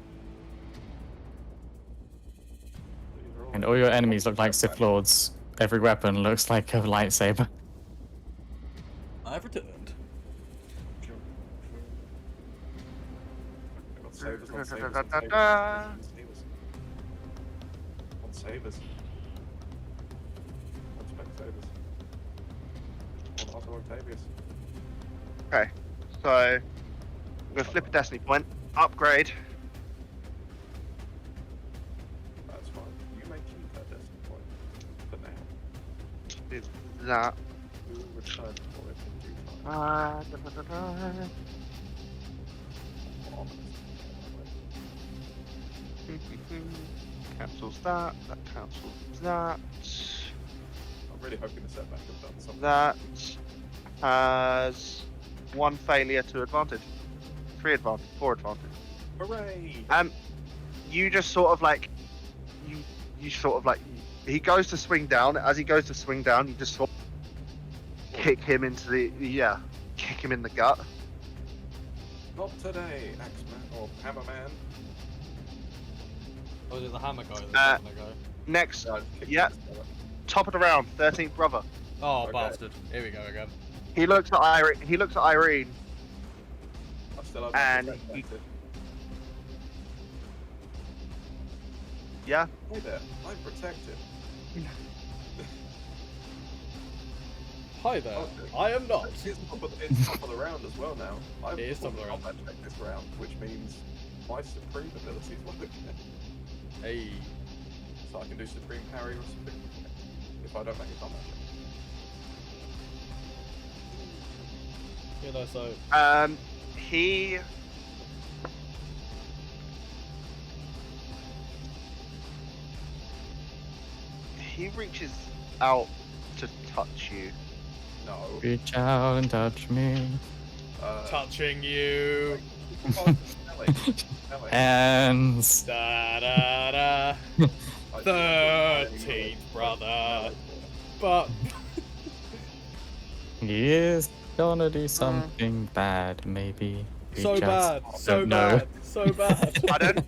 [SPEAKER 8] These are
[SPEAKER 6] And all your enemies look like Sith Lords. Every weapon looks like a lightsaber.
[SPEAKER 7] I've returned.
[SPEAKER 8] I've got savers on savers on
[SPEAKER 5] Da-da-da-da-da.
[SPEAKER 8] savers. On savers. On spec savers. On Otto Octavius.
[SPEAKER 5] Okay, so I'm gonna flip a destiny point, upgrade.
[SPEAKER 8] That's fine. You may keep that destiny point for now.
[SPEAKER 5] Is that?
[SPEAKER 8] We will return for it in due time.
[SPEAKER 5] Da-da-da-da. Cancels that. That cancels that.
[SPEAKER 8] I'm really hoping the setback has done something.
[SPEAKER 5] That has 1 failure to advantage. 3 advantage. 4 advantage.
[SPEAKER 8] Hooray!
[SPEAKER 5] You just sort of like you you sort of like, he goes to swing down. As he goes to swing down, you just sort of kick him into kick him in the gut.
[SPEAKER 8] Not today, Axeman or Hammerman.
[SPEAKER 7] Oh, is it the hammer guy that's gonna go?
[SPEAKER 5] Next,
[SPEAKER 8] No, kick
[SPEAKER 5] yeah,
[SPEAKER 8] him into the-
[SPEAKER 5] top of the round, 13th brother.
[SPEAKER 7] Oh,
[SPEAKER 8] Okay.
[SPEAKER 7] bastard. Here we go again.
[SPEAKER 5] He looks at Irene. He looks at Irene.
[SPEAKER 8] I still have
[SPEAKER 5] And
[SPEAKER 8] my
[SPEAKER 5] he-
[SPEAKER 8] protected.
[SPEAKER 5] Yeah.
[SPEAKER 8] Hey there, I'm protected.
[SPEAKER 7] Hi there.
[SPEAKER 8] Okay.
[SPEAKER 7] I am not.
[SPEAKER 8] It's top of the round as well now. I'm
[SPEAKER 7] It is top of the round.
[SPEAKER 8] combat check this round, which means my supreme abilities work.
[SPEAKER 7] Hey.
[SPEAKER 8] So I can do supreme parry or supreme if I don't make a combat check.
[SPEAKER 7] You know, so
[SPEAKER 5] He. He reaches out to touch you.
[SPEAKER 8] No.
[SPEAKER 6] Reach out and touch me.
[SPEAKER 7] touching you.
[SPEAKER 6] Hands.
[SPEAKER 7] Da da da. 13th brother. But
[SPEAKER 6] He is gonna do something bad, maybe. We
[SPEAKER 7] so
[SPEAKER 6] just
[SPEAKER 7] bad, so
[SPEAKER 6] don't know.
[SPEAKER 7] bad, so bad.
[SPEAKER 5] I don't.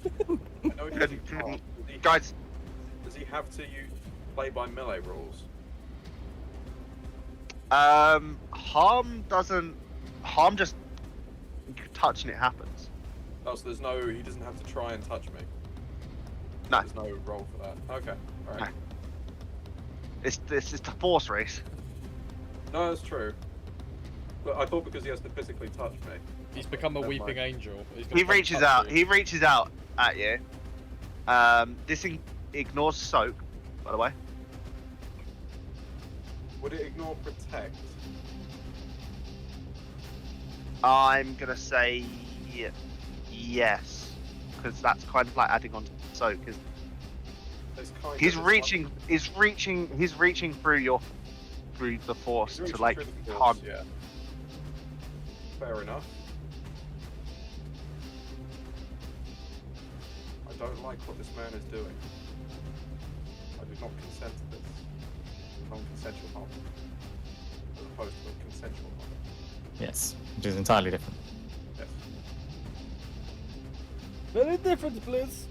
[SPEAKER 8] I know he doesn't can't.
[SPEAKER 5] Guys,
[SPEAKER 8] Does he have to play by melee rules?
[SPEAKER 5] harm doesn't. Harm just touching it happens.
[SPEAKER 8] Oh, so he doesn't have to try and touch me.
[SPEAKER 5] No.
[SPEAKER 8] There's no role for that. Okay, alright.
[SPEAKER 5] It's the force race.
[SPEAKER 8] No, that's true. But I thought because he has to physically touch me.
[SPEAKER 7] He's become a
[SPEAKER 8] Never
[SPEAKER 7] weeping
[SPEAKER 8] mind.
[SPEAKER 7] angel. He's gonna
[SPEAKER 5] He
[SPEAKER 7] come
[SPEAKER 5] reaches
[SPEAKER 7] touch
[SPEAKER 5] out.
[SPEAKER 7] you.
[SPEAKER 5] He reaches out at you. This ignores soak, by the way.
[SPEAKER 8] Would it ignore protect?
[SPEAKER 5] I'm gonna say yes, because that's kind of like adding on to soak. Because
[SPEAKER 8] It's kind
[SPEAKER 5] he's
[SPEAKER 8] of
[SPEAKER 5] reaching. He's reaching through the force
[SPEAKER 8] He's
[SPEAKER 5] to
[SPEAKER 8] reaching
[SPEAKER 5] like
[SPEAKER 8] through the
[SPEAKER 5] harm.
[SPEAKER 8] force, yeah. Fair enough. I don't like what this man is doing. I do not consent to this. Non-consensual harm. As opposed to a consensual harm.
[SPEAKER 6] Yes, which is entirely different.
[SPEAKER 8] Yes.
[SPEAKER 7] Very different, please.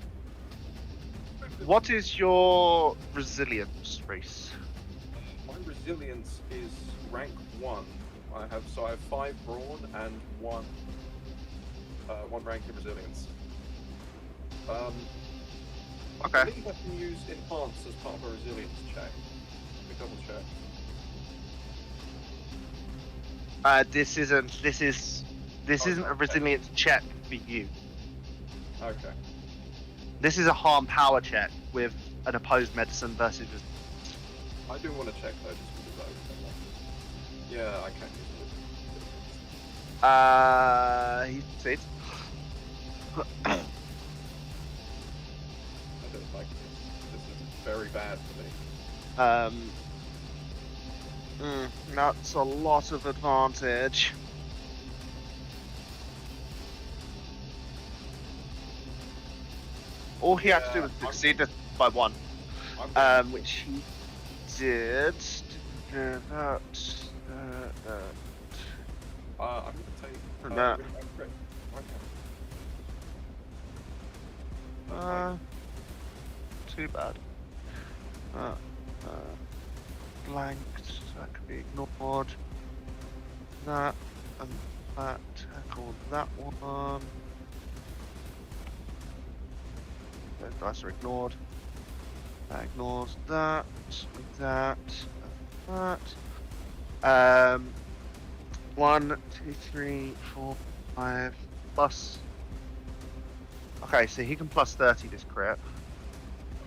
[SPEAKER 5] What is your resilience, Reese?
[SPEAKER 8] My resilience is rank 1. I have 5 brawn and 1 rank in resilience. I
[SPEAKER 5] Okay.
[SPEAKER 8] believe I can use enhance as part of a resilience check. Let me double check.
[SPEAKER 5] This isn't a resilience check for you.
[SPEAKER 8] Okay.
[SPEAKER 5] This is a harm power check with an opposed medicine versus.
[SPEAKER 8] I do want to check though, just because yeah, I can use it.
[SPEAKER 5] He succeeds.
[SPEAKER 8] I don't like this. This is very bad for me.
[SPEAKER 5] That's a lot of advantage. All he had to do was
[SPEAKER 8] Yeah,
[SPEAKER 5] succeed it by 1,
[SPEAKER 8] I'm
[SPEAKER 5] which he did.
[SPEAKER 8] I'm gonna take.
[SPEAKER 5] No.
[SPEAKER 8] Crit. Okay.
[SPEAKER 5] Too bad. Blanked, that could be ignored. That and that tackle that one. Those dice are ignored. That ignores that, that, and that. 1, 2, 3, 4, 5 plus. Okay, so he can plus 30 this crit.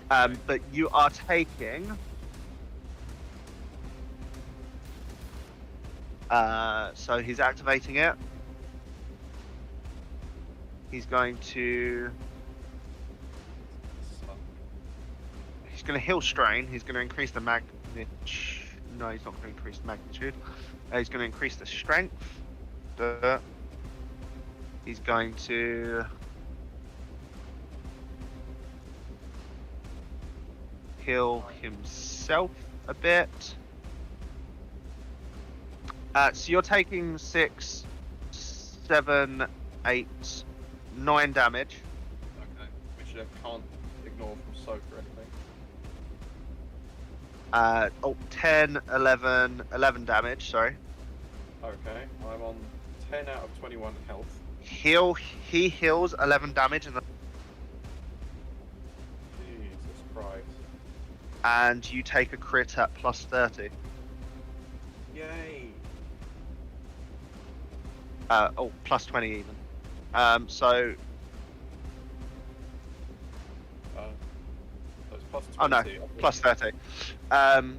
[SPEAKER 5] But you are taking. So he's activating it. He's going to. He's going to heal strain. He's going to increase the magnitude. No, he's not going to increase the magnitude. He's going to increase the strength. He's going to. heal himself a bit. So you're taking 6, 7, 8, 9 damage.
[SPEAKER 8] Okay. Which I can't ignore from soak or anything.
[SPEAKER 5] 10, 11 damage, sorry.
[SPEAKER 8] Okay. I'm on 10 out of 21 health.
[SPEAKER 5] He heals 11 damage
[SPEAKER 8] Jesus Christ.
[SPEAKER 5] and you take a crit at plus 30.
[SPEAKER 8] Yay.
[SPEAKER 5] Plus 20 even. So
[SPEAKER 8] it's plus 20.
[SPEAKER 5] oh no, plus 30. And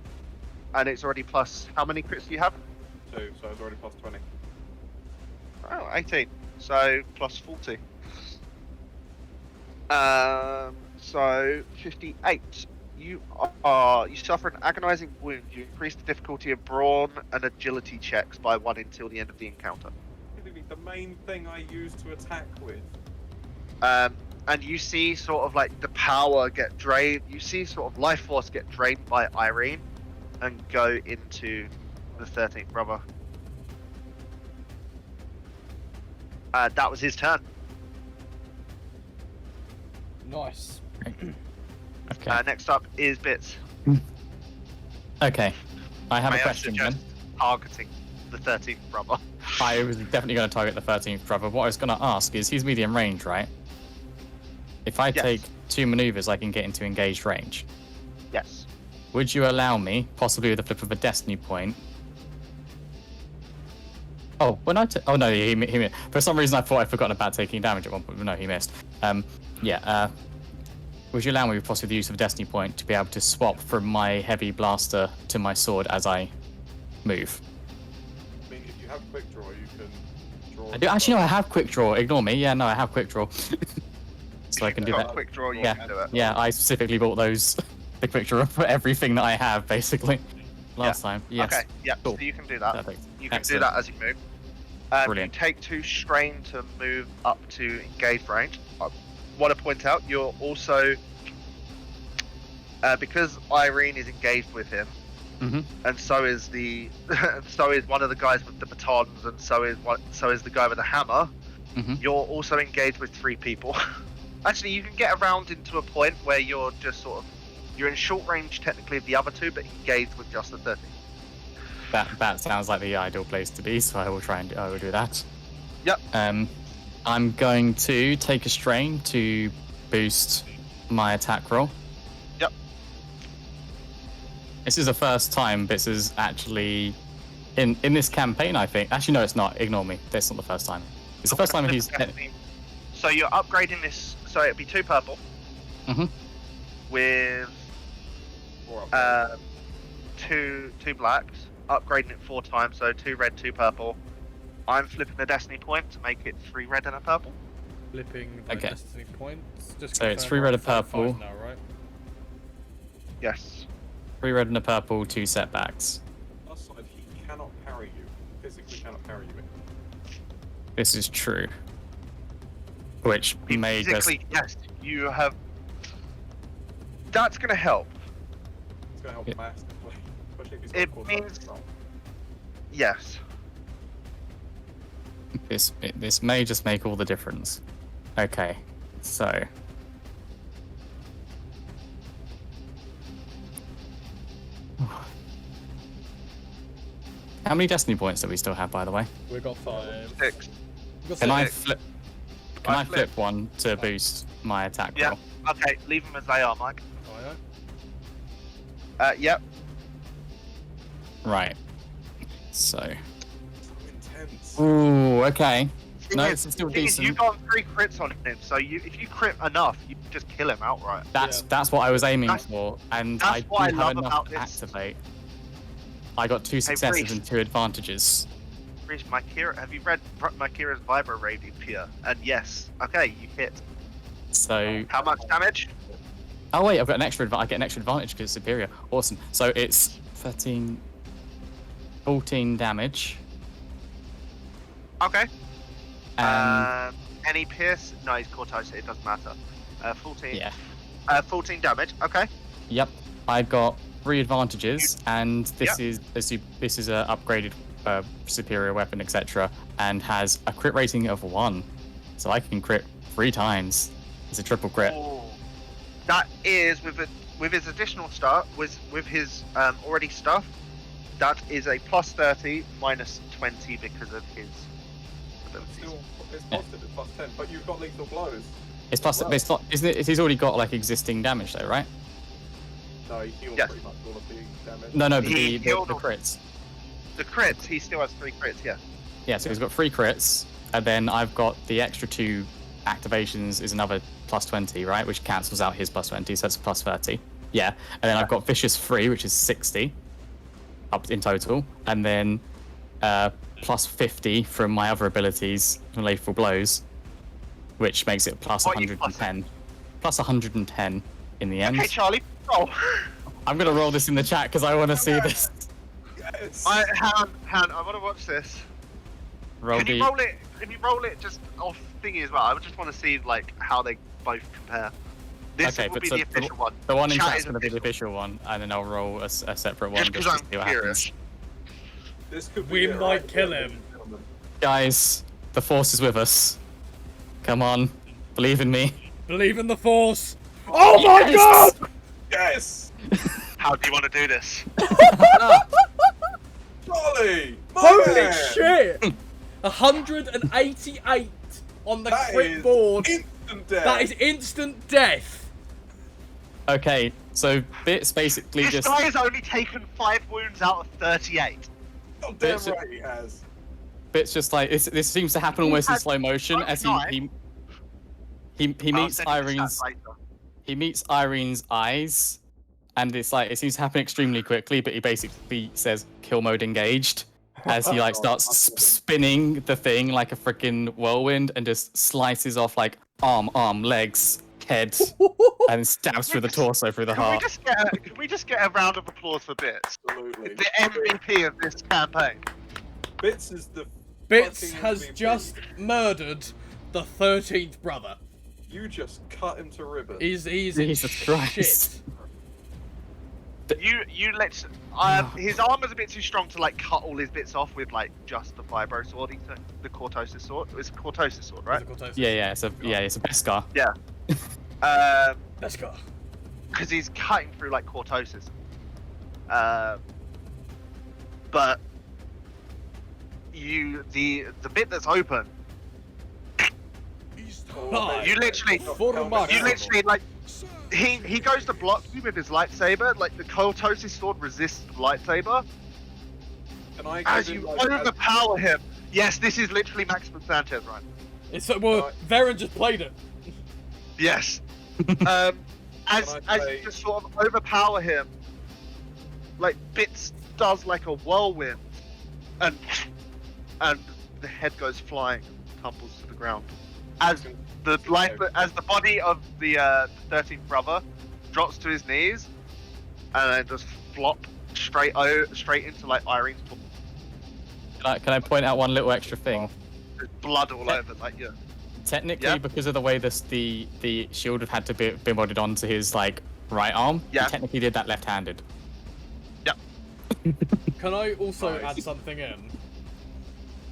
[SPEAKER 5] it's already plus. How many crits do you have?
[SPEAKER 8] 2, so it's already plus 20.
[SPEAKER 5] Oh, 18. So plus 40. So 58. You suffer an agonizing wound. You increase the difficulty of brawn and agility checks by 1 until the end of the encounter.
[SPEAKER 8] The main thing I use to attack with.
[SPEAKER 5] And you see sort of like the power get drained. You see sort of life force get drained by Irene and go into the 13th brother. That was his turn.
[SPEAKER 7] Nice.
[SPEAKER 6] Okay.
[SPEAKER 5] Next up is Bits.
[SPEAKER 6] Okay. I have
[SPEAKER 5] May
[SPEAKER 6] a
[SPEAKER 5] I
[SPEAKER 6] question then.
[SPEAKER 5] suggest targeting the 13th brother?
[SPEAKER 6] I was definitely going to target the 13th brother. What I was going to ask is, he's medium range, right? If I
[SPEAKER 5] Yes.
[SPEAKER 6] take 2 maneuvers, I can get into engaged range.
[SPEAKER 5] Yes.
[SPEAKER 6] Would you allow me, possibly with the flip of a destiny point? Oh, when I oh no, he for some reason I thought I'd forgotten about taking damage at one point, but no, he missed. Would you allow me, with possibly the use of a destiny point, to be able to swap from my heavy blaster to my sword as I move?
[SPEAKER 8] I mean, if you have quick draw, you can draw.
[SPEAKER 6] I do actually. No, I have quick draw. Ignore me. Yeah, no, I have quick draw, so I can do that.
[SPEAKER 5] Quick draw, you
[SPEAKER 6] Yeah.
[SPEAKER 5] can do it.
[SPEAKER 6] Yeah, I specifically bought those the quick draw for everything that I have, basically. Last time. Yes.
[SPEAKER 5] Okay, yeah,
[SPEAKER 6] Cool.
[SPEAKER 5] so you can do that.
[SPEAKER 6] Perfect.
[SPEAKER 5] You can
[SPEAKER 6] Excellent.
[SPEAKER 5] do that as you move.
[SPEAKER 6] Brilliant.
[SPEAKER 5] You take 2 strain to move up to engaged range. I want to point out, you're also because Irene is engaged with him,
[SPEAKER 6] Mhm.
[SPEAKER 5] and so is so is one of the guys with the batons, and so is the guy with the hammer.
[SPEAKER 6] Mhm.
[SPEAKER 5] You're also engaged with 3 people. Actually, you can get around into a point where you're just sort of you're in short range technically of the other 2, but engaged with just the 13.
[SPEAKER 6] That sounds like the ideal place to be, so I will do that.
[SPEAKER 5] Yep.
[SPEAKER 6] I'm going to take a strain to boost my attack roll.
[SPEAKER 5] Yep.
[SPEAKER 6] This is the first time this is actually in this campaign, I think. Actually, no, it's not. Ignore me. That's not the first time. It's the first time he's.
[SPEAKER 5] So you're upgrading this. So it'd be 2 purple.
[SPEAKER 6] Mhm.
[SPEAKER 5] With 2 blacks. Upgrading it 4 times. So 2 red, 2 purple. I'm flipping the destiny point to make it 3 red and a purple.
[SPEAKER 7] Flipping the
[SPEAKER 6] Okay.
[SPEAKER 7] destiny points. Just
[SPEAKER 6] So it's
[SPEAKER 7] confirm
[SPEAKER 6] 3
[SPEAKER 7] we're
[SPEAKER 6] red
[SPEAKER 7] on
[SPEAKER 6] and purple.
[SPEAKER 7] 5 now, right?
[SPEAKER 5] Yes.
[SPEAKER 6] 3 red and a purple, 2 setbacks.
[SPEAKER 8] Plus side, he cannot parry you. Physically cannot parry you.
[SPEAKER 6] This is true. Which may just.
[SPEAKER 5] Physically, yes. You have. That's going to help.
[SPEAKER 8] It's going to help
[SPEAKER 6] Yeah.
[SPEAKER 8] massively. Especially if he's
[SPEAKER 5] It
[SPEAKER 8] got cause
[SPEAKER 5] means-
[SPEAKER 8] control.
[SPEAKER 5] Yes.
[SPEAKER 6] This may just make all the difference. Okay, so. How many destiny points do we still have, by the way?
[SPEAKER 7] We got 5.
[SPEAKER 5] 6.
[SPEAKER 7] We got
[SPEAKER 6] Can I
[SPEAKER 7] 6.
[SPEAKER 6] flip? Can I flip one to boost my attack
[SPEAKER 5] Yeah.
[SPEAKER 6] roll?
[SPEAKER 5] Okay, leave them as they are, Mike.
[SPEAKER 7] Oh, yeah?
[SPEAKER 5] Yep.
[SPEAKER 6] Right. So.
[SPEAKER 8] So intense.
[SPEAKER 6] Ooh, okay. No,
[SPEAKER 5] Thing
[SPEAKER 6] it's
[SPEAKER 5] is-
[SPEAKER 6] still
[SPEAKER 5] thing is,
[SPEAKER 6] decent.
[SPEAKER 5] you got 3 crits on him, so if you crit enough, you just kill him outright.
[SPEAKER 6] That's what I was aiming
[SPEAKER 5] That's-
[SPEAKER 6] for, and
[SPEAKER 5] that's
[SPEAKER 6] I do
[SPEAKER 5] what I
[SPEAKER 6] have
[SPEAKER 5] love
[SPEAKER 6] enough
[SPEAKER 5] about
[SPEAKER 6] to
[SPEAKER 5] this.
[SPEAKER 6] activate. I got 2 successes
[SPEAKER 5] Reese.
[SPEAKER 6] and 2 advantages.
[SPEAKER 5] Reese, have you read Mykira's Vibro Rapier? And yes, okay, you hit.
[SPEAKER 6] So.
[SPEAKER 5] How much damage?
[SPEAKER 6] Oh wait, I've got an extra. I get an extra advantage because it's superior. Awesome. So it's 13, 14 damage.
[SPEAKER 5] Okay.
[SPEAKER 6] And
[SPEAKER 5] Any pierce? No, he's cortized, so it doesn't matter. 14.
[SPEAKER 6] yeah.
[SPEAKER 5] 14 damage. Okay.
[SPEAKER 6] Yep. I got 3 advantages, and this is a upgraded superior weapon, etc., and has a crit rating of 1, so I can crit 3 times. It's a triple crit.
[SPEAKER 5] Oh, that is with his additional start, with his already stuff. That is a plus 30 minus 20 because of his abilities.
[SPEAKER 8] It's positive, it's plus 10, but you've got lethal blows.
[SPEAKER 6] It's plus.
[SPEAKER 8] Well.
[SPEAKER 6] It's not, isn't it? He's already got like existing damage though, right?
[SPEAKER 8] No, he heals
[SPEAKER 5] Yes.
[SPEAKER 8] pretty much all of the damage.
[SPEAKER 6] No, but
[SPEAKER 5] He
[SPEAKER 6] the
[SPEAKER 5] healed
[SPEAKER 6] crits.
[SPEAKER 5] The crits, he still has 3 crits, yeah.
[SPEAKER 6] Yeah, so he's got 3 crits, and then I've got the extra 2 activations is another plus 20, right? Which cancels out his plus 20, so that's plus 30. Yeah, and then I've got Vicious 3, which is 60 up in total, and then plus 50 from my other abilities from Lethal Blows, which makes it plus
[SPEAKER 5] What are you
[SPEAKER 6] 110. Plus 110 in the end.
[SPEAKER 5] Okay, Charlie, roll.
[SPEAKER 6] I'm gonna roll this in the chat because I want to see this.
[SPEAKER 8] Yes!
[SPEAKER 5] Hang on, I want to watch this.
[SPEAKER 6] Roll
[SPEAKER 5] Can
[SPEAKER 6] the.
[SPEAKER 5] you roll it? Can you roll it just off thingy as well? I just want to see like how they both compare. This
[SPEAKER 6] Okay,
[SPEAKER 5] will
[SPEAKER 6] but
[SPEAKER 5] be
[SPEAKER 6] so
[SPEAKER 5] the official one.
[SPEAKER 6] The one in
[SPEAKER 5] Chat
[SPEAKER 6] chat's
[SPEAKER 5] is
[SPEAKER 6] gonna be the official one, and then I'll roll a separate one
[SPEAKER 5] Just
[SPEAKER 6] just
[SPEAKER 5] because
[SPEAKER 6] to
[SPEAKER 5] I'm
[SPEAKER 6] see what
[SPEAKER 5] curious.
[SPEAKER 6] happens.
[SPEAKER 8] This could be
[SPEAKER 9] We
[SPEAKER 8] it,
[SPEAKER 9] might
[SPEAKER 8] right?
[SPEAKER 9] kill him.
[SPEAKER 6] Guys, the Force is with us. Come on, believe in me.
[SPEAKER 9] Believe in the Force. Oh my god!
[SPEAKER 8] Yes!
[SPEAKER 5] How do you want to do this?
[SPEAKER 8] Charlie! My
[SPEAKER 9] Holy
[SPEAKER 8] man!
[SPEAKER 9] shit! 188 on the
[SPEAKER 8] That
[SPEAKER 9] crit
[SPEAKER 8] is
[SPEAKER 9] board.
[SPEAKER 8] instant death.
[SPEAKER 9] That is instant death.
[SPEAKER 6] Okay, so Bits basically
[SPEAKER 5] This
[SPEAKER 6] just.
[SPEAKER 5] guy has only taken 5 wounds out of 38.
[SPEAKER 8] Oh, damn
[SPEAKER 6] Bits-
[SPEAKER 8] right he has.
[SPEAKER 6] Bits just like this seems to happen almost in
[SPEAKER 5] had
[SPEAKER 6] slow motion as he
[SPEAKER 5] I'll
[SPEAKER 6] meets
[SPEAKER 5] send you the
[SPEAKER 6] Irene's
[SPEAKER 5] stats later.
[SPEAKER 6] he meets Irene's eyes, and it's like it seems to happen extremely quickly. But he basically says "kill mode engaged" as he like starts spinning the thing like a freaking whirlwind and just slices off like arm, legs, head, and stabs through the torso, through the
[SPEAKER 5] Can we
[SPEAKER 6] heart.
[SPEAKER 5] just get a round of applause for Bits?
[SPEAKER 8] Absolutely.
[SPEAKER 5] The MVP of this campaign.
[SPEAKER 8] Bits is the
[SPEAKER 9] Bits
[SPEAKER 8] fucking
[SPEAKER 9] has
[SPEAKER 8] MVP.
[SPEAKER 9] just murdered the 13th brother.
[SPEAKER 8] You just cut him to ribbons.
[SPEAKER 9] He's in
[SPEAKER 6] Jesus Christ.
[SPEAKER 9] shit.
[SPEAKER 5] You let his armor's a bit too strong to like cut all his bits off with like just the vibro sword. He took the cortosis sword. It's a cortosis sword, right?
[SPEAKER 6] Yeah, it's a Beskar.
[SPEAKER 5] Yeah.
[SPEAKER 9] Let's go.
[SPEAKER 5] Because he's cutting through like cortosis. But the bit that's open,
[SPEAKER 9] Oh,
[SPEAKER 5] you literally like he goes to block you with his lightsaber. Like the cortosis sword resists the lightsaber.
[SPEAKER 8] Can I
[SPEAKER 5] As
[SPEAKER 8] give
[SPEAKER 5] you
[SPEAKER 8] him, like,
[SPEAKER 5] overpower him. Yes, this is literally Maximus Sanchez, right?
[SPEAKER 9] It's well, Varen just played it.
[SPEAKER 5] Yes. As
[SPEAKER 8] say-
[SPEAKER 5] you just sort of overpower him, like Bits does like a whirlwind, and the head goes flying, tumbles to the ground. As the body of the 13th brother drops to his knees, and then just flop straight into like Irene's
[SPEAKER 6] Can I point out one little extra thing?
[SPEAKER 5] There's blood all over, like yeah.
[SPEAKER 6] Technically,
[SPEAKER 5] Yeah.
[SPEAKER 6] because of the way the shield had to be modded onto his like right arm,
[SPEAKER 5] Yeah.
[SPEAKER 6] he technically did that left-handed.
[SPEAKER 5] Yep.
[SPEAKER 9] Can I also
[SPEAKER 8] Nice.
[SPEAKER 9] add something in?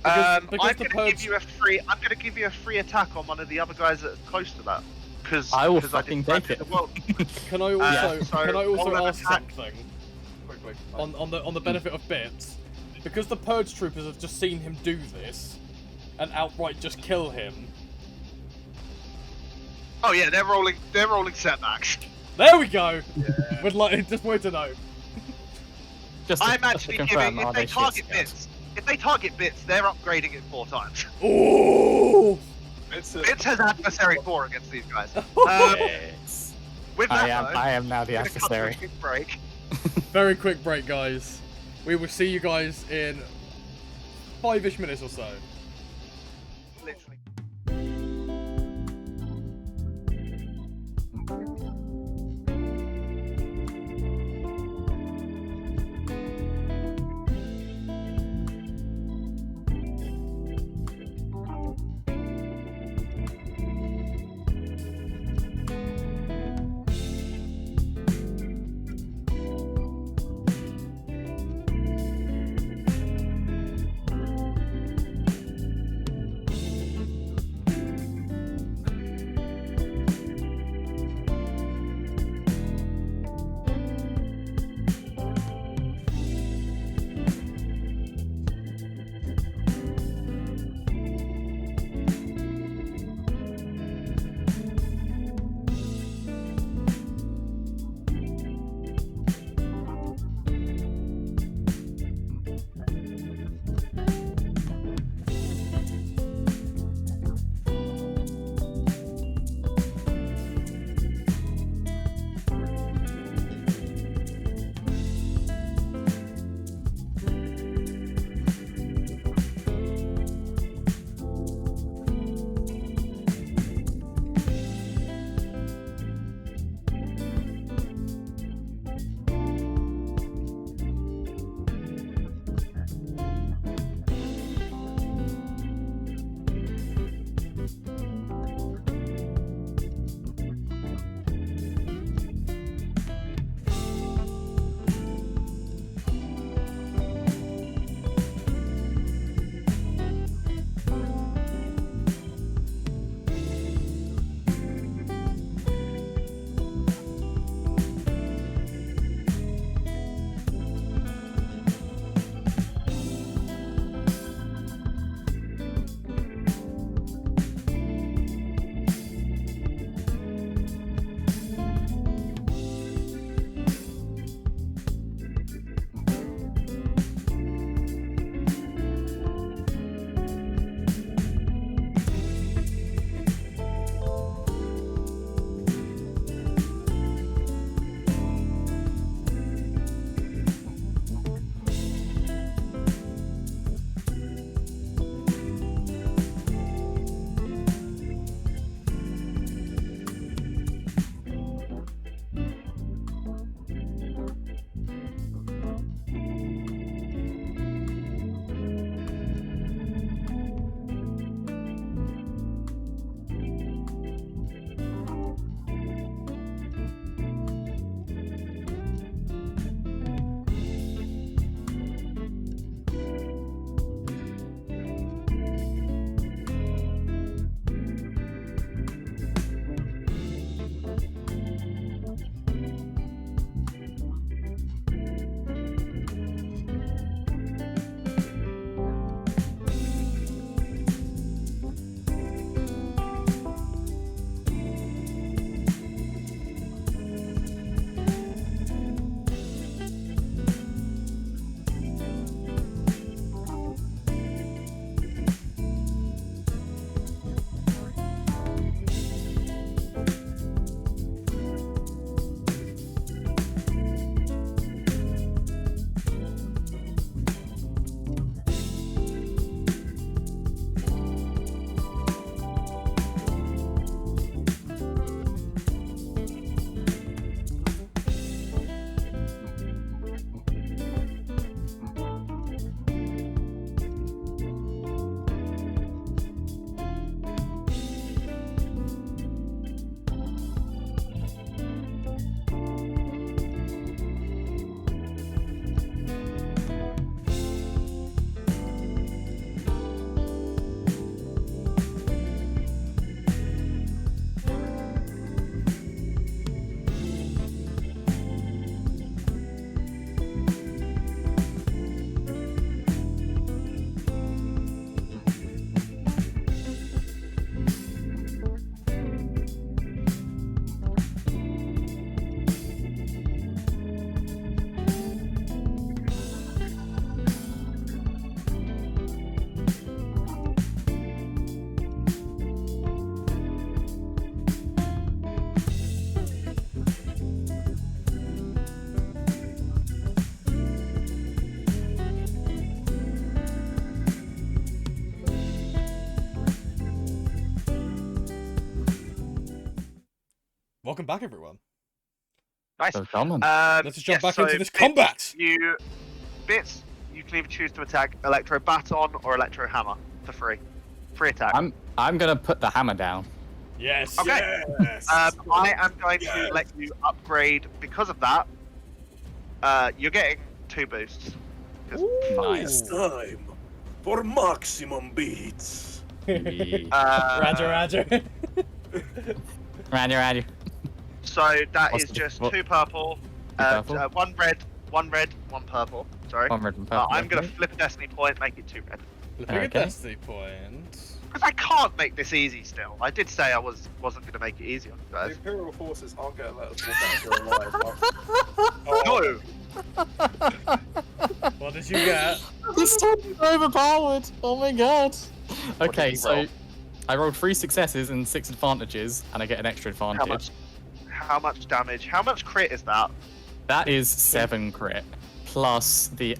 [SPEAKER 5] I'm
[SPEAKER 9] because
[SPEAKER 5] gonna
[SPEAKER 9] the
[SPEAKER 5] give
[SPEAKER 9] purge-
[SPEAKER 5] you a free. I'm gonna give you a free attack on one of the other guys that's close to that. Because
[SPEAKER 6] I will
[SPEAKER 5] didn't
[SPEAKER 6] fucking
[SPEAKER 5] find
[SPEAKER 6] take it.
[SPEAKER 5] Well,
[SPEAKER 9] Can I also
[SPEAKER 5] so
[SPEAKER 9] can I also
[SPEAKER 5] roll an
[SPEAKER 9] ask
[SPEAKER 5] attack.
[SPEAKER 9] something
[SPEAKER 8] quickly.
[SPEAKER 9] on the benefit of Bits? Because the purge troopers have just seen him do this and outright just kill him.
[SPEAKER 5] oh yeah, they're rolling setbacks.
[SPEAKER 9] There we go. Would like just wanted to know.
[SPEAKER 6] Just to,
[SPEAKER 5] I'm
[SPEAKER 6] just to
[SPEAKER 5] actually
[SPEAKER 6] confirm,
[SPEAKER 5] giving
[SPEAKER 6] are
[SPEAKER 5] if they
[SPEAKER 6] shit
[SPEAKER 5] target
[SPEAKER 6] scouts?
[SPEAKER 5] bits. If they target bits, they're upgrading it 4 times.
[SPEAKER 9] Ooh.
[SPEAKER 5] Bits has adversary 4 against these guys.
[SPEAKER 6] Yes.
[SPEAKER 5] With that,
[SPEAKER 6] I am now the
[SPEAKER 5] though, we're gonna cut to a
[SPEAKER 6] adversary.
[SPEAKER 5] quick break.
[SPEAKER 9] Very quick break, guys. We will see you guys in 5-ish minutes or so.
[SPEAKER 5] Literally.
[SPEAKER 9] Welcome back, everyone.
[SPEAKER 5] Nice.
[SPEAKER 6] So common.
[SPEAKER 9] Let's jump back into this combat.
[SPEAKER 5] Bits, you can either choose to attack Electro Baton or Electro Hammer for free. Free attack.
[SPEAKER 6] I'm gonna put the hammer down.
[SPEAKER 9] Yes.
[SPEAKER 5] Okay.
[SPEAKER 8] Yes.
[SPEAKER 5] I am going to let you upgrade because of that. You're getting 2 boosts.
[SPEAKER 6] Nice.
[SPEAKER 3] Time for maximum beats.
[SPEAKER 9] Roger.
[SPEAKER 6] Roger.
[SPEAKER 5] So that
[SPEAKER 6] What's
[SPEAKER 5] is
[SPEAKER 6] the-
[SPEAKER 5] just
[SPEAKER 6] what-
[SPEAKER 5] 2 purple,
[SPEAKER 6] purple?
[SPEAKER 5] 1 red, 1 purple. Sorry.
[SPEAKER 6] One red and purple.
[SPEAKER 5] I'm gonna
[SPEAKER 6] okay.
[SPEAKER 5] flip a destiny point, make it 2 red.
[SPEAKER 9] Look
[SPEAKER 6] Okay.
[SPEAKER 9] at destiny point.
[SPEAKER 5] Because I can't make this easy still. I did say I wasn't gonna make it easy on you
[SPEAKER 8] The
[SPEAKER 5] guys.
[SPEAKER 8] Imperial forces aren't going to let us walk out here alive.
[SPEAKER 5] No.
[SPEAKER 9] What did you get?
[SPEAKER 6] This is overpowered. Oh my god. Okay,
[SPEAKER 5] you
[SPEAKER 6] so
[SPEAKER 5] roll?
[SPEAKER 6] I rolled 3 successes and 6 advantages, and I get an extra advantage.
[SPEAKER 5] How much damage? How much crit is that?
[SPEAKER 6] That is 7 crit, plus the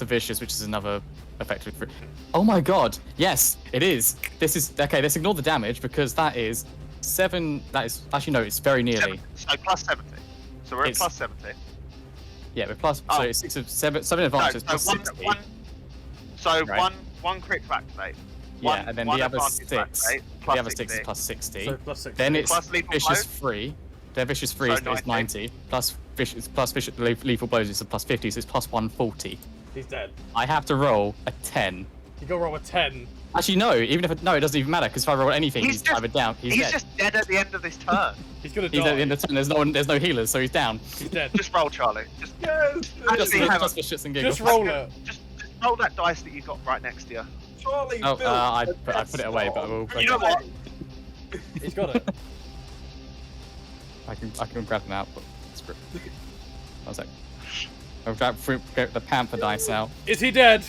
[SPEAKER 6] vicious, which is another effective crit. Oh my god! Yes, it is. This is okay. Let's ignore the damage because that is 7. That is actually no. It's very nearly.
[SPEAKER 5] So plus 70. So we're at
[SPEAKER 6] It's-
[SPEAKER 5] plus 70.
[SPEAKER 6] Yeah, but plus.
[SPEAKER 5] Oh.
[SPEAKER 6] So it's 6 of 7 advantages plus 60.
[SPEAKER 5] So
[SPEAKER 6] Right.
[SPEAKER 5] one crit to activate.
[SPEAKER 6] Yeah, and then the other
[SPEAKER 5] advantage to
[SPEAKER 6] 6.
[SPEAKER 5] activate,
[SPEAKER 6] The
[SPEAKER 5] plus
[SPEAKER 6] other 6 is
[SPEAKER 5] 60.
[SPEAKER 6] plus 60.
[SPEAKER 9] So plus 6.
[SPEAKER 6] Then it's
[SPEAKER 5] Plus lethal
[SPEAKER 6] vicious
[SPEAKER 5] blows?
[SPEAKER 6] 3. Their vicious 3
[SPEAKER 5] So
[SPEAKER 6] is
[SPEAKER 5] 90.
[SPEAKER 6] 90. Plus vicious lethal blows is a plus 50, so it's plus 140.
[SPEAKER 9] He's dead.
[SPEAKER 6] I have to roll a 10.
[SPEAKER 9] You go roll a 10.
[SPEAKER 6] Actually, no. Even if it doesn't even matter because if I roll anything,
[SPEAKER 5] He's
[SPEAKER 6] he's
[SPEAKER 5] just-
[SPEAKER 6] either down. He's dead.
[SPEAKER 5] just dead at the end of this turn.
[SPEAKER 9] He's gonna
[SPEAKER 6] He's
[SPEAKER 9] die.
[SPEAKER 6] at the end of the turn. There's no healers, so he's down.
[SPEAKER 9] He's dead.
[SPEAKER 5] Just roll, Charlie. Just
[SPEAKER 8] Yes.
[SPEAKER 6] Just,
[SPEAKER 5] Actually, hang on.
[SPEAKER 6] just for shits and giggles.
[SPEAKER 9] Just roll it.
[SPEAKER 5] just roll that dice that you got right next to you.
[SPEAKER 8] Charlie.
[SPEAKER 6] Oh,
[SPEAKER 8] built
[SPEAKER 6] I
[SPEAKER 8] a
[SPEAKER 6] put it away, but I will.
[SPEAKER 5] You know what?
[SPEAKER 9] He's got it.
[SPEAKER 6] I can grab them out. But screw. One sec. I'll get the panther dice out.
[SPEAKER 9] Is he dead?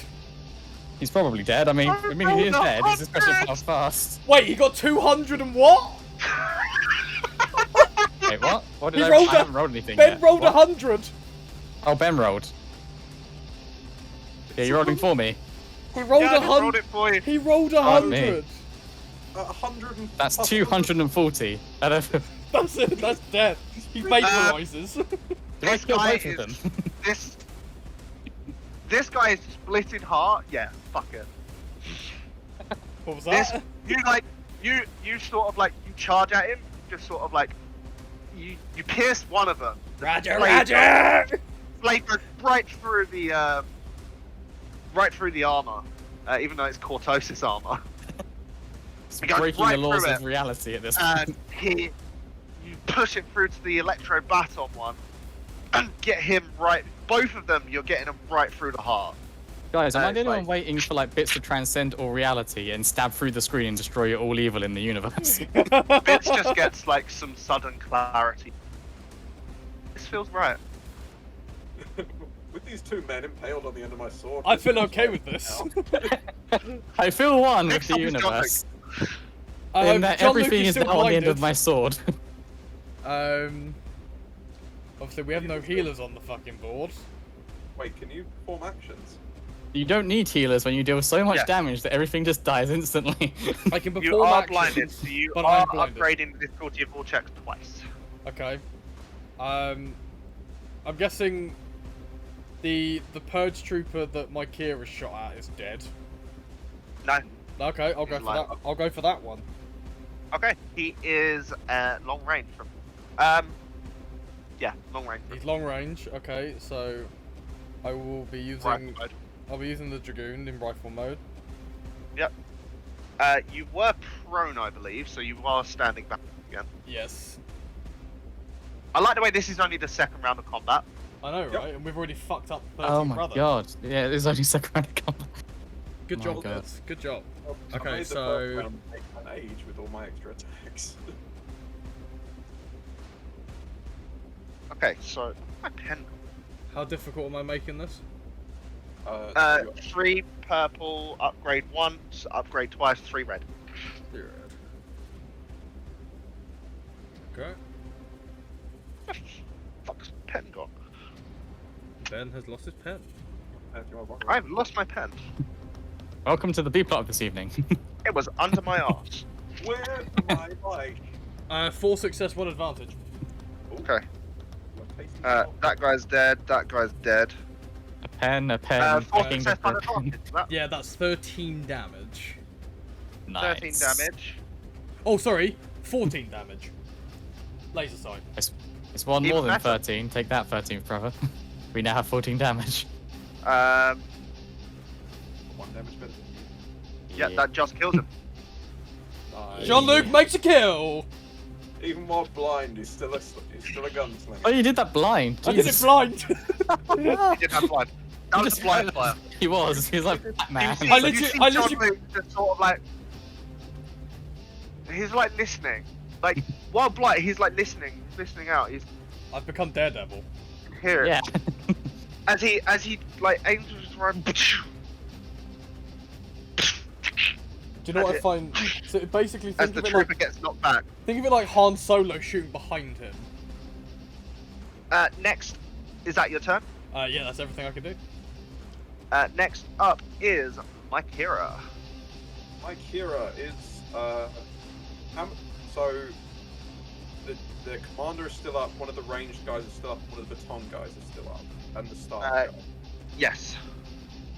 [SPEAKER 6] He's probably dead. I mean, he is dead. It's just a question of how fast.
[SPEAKER 9] Wait, he got 200 and what?
[SPEAKER 6] Wait, what? What did
[SPEAKER 9] He
[SPEAKER 6] I
[SPEAKER 9] rolled
[SPEAKER 6] I
[SPEAKER 9] a-
[SPEAKER 6] haven't rolled anything
[SPEAKER 9] Ben
[SPEAKER 6] yet.
[SPEAKER 9] rolled
[SPEAKER 6] What?
[SPEAKER 9] 100.
[SPEAKER 6] Oh, Ben rolled. Yeah, you're rolling for me.
[SPEAKER 9] He rolled
[SPEAKER 5] Yeah, I just rolled
[SPEAKER 9] 100.
[SPEAKER 5] it for you.
[SPEAKER 9] He rolled
[SPEAKER 6] Pardon me.
[SPEAKER 9] 100.
[SPEAKER 8] 100.
[SPEAKER 6] That's 240.
[SPEAKER 9] That's it. That's death. He vaporizes.
[SPEAKER 6] Did I
[SPEAKER 5] This
[SPEAKER 6] kill
[SPEAKER 5] guy
[SPEAKER 6] both of them?
[SPEAKER 5] This guy is split in heart. Yeah, fuck it.
[SPEAKER 9] What was
[SPEAKER 5] This
[SPEAKER 9] that?
[SPEAKER 5] you sort of like you charge at him, just sort of like you pierce one of them.
[SPEAKER 9] Roger,
[SPEAKER 5] Blade
[SPEAKER 9] Roger.
[SPEAKER 5] Blade goes right through the armor, even though it's cortosis armor.
[SPEAKER 6] It's
[SPEAKER 5] He goes
[SPEAKER 6] breaking
[SPEAKER 5] right
[SPEAKER 6] the laws
[SPEAKER 5] through
[SPEAKER 6] of
[SPEAKER 5] it.
[SPEAKER 6] reality at this
[SPEAKER 5] And
[SPEAKER 6] point.
[SPEAKER 5] you push it through to the electro baton one, and get him right. Both of them, you're getting them right through the heart.
[SPEAKER 6] Guys, am I the
[SPEAKER 5] it's
[SPEAKER 6] only one
[SPEAKER 5] like-
[SPEAKER 6] waiting for like bits to transcend all reality and stab through the screen and destroy all evil in the universe?
[SPEAKER 5] Bits just gets like some sudden clarity. This feels right.
[SPEAKER 8] With these 2 men impaled on the end of my sword.
[SPEAKER 9] I feel okay with this.
[SPEAKER 6] I feel one with
[SPEAKER 5] Next
[SPEAKER 6] the
[SPEAKER 5] up is John
[SPEAKER 6] universe. In that
[SPEAKER 9] John Luke
[SPEAKER 6] everything is
[SPEAKER 9] still
[SPEAKER 6] now on the end
[SPEAKER 9] blinded.
[SPEAKER 6] of my sword.
[SPEAKER 9] Obviously, we have no healers on the fucking board.
[SPEAKER 8] Wait, can you perform actions?
[SPEAKER 6] You don't need healers when you deal so much
[SPEAKER 5] Yeah.
[SPEAKER 6] damage that everything just dies instantly.
[SPEAKER 9] I can perform
[SPEAKER 5] You are
[SPEAKER 9] actions,
[SPEAKER 5] blinded, so you
[SPEAKER 9] but
[SPEAKER 5] are
[SPEAKER 9] I'm blinded.
[SPEAKER 5] upgrading the difficulty of all checks twice.
[SPEAKER 9] Okay. I'm guessing the purge trooper that my Kira shot at is dead.
[SPEAKER 5] No.
[SPEAKER 9] Okay, I'll go
[SPEAKER 5] He's
[SPEAKER 9] for
[SPEAKER 5] alive.
[SPEAKER 9] that. I'll go for that one.
[SPEAKER 5] Okay. He is long range from. Yeah, long range.
[SPEAKER 9] He's long range. Okay, so I will be using.
[SPEAKER 5] Rifle mode.
[SPEAKER 9] I'll be using the dragoon in rifle mode.
[SPEAKER 5] Yep. You were prone, I believe, so you are standing back again.
[SPEAKER 9] Yes.
[SPEAKER 5] I like the way this is only the second round of combat.
[SPEAKER 9] I know,
[SPEAKER 8] Yep.
[SPEAKER 9] right? And we've already fucked up 13
[SPEAKER 6] Oh my
[SPEAKER 9] brother.
[SPEAKER 6] god. Yeah, there's only second round of combat.
[SPEAKER 9] Good
[SPEAKER 6] My
[SPEAKER 9] job,
[SPEAKER 6] God.
[SPEAKER 9] lads. Good job.
[SPEAKER 8] I
[SPEAKER 9] Okay,
[SPEAKER 8] made the
[SPEAKER 9] so-
[SPEAKER 8] first round take an age with all my extra attacks.
[SPEAKER 5] Okay, so my pen.
[SPEAKER 9] How difficult am I making this?
[SPEAKER 5] 3 purple, upgrade once, upgrade twice, 3 red.
[SPEAKER 9] Zero. Okay.
[SPEAKER 5] Fuck's pen gone?
[SPEAKER 9] Ben has lost his pen.
[SPEAKER 5] I've lost my pen.
[SPEAKER 6] Welcome to the B plot of this evening.
[SPEAKER 5] It was under my arse.
[SPEAKER 8] Where's my mic?
[SPEAKER 9] 4 success, 1 advantage.
[SPEAKER 5] Okay.
[SPEAKER 8] My tasty
[SPEAKER 5] That guy's dead. That guy's dead.
[SPEAKER 6] A pen.
[SPEAKER 5] Fourth
[SPEAKER 6] fucking
[SPEAKER 5] success by
[SPEAKER 6] good pen.
[SPEAKER 5] advantage. That
[SPEAKER 9] Yeah, that's 13 damage.
[SPEAKER 5] 13
[SPEAKER 6] Nice.
[SPEAKER 5] damage.
[SPEAKER 9] Oh, sorry, 14 damage. Laser sight.
[SPEAKER 6] It's one
[SPEAKER 5] Even
[SPEAKER 6] more than
[SPEAKER 5] better.
[SPEAKER 6] 13. Take that, 13th brother. We now have 14 damage.
[SPEAKER 5] Um,
[SPEAKER 8] 1 damage better than you.
[SPEAKER 5] yeah, that just kills him.
[SPEAKER 8] Nice.
[SPEAKER 9] Jean-Luc makes a kill.
[SPEAKER 8] Even while blind, he's still a gunslinger.
[SPEAKER 6] Oh, you did that blind.
[SPEAKER 9] I did it
[SPEAKER 6] Jesus.
[SPEAKER 9] blind.
[SPEAKER 5] He did have blind. That
[SPEAKER 6] You
[SPEAKER 5] was
[SPEAKER 6] just-
[SPEAKER 5] a blind fire.
[SPEAKER 6] He was like Batman.
[SPEAKER 5] You
[SPEAKER 9] I
[SPEAKER 5] see
[SPEAKER 9] literally-
[SPEAKER 5] John Luke just sort of like, he's like listening, like while blind, he's like listening out. He's
[SPEAKER 9] I've become Daredevil.
[SPEAKER 5] here
[SPEAKER 6] Yeah.
[SPEAKER 5] as he like aims with his rifle.
[SPEAKER 9] Do you know what I
[SPEAKER 5] That's it.
[SPEAKER 9] find? So basically,
[SPEAKER 5] As
[SPEAKER 9] think
[SPEAKER 5] the
[SPEAKER 9] of it
[SPEAKER 5] trooper
[SPEAKER 9] like
[SPEAKER 5] gets knocked back.
[SPEAKER 9] Han Solo shooting behind him.
[SPEAKER 5] Next, is that your turn?
[SPEAKER 9] Yeah, that's everything I can do.
[SPEAKER 5] Next up is Mykira.
[SPEAKER 8] My Kira is so the commander is still up, one of the ranged guys is still up, one of the baton guys is still up, and the staff guy.
[SPEAKER 5] Yes.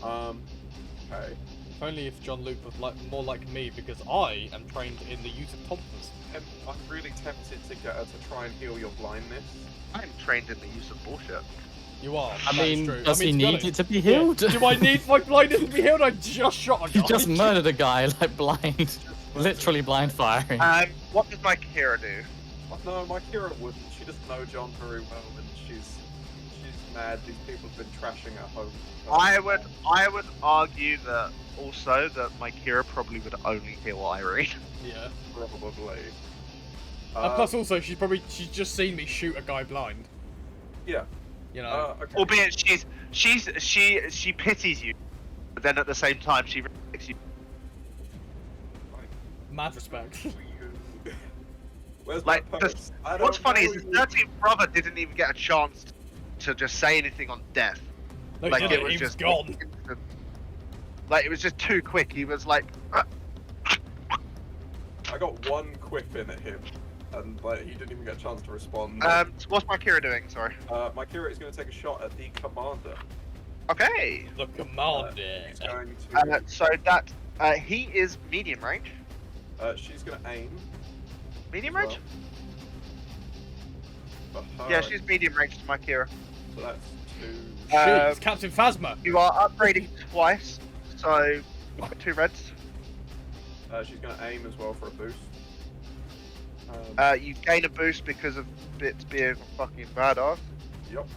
[SPEAKER 8] Okay.
[SPEAKER 9] If only if Jean-Luc was more like me, because I am trained in the use of tompers.
[SPEAKER 8] I'm really tempted to get her to try and heal your blindness.
[SPEAKER 5] I'm trained in the use of bullshit.
[SPEAKER 9] You are.
[SPEAKER 6] I
[SPEAKER 9] that is
[SPEAKER 6] mean,
[SPEAKER 9] true.
[SPEAKER 6] does he
[SPEAKER 9] to be
[SPEAKER 6] need
[SPEAKER 9] honest,
[SPEAKER 6] it to be
[SPEAKER 9] yeah,
[SPEAKER 6] healed?
[SPEAKER 9] do I need my blindness to be healed? I just shot a guy.
[SPEAKER 6] You just murdered a guy like blind, literally blind firing.
[SPEAKER 5] What does Mykira do?
[SPEAKER 8] No, my Kira wouldn't. She doesn't know John very well, and she's mad. These people have been trashing her home.
[SPEAKER 5] I would argue that also that Mykira probably would only heal Irene.
[SPEAKER 9] Yeah.
[SPEAKER 8] Probably.
[SPEAKER 9] And plus, also, she's just seen me shoot a guy blind.
[SPEAKER 8] Yeah.
[SPEAKER 9] You know.
[SPEAKER 8] Okay.
[SPEAKER 5] Albeit she pities you, but then at the same time she respects you.
[SPEAKER 9] Mad respect.
[SPEAKER 8] Where's
[SPEAKER 5] Like
[SPEAKER 8] my post?
[SPEAKER 5] what's funny is his 13th brother didn't even get a chance to just say anything on death.
[SPEAKER 9] No,
[SPEAKER 5] Like
[SPEAKER 9] he
[SPEAKER 5] it was
[SPEAKER 9] was
[SPEAKER 5] just
[SPEAKER 9] gone.
[SPEAKER 5] instant. Like it was just too quick. He was like,
[SPEAKER 8] I got one quip in at him, and like he didn't even get a chance to respond.
[SPEAKER 5] so what's Mykira doing? Sorry.
[SPEAKER 8] My Kira is going to take a shot at the commander.
[SPEAKER 5] Okay.
[SPEAKER 9] The commander.
[SPEAKER 8] He's going to.
[SPEAKER 5] So that he is medium range.
[SPEAKER 8] She's going to aim.
[SPEAKER 5] Medium range?
[SPEAKER 8] For her,
[SPEAKER 5] Yeah, she's medium range to Mykira.
[SPEAKER 8] So that's 2.
[SPEAKER 9] Jeez, Captain Phasma.
[SPEAKER 5] You are upgrading twice, so 2 reds.
[SPEAKER 8] She's going to aim as well for a boost.
[SPEAKER 5] You gain a boost because of Bits being a fucking badass.
[SPEAKER 8] Yep.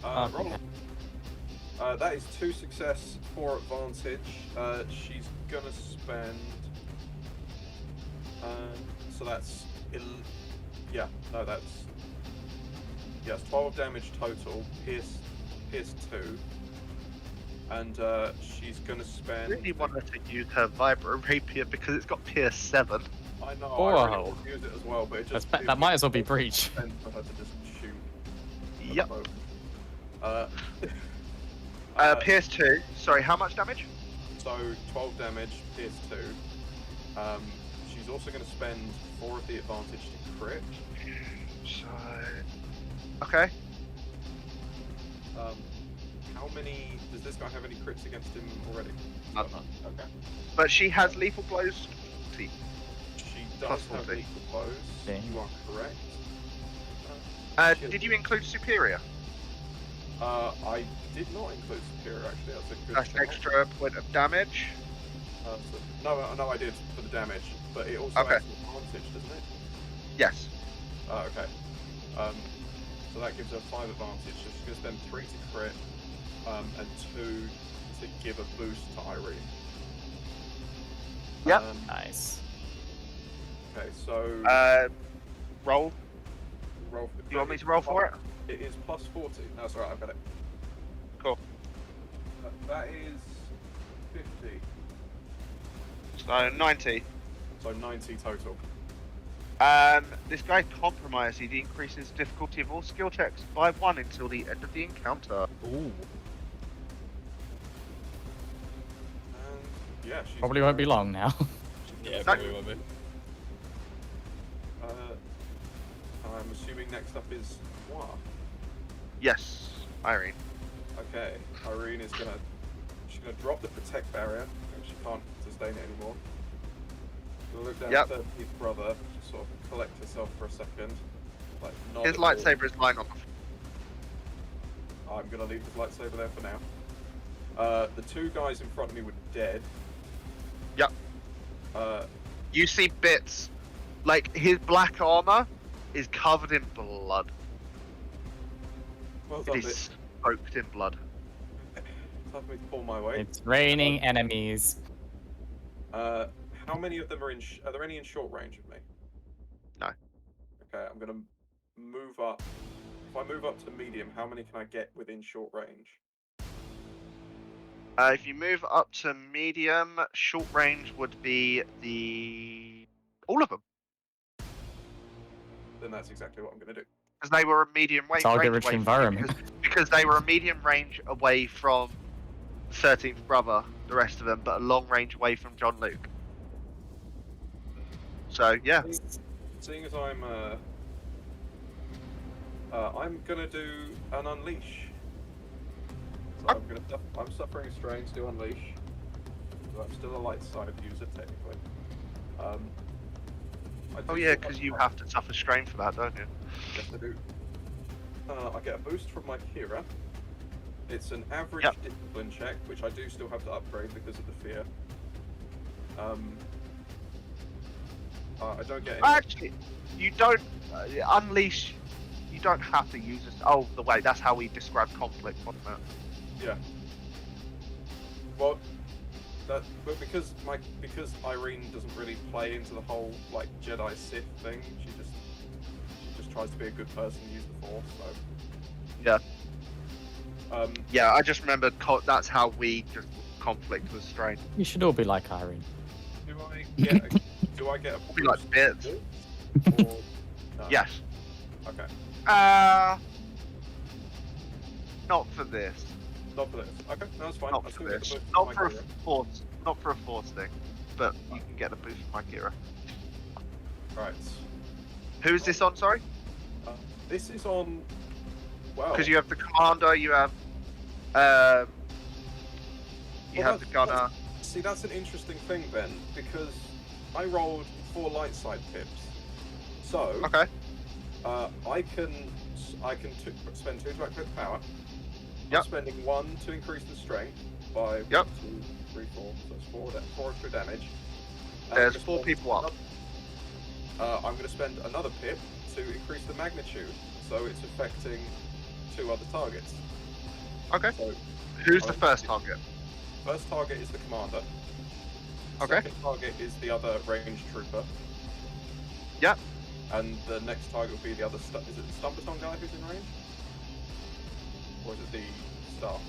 [SPEAKER 6] Okay.
[SPEAKER 8] Roll. That is 2 success, 4 advantage. She's gonna spend. So that's. It's 12 damage total. Pierce 2. And she's gonna
[SPEAKER 5] I
[SPEAKER 8] spend.
[SPEAKER 5] really wanted to use her Vibra Rapier because it's got Pierce 7.
[SPEAKER 8] I know.
[SPEAKER 6] Whoa.
[SPEAKER 8] I really want to use it as well, but it just.
[SPEAKER 6] That might as well be breach.
[SPEAKER 8] Sense for her to just shoot. at
[SPEAKER 5] Yep.
[SPEAKER 8] the moment.
[SPEAKER 5] Pierce 2. Sorry, how much damage?
[SPEAKER 8] So 12 damage, Pierce 2. She's also going to spend 4 of the advantage to crit.
[SPEAKER 5] So. Okay.
[SPEAKER 8] How many? Does this guy have any crits against him already?
[SPEAKER 5] None.
[SPEAKER 8] Okay.
[SPEAKER 5] But she has lethal blows. See.
[SPEAKER 8] She
[SPEAKER 5] Plus
[SPEAKER 8] does have
[SPEAKER 5] 40.
[SPEAKER 8] lethal blows.
[SPEAKER 6] Okay.
[SPEAKER 8] You are correct.
[SPEAKER 5] Did you include Superior?
[SPEAKER 8] I did not include Superior actually. That's a good
[SPEAKER 5] That's
[SPEAKER 8] shout.
[SPEAKER 5] extra point of damage.
[SPEAKER 8] No, I did for the damage, but it also
[SPEAKER 5] Okay.
[SPEAKER 8] has an advantage, doesn't it?
[SPEAKER 5] Yes.
[SPEAKER 8] Okay. So that gives her 5 advantage. So she's going to spend 3 to crit, and 2 to give a boost to Irene.
[SPEAKER 5] Yep.
[SPEAKER 6] Nice.
[SPEAKER 8] Okay, so
[SPEAKER 5] Roll.
[SPEAKER 8] roll for the
[SPEAKER 5] You want me
[SPEAKER 8] crit.
[SPEAKER 5] to roll for it?
[SPEAKER 8] It is plus 40. No, it's alright, I've got it.
[SPEAKER 5] Cool.
[SPEAKER 8] That is 50.
[SPEAKER 5] So 90.
[SPEAKER 8] So 90 total.
[SPEAKER 5] This guy's compromised. He increases difficulty of all skill checks by 1 until the end of the encounter.
[SPEAKER 9] Ooh.
[SPEAKER 8] And yeah, she's
[SPEAKER 6] Probably won't be long now.
[SPEAKER 9] Yeah,
[SPEAKER 5] That-
[SPEAKER 9] probably will be.
[SPEAKER 8] I'm assuming next up is Noir.
[SPEAKER 5] Yes, Irene.
[SPEAKER 8] Okay, Irene is gonna drop the protect barrier. She can't sustain it anymore. She'll look down at 13th brother, just sort of collect herself for a second. Like, nod
[SPEAKER 5] His
[SPEAKER 8] at
[SPEAKER 5] lightsaber is lying on the
[SPEAKER 8] I'm gonna leave his lightsaber there for now. The two guys in front of me were dead.
[SPEAKER 5] Yep. You see bits, like his black armor is covered in blood.
[SPEAKER 8] Well
[SPEAKER 5] It
[SPEAKER 8] done,
[SPEAKER 5] is soaked in blood.
[SPEAKER 8] Time for me to pull my weight.
[SPEAKER 6] It's raining enemies.
[SPEAKER 8] How many of them are in? Are there any in short range of me?
[SPEAKER 5] No.
[SPEAKER 8] Okay, I'm gonna move up. If I move up to medium, how many can I get within short range?
[SPEAKER 5] If you move up to medium, short range would be all of them,
[SPEAKER 8] Then that's exactly what I'm gonna do.
[SPEAKER 5] because they were a medium range
[SPEAKER 6] Target
[SPEAKER 5] away
[SPEAKER 6] rich
[SPEAKER 5] from you,
[SPEAKER 6] environment.
[SPEAKER 5] because they were a medium range away from the 13th brother, the rest of them, but a long range away from John Luke. So yeah.
[SPEAKER 8] Seeing as I'm gonna do an unleash. So I'm suffering a strain to do unleash. So I'm still a light side user technically.
[SPEAKER 5] Oh yeah, because you have to suffer strain for that, don't you?
[SPEAKER 8] Yes, I do. I get a boost from my Kira. It's an average discipline check, which I do still have to upgrade because of the fear. I don't get any.
[SPEAKER 5] Actually, you don't unleash. You don't have to use this. Oh, the way that's how we describe conflict, wasn't it?
[SPEAKER 8] Yeah. Well, but because Irene doesn't really play into the whole like Jedi Sith thing, she just tries to be a good person and use the Force. So.
[SPEAKER 5] Yeah.
[SPEAKER 8] Yeah,
[SPEAKER 5] I just remembered that's how we just conflict with strain.
[SPEAKER 6] You should all be like Irene.
[SPEAKER 8] Do I get a
[SPEAKER 5] Be like bits.
[SPEAKER 8] Or, no?
[SPEAKER 5] Yes.
[SPEAKER 8] Okay.
[SPEAKER 5] Not for this.
[SPEAKER 8] Not for this. Okay, no, that's fine.
[SPEAKER 5] Not for this. Not for a force. Not for a force thing. But you can get a boost from my Kira.
[SPEAKER 8] Right.
[SPEAKER 5] Who is this on? Sorry.
[SPEAKER 8] This is on. Wow.
[SPEAKER 5] Because you have the commander. You have. You have the gunner.
[SPEAKER 8] See, that's an interesting thing, Ben, because I rolled 4 light side pips. So.
[SPEAKER 5] Okay.
[SPEAKER 8] I can spend 2 to activate the power.
[SPEAKER 5] Yep.
[SPEAKER 8] I'm spending 1 to increase the strength by 1, 2, 3, 4. So that's 4 extra damage.
[SPEAKER 5] There's 4 people up.
[SPEAKER 8] I'm going to spend another pip to increase the magnitude, so it's affecting 2 other targets.
[SPEAKER 5] Okay.
[SPEAKER 8] So
[SPEAKER 5] who's the first target?
[SPEAKER 8] First target is the commander.
[SPEAKER 5] Okay.
[SPEAKER 8] Second target is the other range trooper.
[SPEAKER 5] Yep.
[SPEAKER 8] And the next target will be the other. Is it the stun baton guy who's in range? Or is it the staff?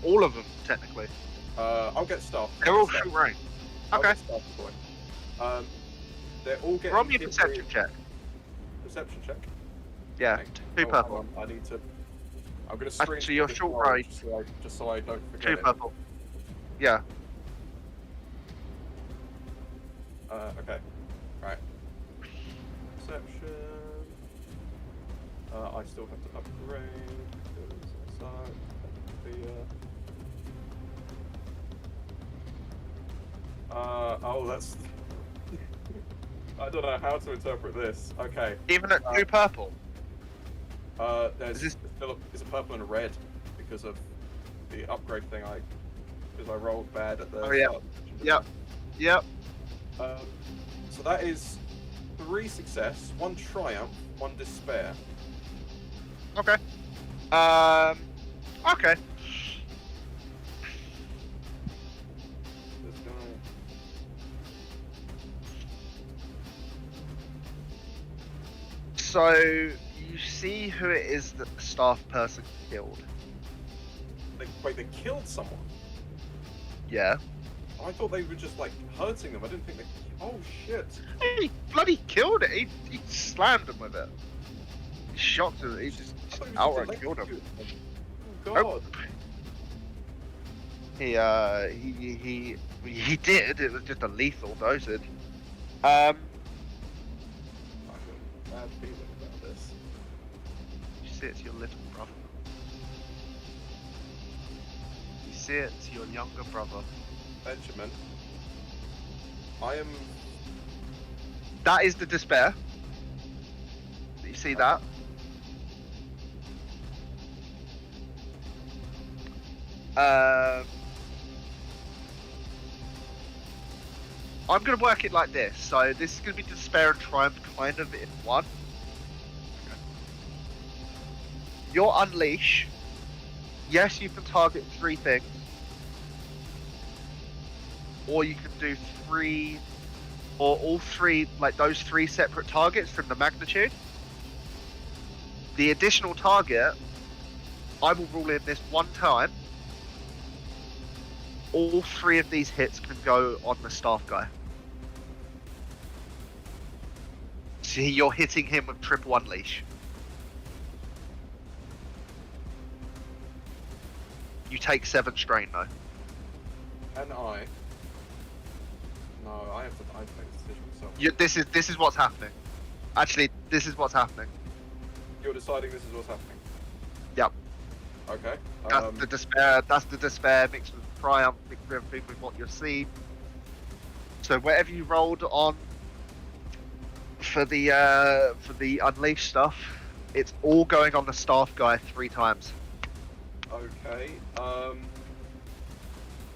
[SPEAKER 5] All of them, technically.
[SPEAKER 8] I'll get staff.
[SPEAKER 5] They're all short range. Okay.
[SPEAKER 8] Staff deploy. They're all getting.
[SPEAKER 5] Roll me a perception check.
[SPEAKER 8] Perception check.
[SPEAKER 5] Yeah.
[SPEAKER 8] Okay.
[SPEAKER 5] 2 purple.
[SPEAKER 8] I need to. I'm gonna screen.
[SPEAKER 5] So you're short range.
[SPEAKER 8] Just so I don't forget
[SPEAKER 5] 2
[SPEAKER 8] it.
[SPEAKER 5] purple. Yeah.
[SPEAKER 8] Okay. Right. Perception. I still have to upgrade because I suck. Oh, that's. I don't know how to interpret this. Okay.
[SPEAKER 5] Even at 2 purple.
[SPEAKER 8] There's a purple and a red because of the upgrade thing. Because I rolled bad at the.
[SPEAKER 5] Oh yeah. Yep. Yep.
[SPEAKER 8] So that is 3 success, 1 triumph, 1 despair.
[SPEAKER 5] Okay. Okay.
[SPEAKER 8] This guy.
[SPEAKER 5] So you see who it is that the staff person killed.
[SPEAKER 8] Wait, they killed someone?
[SPEAKER 5] Yeah.
[SPEAKER 8] I thought they were just like hurting them. I didn't think they. Oh shit!
[SPEAKER 5] He bloody killed it. He slammed him with it. He shocked him. He just outright killed him.
[SPEAKER 8] Oh god.
[SPEAKER 5] He did. It was just a lethal dosage.
[SPEAKER 8] I have a bad feeling about this.
[SPEAKER 5] see it's your little brother. You see it's your younger brother.
[SPEAKER 8] Benjamin, I am.
[SPEAKER 5] That is the despair. You see that? I'm going to work it like this. So this is going to be despair and triumph kind of in one. Your unleash. Yes, you can target 3 things. Or you can do 3, or all 3, like those 3 separate targets from the magnitude. The additional target, I will rule in this one time. All 3 of these hits can go on the staff guy. See, you're hitting him with triple unleash. You take 7 strain though.
[SPEAKER 8] And I. No, I have to. I make the decision myself.
[SPEAKER 5] This is what's happening. Actually, this is what's happening.
[SPEAKER 8] You're deciding this is what's happening.
[SPEAKER 5] Yep.
[SPEAKER 8] Okay.
[SPEAKER 5] That's the despair. That's the despair mixed with triumph, mixed with everything with what you've seen. So whatever you rolled on for the unleash stuff, it's all going on the staff guy 3 times.
[SPEAKER 8] Okay.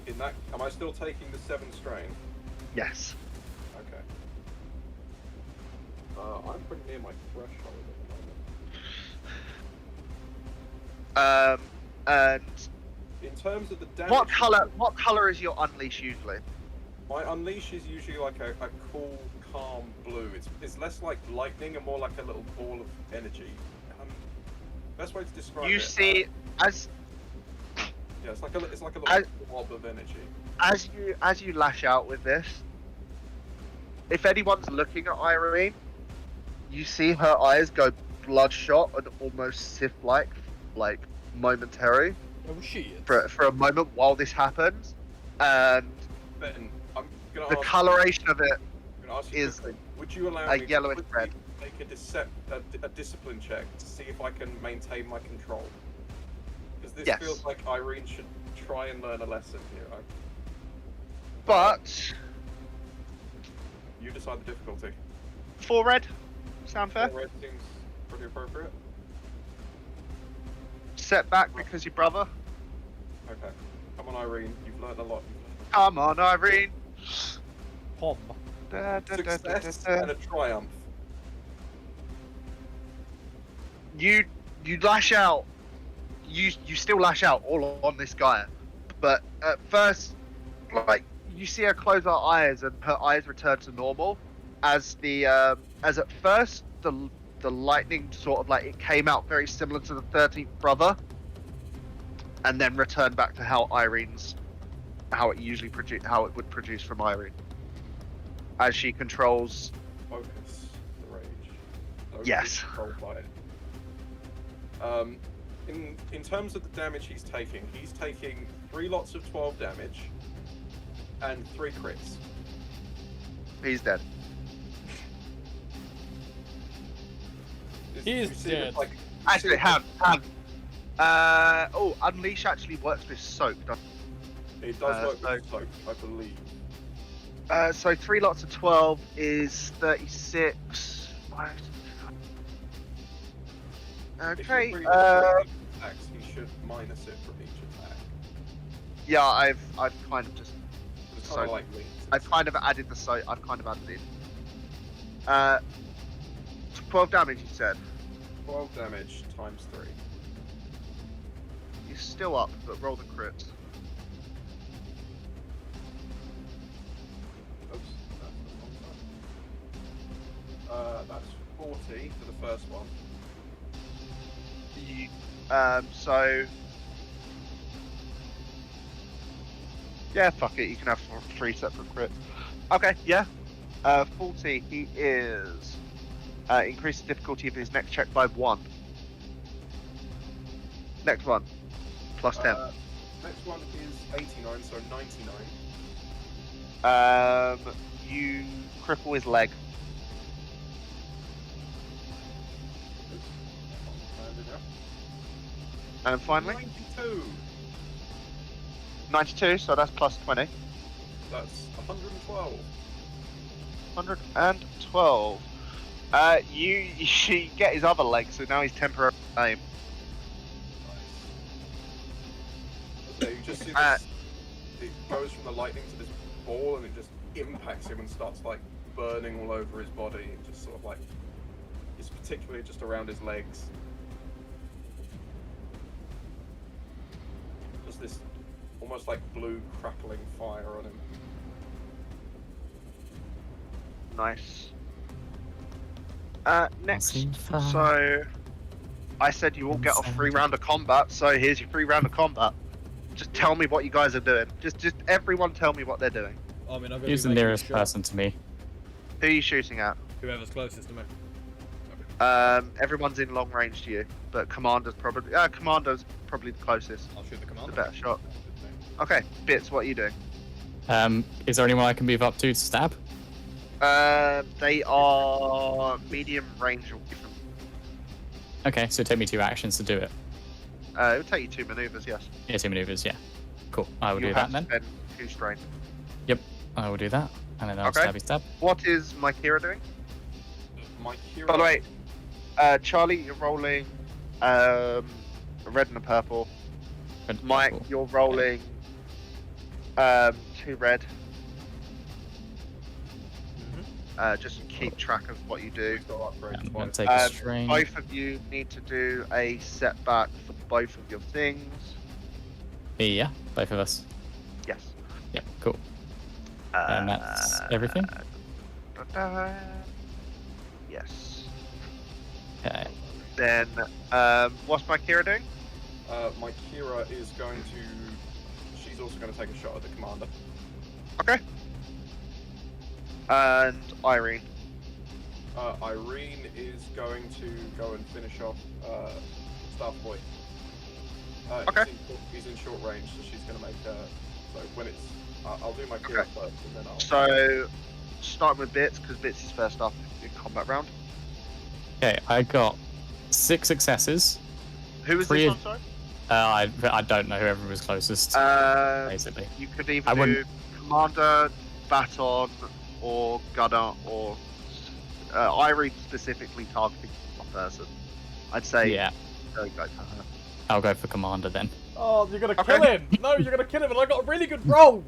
[SPEAKER 8] In that, am I still taking the 7 strain?
[SPEAKER 5] Yes.
[SPEAKER 8] Okay. I'm pretty near my threshold at the moment.
[SPEAKER 5] And
[SPEAKER 8] In terms of the damage,
[SPEAKER 5] what color is your unleash usually?
[SPEAKER 8] my unleash is usually like a cool, calm blue. It's less like lightning and more like a little ball of energy. Best way to describe
[SPEAKER 5] You
[SPEAKER 8] it.
[SPEAKER 5] see, as
[SPEAKER 8] Yeah, it's like a little blob of energy.
[SPEAKER 5] as you lash out with this, if anyone's looking at Irene, you see her eyes go bloodshot and almost Sith-like, like momentary
[SPEAKER 9] Oh shit.
[SPEAKER 5] for a moment while this happens, and
[SPEAKER 8] Ben, I'm gonna
[SPEAKER 5] the
[SPEAKER 8] ask
[SPEAKER 5] coloration of it
[SPEAKER 8] I'm gonna ask you
[SPEAKER 5] is
[SPEAKER 8] quickly, would you allow
[SPEAKER 5] a
[SPEAKER 8] me
[SPEAKER 5] yellow
[SPEAKER 8] to
[SPEAKER 5] and
[SPEAKER 8] quickly
[SPEAKER 5] red.
[SPEAKER 8] make a discipline check to see if I can maintain my control? Because this
[SPEAKER 5] Yes.
[SPEAKER 8] feels like Irene should try and learn a lesson here.
[SPEAKER 5] But
[SPEAKER 8] You decide the difficulty.
[SPEAKER 5] 4 red, sound fair?
[SPEAKER 8] Red seems pretty appropriate.
[SPEAKER 5] Set back because your brother.
[SPEAKER 8] Okay. Come on, Irene. You've learned a lot.
[SPEAKER 5] Come on, Irene.
[SPEAKER 9] Pom.
[SPEAKER 8] Success and a triumph.
[SPEAKER 5] You lash out. You still lash out all on this guy, but at first, like you see her close her eyes and her eyes return to normal, as at first the lightning sort of like it came out very similar to the 13th brother, and then returned back to how it would produce from Irene, as she controls.
[SPEAKER 8] Focus the rage. Don't
[SPEAKER 5] Yes.
[SPEAKER 8] be controlled by it. In terms of the damage he's taking 3 lots of 12 damage and 3 crits.
[SPEAKER 5] He's dead.
[SPEAKER 9] He is
[SPEAKER 8] You see
[SPEAKER 9] dead.
[SPEAKER 8] Like,
[SPEAKER 5] Actually, hand. Unleash actually works with soak, doesn't
[SPEAKER 8] it does work
[SPEAKER 5] so-
[SPEAKER 8] with soap, I believe.
[SPEAKER 5] it? So 3 lots of 12 is 36.
[SPEAKER 8] If
[SPEAKER 5] Okay.
[SPEAKER 8] you're attacks, he should minus it from each attack.
[SPEAKER 5] Yeah, I've kind of just
[SPEAKER 8] It's
[SPEAKER 5] So-
[SPEAKER 8] kind of like linked.
[SPEAKER 5] I've kind of added the soak. I've kind of added it. 12 damage. You said
[SPEAKER 8] 12 damage times 3.
[SPEAKER 5] you're still up, but roll the crits.
[SPEAKER 8] Oops, that's the wrong one. That's 40 for the first one.
[SPEAKER 5] You, so yeah, fuck it. You can have 3 separate crits. Okay, yeah. 40. He is increase the difficulty of his next check by 1. Next one, plus 10.
[SPEAKER 8] Next one is 89, so 99.
[SPEAKER 5] You cripple his leg.
[SPEAKER 8] Oops, landed out.
[SPEAKER 5] And finally,
[SPEAKER 8] 92.
[SPEAKER 5] 92, so that's plus 20.
[SPEAKER 8] That's 112.
[SPEAKER 5] 112. You get his other leg, so now he's temporarily lame.
[SPEAKER 8] So you just see this, it goes from the lightning to this ball, and it just impacts him and starts like burning all over his body, and just sort of like, it's particularly just around his legs. Just this almost like blue crackling fire on him.
[SPEAKER 5] Nice. Next,
[SPEAKER 6] Nothing fun.
[SPEAKER 5] so I said you all get a free round of combat, so here's your free round of combat. Just tell me what you guys are doing. Just everyone tell me what they're doing.
[SPEAKER 9] I mean, I'm gonna
[SPEAKER 6] Who's
[SPEAKER 9] be
[SPEAKER 6] the
[SPEAKER 9] making a
[SPEAKER 6] nearest
[SPEAKER 9] shot.
[SPEAKER 6] person to me?
[SPEAKER 5] Who are you shooting at?
[SPEAKER 9] Whoever's closest to me.
[SPEAKER 5] Everyone's in long range to you, but Commander's probably the closest.
[SPEAKER 9] I'll shoot the
[SPEAKER 5] The
[SPEAKER 9] commander.
[SPEAKER 5] better shot. Okay, Bits, what are you doing?
[SPEAKER 6] Is there anyone I can move up to stab?
[SPEAKER 5] They are medium range away from.
[SPEAKER 6] Okay, so take me 2 actions to do it.
[SPEAKER 5] It would take you 2 maneuvers, yes.
[SPEAKER 6] Yeah, 2 maneuvers, yeah. Cool, I will
[SPEAKER 5] You
[SPEAKER 6] do
[SPEAKER 5] have
[SPEAKER 6] that then.
[SPEAKER 5] to spend 2 strain.
[SPEAKER 6] Yep, I will do that. And then I'll
[SPEAKER 5] Okay.
[SPEAKER 6] stabby stab.
[SPEAKER 5] What is my Kira doing?
[SPEAKER 8] My hero.
[SPEAKER 5] By the way, Charlie, you're rolling a red and a purple.
[SPEAKER 6] Red and
[SPEAKER 5] Mike,
[SPEAKER 6] purple.
[SPEAKER 5] you're rolling 2 red. Just to keep track of what you do.
[SPEAKER 8] He's got upgrades
[SPEAKER 6] I'm gonna
[SPEAKER 8] twice.
[SPEAKER 6] take a strain.
[SPEAKER 5] Both of you need to do a setback for both of your things.
[SPEAKER 6] Yeah, both of us.
[SPEAKER 5] Yes.
[SPEAKER 6] Yeah, cool. And that's everything?
[SPEAKER 5] Yes.
[SPEAKER 6] Okay.
[SPEAKER 5] Then, what's my Kira doing?
[SPEAKER 8] My Kira is going to. She's also going to take a shot at the commander.
[SPEAKER 5] Okay. And Irene.
[SPEAKER 8] Irene is going to go and finish off Staff Boy.
[SPEAKER 5] Okay.
[SPEAKER 8] He's in short range, so she's going to make. So when it's, I'll do my Kira
[SPEAKER 5] Okay.
[SPEAKER 8] first, and then I'll.
[SPEAKER 5] So, starting with Bits, because Bits is first up in combat round.
[SPEAKER 6] Okay, I got 6 successes.
[SPEAKER 5] Who is
[SPEAKER 6] Three
[SPEAKER 5] this
[SPEAKER 6] of-
[SPEAKER 5] one, sorry?
[SPEAKER 6] I don't know whoever was closest, basically.
[SPEAKER 5] You could
[SPEAKER 6] I
[SPEAKER 5] either do
[SPEAKER 6] wouldn't-
[SPEAKER 5] Commander, Baton, or Gunner, or Irene specifically targeting one person. I'd say
[SPEAKER 6] Yeah,
[SPEAKER 5] go for her.
[SPEAKER 6] I'll go for Commander then.
[SPEAKER 9] Oh, you're gonna
[SPEAKER 5] Okay.
[SPEAKER 9] kill him! No, you're gonna kill him, and I got a really good roll!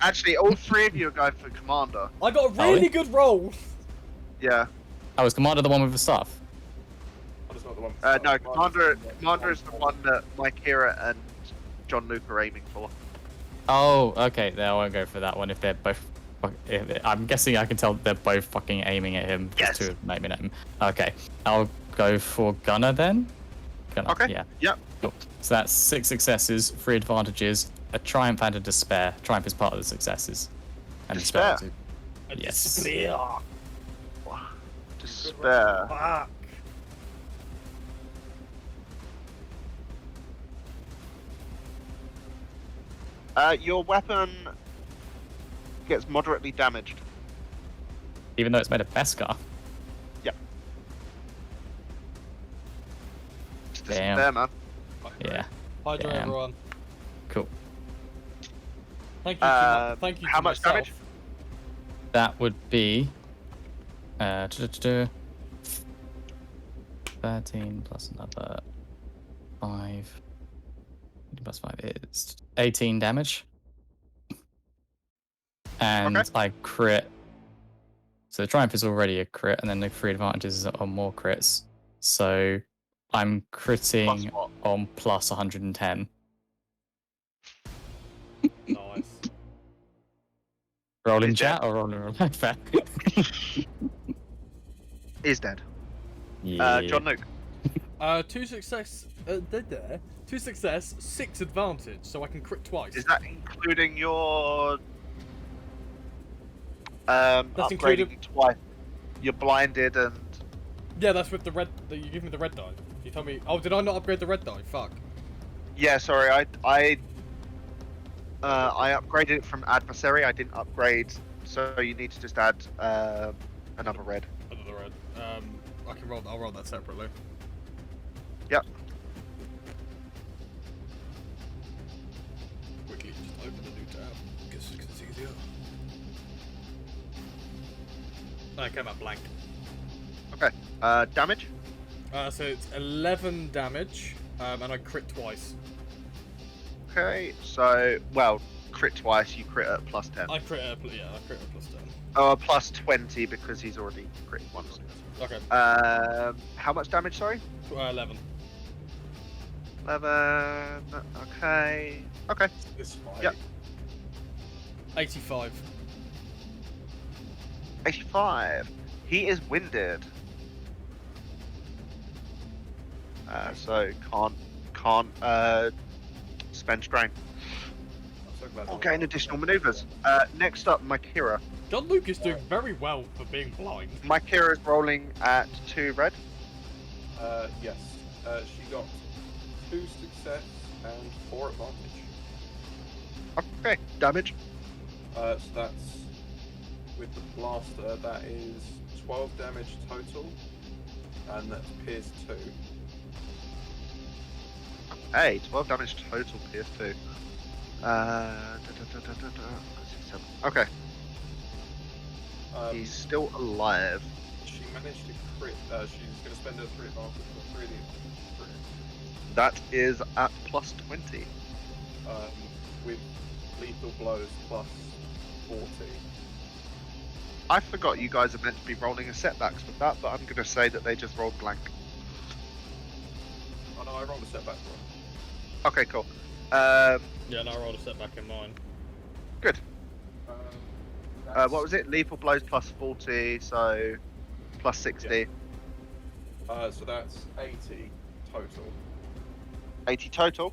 [SPEAKER 5] Actually, all 3 of you are going for Commander.
[SPEAKER 9] I got a
[SPEAKER 6] Are we?
[SPEAKER 9] really good roll!
[SPEAKER 5] Yeah.
[SPEAKER 6] Oh, was Commander the one with the staff?
[SPEAKER 8] I'm just not the one.
[SPEAKER 5] No, Commander is the one that Mike Kira and John Luke are aiming for.
[SPEAKER 6] Oh, okay, then I won't go for that one if they're both... I'm guessing I can tell they're both fucking aiming at him.
[SPEAKER 5] Yes.
[SPEAKER 6] To aiming at him. Okay, I'll go for Gunner then. Gunner,
[SPEAKER 5] Okay.
[SPEAKER 6] yeah.
[SPEAKER 5] Yep.
[SPEAKER 6] Cool. So that's 6 successes, 3 advantages, a triumph and a despair. Triumph is part of the successes. And
[SPEAKER 5] Despair?
[SPEAKER 6] too. Yes.
[SPEAKER 5] Despair.
[SPEAKER 9] Fuck.
[SPEAKER 5] Your weapon gets moderately damaged.
[SPEAKER 6] Even though it's made of Beskar.
[SPEAKER 5] Yep. It's
[SPEAKER 6] Damn.
[SPEAKER 5] despair, man.
[SPEAKER 6] Yeah.
[SPEAKER 9] Hydra
[SPEAKER 6] Damn.
[SPEAKER 9] everyone.
[SPEAKER 6] Cool.
[SPEAKER 9] Thank you to, thank you
[SPEAKER 5] How
[SPEAKER 9] to
[SPEAKER 5] much
[SPEAKER 9] myself.
[SPEAKER 5] damage?
[SPEAKER 6] That would be 13 plus another 5. Plus 5 is 18 damage. And
[SPEAKER 5] Okay.
[SPEAKER 6] I crit. So the triumph is already a crit, and then the 3 advantages are more crits. So I'm critting
[SPEAKER 5] Plus what?
[SPEAKER 6] on plus 110.
[SPEAKER 9] Nice.
[SPEAKER 6] Roll in
[SPEAKER 5] Is
[SPEAKER 6] chat or roll in real fair?
[SPEAKER 5] Is dead.
[SPEAKER 6] Yeah.
[SPEAKER 5] John Luke.
[SPEAKER 9] 2 success. There. 2 success, 6 advantage, so I can crit twice.
[SPEAKER 5] Is that including your upgrading
[SPEAKER 9] included-
[SPEAKER 5] you twice? You're blinded and
[SPEAKER 9] Yeah, that's with the red. You give me the red die. You tell me. Oh, did I not upgrade the red die? Fuck.
[SPEAKER 5] yeah. Sorry, I upgraded it from adversary. I didn't upgrade, so you need to just add another red.
[SPEAKER 9] Another red. I can roll. I'll roll that separately.
[SPEAKER 5] Yep.
[SPEAKER 9] Guess it's easier. I came out blank.
[SPEAKER 5] Okay. Damage?
[SPEAKER 9] So it's 11 damage, and I crit twice.
[SPEAKER 5] Okay, so, well, crit twice, you crit at plus 10.
[SPEAKER 9] I crit at plus 10.
[SPEAKER 5] Oh, plus 20 because he's already crit once.
[SPEAKER 9] Okay.
[SPEAKER 5] How much damage, sorry?
[SPEAKER 9] 11.
[SPEAKER 5] 11. Okay. Okay.
[SPEAKER 8] This fight.
[SPEAKER 5] Yep.
[SPEAKER 9] 85.
[SPEAKER 5] 85. He is winded. So can't spend strain.
[SPEAKER 8] I'm so glad
[SPEAKER 5] Or
[SPEAKER 8] I'm
[SPEAKER 5] gain
[SPEAKER 8] not-
[SPEAKER 5] additional maneuvers. Next up, my Kira.
[SPEAKER 9] John Luke is doing very well for being blind.
[SPEAKER 5] My Kira is rolling at 2 red.
[SPEAKER 8] Yes. She got 2 success and 4 advantage.
[SPEAKER 5] Okay, damage.
[SPEAKER 8] So that's with the blaster. That is 12 damage total, and that's pierce 2.
[SPEAKER 5] Hey, 12 damage total, PS2. Okay, he's still alive.
[SPEAKER 8] She managed to crit. She's going to spend her 3 advantage for 3 crit.
[SPEAKER 5] That is at plus 20.
[SPEAKER 8] With lethal blows plus 40.
[SPEAKER 5] I forgot you guys are meant to be rolling a setbacks with that, but I'm going to say that they just rolled blank.
[SPEAKER 8] Oh no, I rolled a setback for her.
[SPEAKER 5] Okay, cool.
[SPEAKER 9] Yeah, and I rolled a setback in mine.
[SPEAKER 5] Good.
[SPEAKER 8] That's-
[SPEAKER 5] What was it? Lethal blows plus 40, so plus 60.
[SPEAKER 8] So that's 80 total.
[SPEAKER 5] 80 total.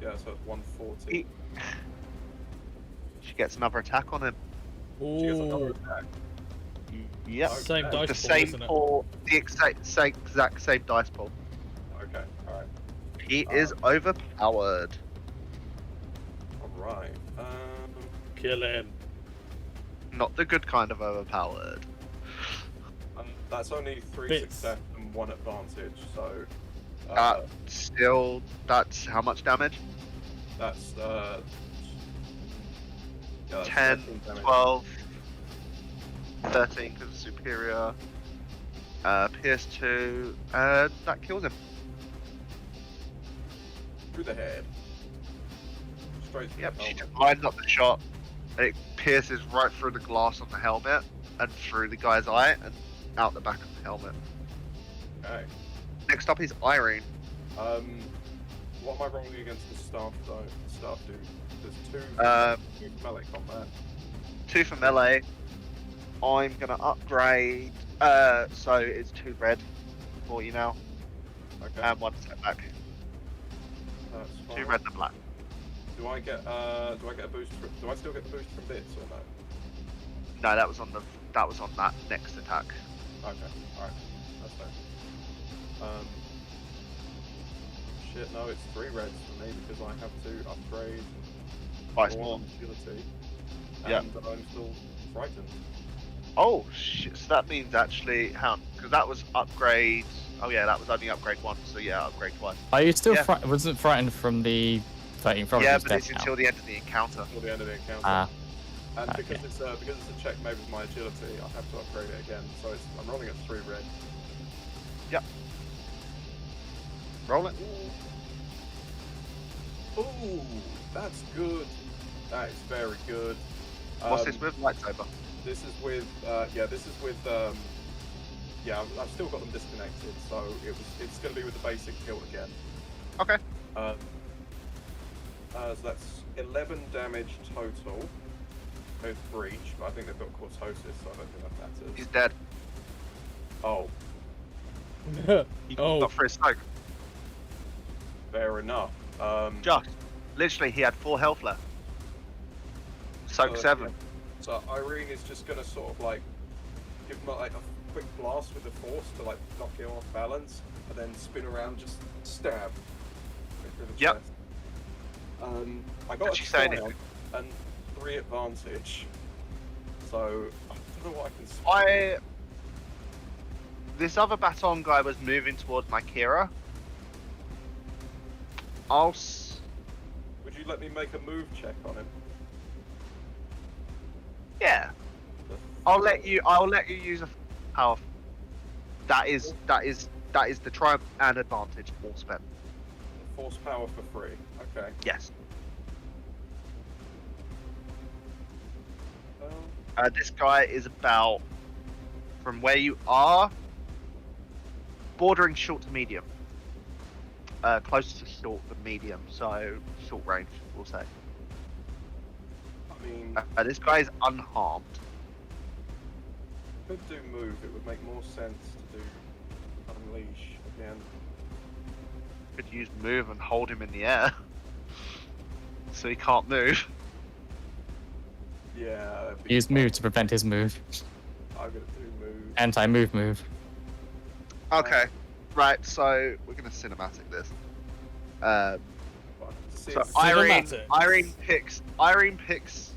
[SPEAKER 8] Yeah, so it's 140.
[SPEAKER 5] She gets another attack on him.
[SPEAKER 8] She gets another
[SPEAKER 9] Ooh.
[SPEAKER 8] attack.
[SPEAKER 5] Yep.
[SPEAKER 9] Same
[SPEAKER 8] Okay.
[SPEAKER 9] dice
[SPEAKER 5] The
[SPEAKER 9] pool,
[SPEAKER 5] same
[SPEAKER 9] isn't it?
[SPEAKER 5] pool, the exact same dice pool.
[SPEAKER 8] Okay, alright.
[SPEAKER 5] He is overpowered.
[SPEAKER 8] Alright.
[SPEAKER 9] Kill him.
[SPEAKER 5] Not the good kind of overpowered.
[SPEAKER 8] That's only 3
[SPEAKER 9] Bits.
[SPEAKER 8] success and 1 advantage, so...
[SPEAKER 5] Still, that's how much damage?
[SPEAKER 8] That's, yeah, that's
[SPEAKER 5] 10,
[SPEAKER 8] 13 damage.
[SPEAKER 5] 12, 13 because superior. PS2, that kills him.
[SPEAKER 8] Through the head. Straight through
[SPEAKER 5] Yep,
[SPEAKER 8] the
[SPEAKER 5] she
[SPEAKER 8] helmet.
[SPEAKER 5] just lines up the shot. And it pierces right through the glass on the helmet and through the guy's eye and out the back of the helmet.
[SPEAKER 8] Okay.
[SPEAKER 5] Next up is Irene.
[SPEAKER 8] What am I rolling against the staff though? Staff dude. There's 2 2 melee combat.
[SPEAKER 5] 2 for melee. I'm gonna upgrade. So it's 2 red for you now,
[SPEAKER 8] Okay.
[SPEAKER 5] and 1 setback.
[SPEAKER 8] That's
[SPEAKER 5] 2
[SPEAKER 8] fine.
[SPEAKER 5] red and a black.
[SPEAKER 8] Do I get a boost from, do I still get the boost from bits or no?
[SPEAKER 5] No, that was on that next attack.
[SPEAKER 8] Okay, alright. That's fair. Shit, no, it's 3 reds for me because I have to upgrade
[SPEAKER 5] Twice
[SPEAKER 8] more
[SPEAKER 5] more.
[SPEAKER 8] agility.
[SPEAKER 5] Yep.
[SPEAKER 8] And I'm still frightened.
[SPEAKER 5] Oh shit! So that means actually, because that was upgrade. Oh yeah, that was only upgrade 1. So yeah, upgrade twice.
[SPEAKER 6] Are you still
[SPEAKER 5] Yeah.
[SPEAKER 6] wasn't frightened from the 13th? Probably
[SPEAKER 5] Yeah,
[SPEAKER 6] he's
[SPEAKER 5] but
[SPEAKER 6] dead
[SPEAKER 5] it's
[SPEAKER 6] now.
[SPEAKER 5] until the end of the encounter.
[SPEAKER 8] Until the end of the encounter.
[SPEAKER 6] Ah,
[SPEAKER 8] And
[SPEAKER 6] okay.
[SPEAKER 8] because it's a check made with my agility, I have to upgrade it again. So I'm rolling at 3 red.
[SPEAKER 5] Roll it.
[SPEAKER 8] Ooh, that's good. That is very good.
[SPEAKER 5] What's this with? Lightsaber.
[SPEAKER 8] This is with, I've still got them disconnected, so it's going to be with the basic kill again.
[SPEAKER 5] Okay.
[SPEAKER 8] So that's 11 damage total with breach, but I think they've got cortosis, so I don't think that matters.
[SPEAKER 5] He's dead.
[SPEAKER 8] Oh,
[SPEAKER 5] He
[SPEAKER 9] Oh.
[SPEAKER 5] got through his smoke.
[SPEAKER 8] fair enough.
[SPEAKER 5] Just, literally, he had 4 health left. Soak 7.
[SPEAKER 8] yeah. So Irene is just going to sort of like give him like a quick blast with the force to like knock him off balance, and then spin around, just stab. Right through the
[SPEAKER 5] Yep.
[SPEAKER 8] chest. I got
[SPEAKER 5] Did she say
[SPEAKER 8] a
[SPEAKER 5] anything?
[SPEAKER 8] and 3 advantage. So I don't know what I can.
[SPEAKER 5] This other baton guy was moving towards my Kira. I'll.
[SPEAKER 8] Would you let me make a move check on him?
[SPEAKER 5] Yeah. I'll let you use a power. That is the triumph and advantage all spent.
[SPEAKER 8] Force power for free. Okay.
[SPEAKER 5] Yes. This guy is about, from where you are, bordering short to medium. Closer to short than medium, so short range, we'll say.
[SPEAKER 8] I mean,
[SPEAKER 5] this guy is unharmed.
[SPEAKER 8] could do move. It would make more sense to do unleash again.
[SPEAKER 5] Could use move and hold him in the air, so he can't move.
[SPEAKER 8] Yeah. that'd be
[SPEAKER 6] Use
[SPEAKER 8] fun.
[SPEAKER 6] move to prevent his move.
[SPEAKER 8] I'm gonna do move.
[SPEAKER 6] Anti-move.
[SPEAKER 5] Okay, right. So we're gonna cinematic this.
[SPEAKER 8] But to see
[SPEAKER 5] So
[SPEAKER 8] if-
[SPEAKER 7] Cinematics.
[SPEAKER 5] Irene picks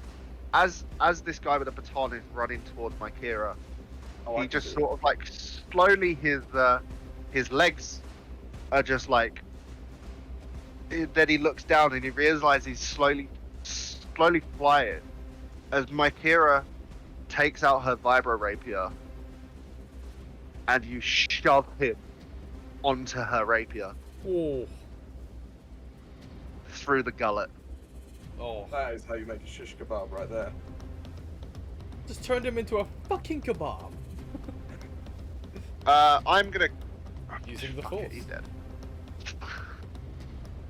[SPEAKER 5] as this guy with a baton is running towards my Kira.
[SPEAKER 8] Oh, I
[SPEAKER 5] He
[SPEAKER 8] can
[SPEAKER 5] just
[SPEAKER 8] do
[SPEAKER 5] sort of like slowly his legs are just like. Then he looks down and he realizes he's slowly flying as my Kira takes out her vibro rapier and you shove him onto her rapier
[SPEAKER 7] Oh.
[SPEAKER 5] through the gullet.
[SPEAKER 7] Oh.
[SPEAKER 8] That is how you make a shish kebab right there.
[SPEAKER 7] Just turned him into a fucking kebab.
[SPEAKER 5] I'm gonna.
[SPEAKER 7] Using the
[SPEAKER 5] Fuck
[SPEAKER 7] force.
[SPEAKER 5] it, he's dead.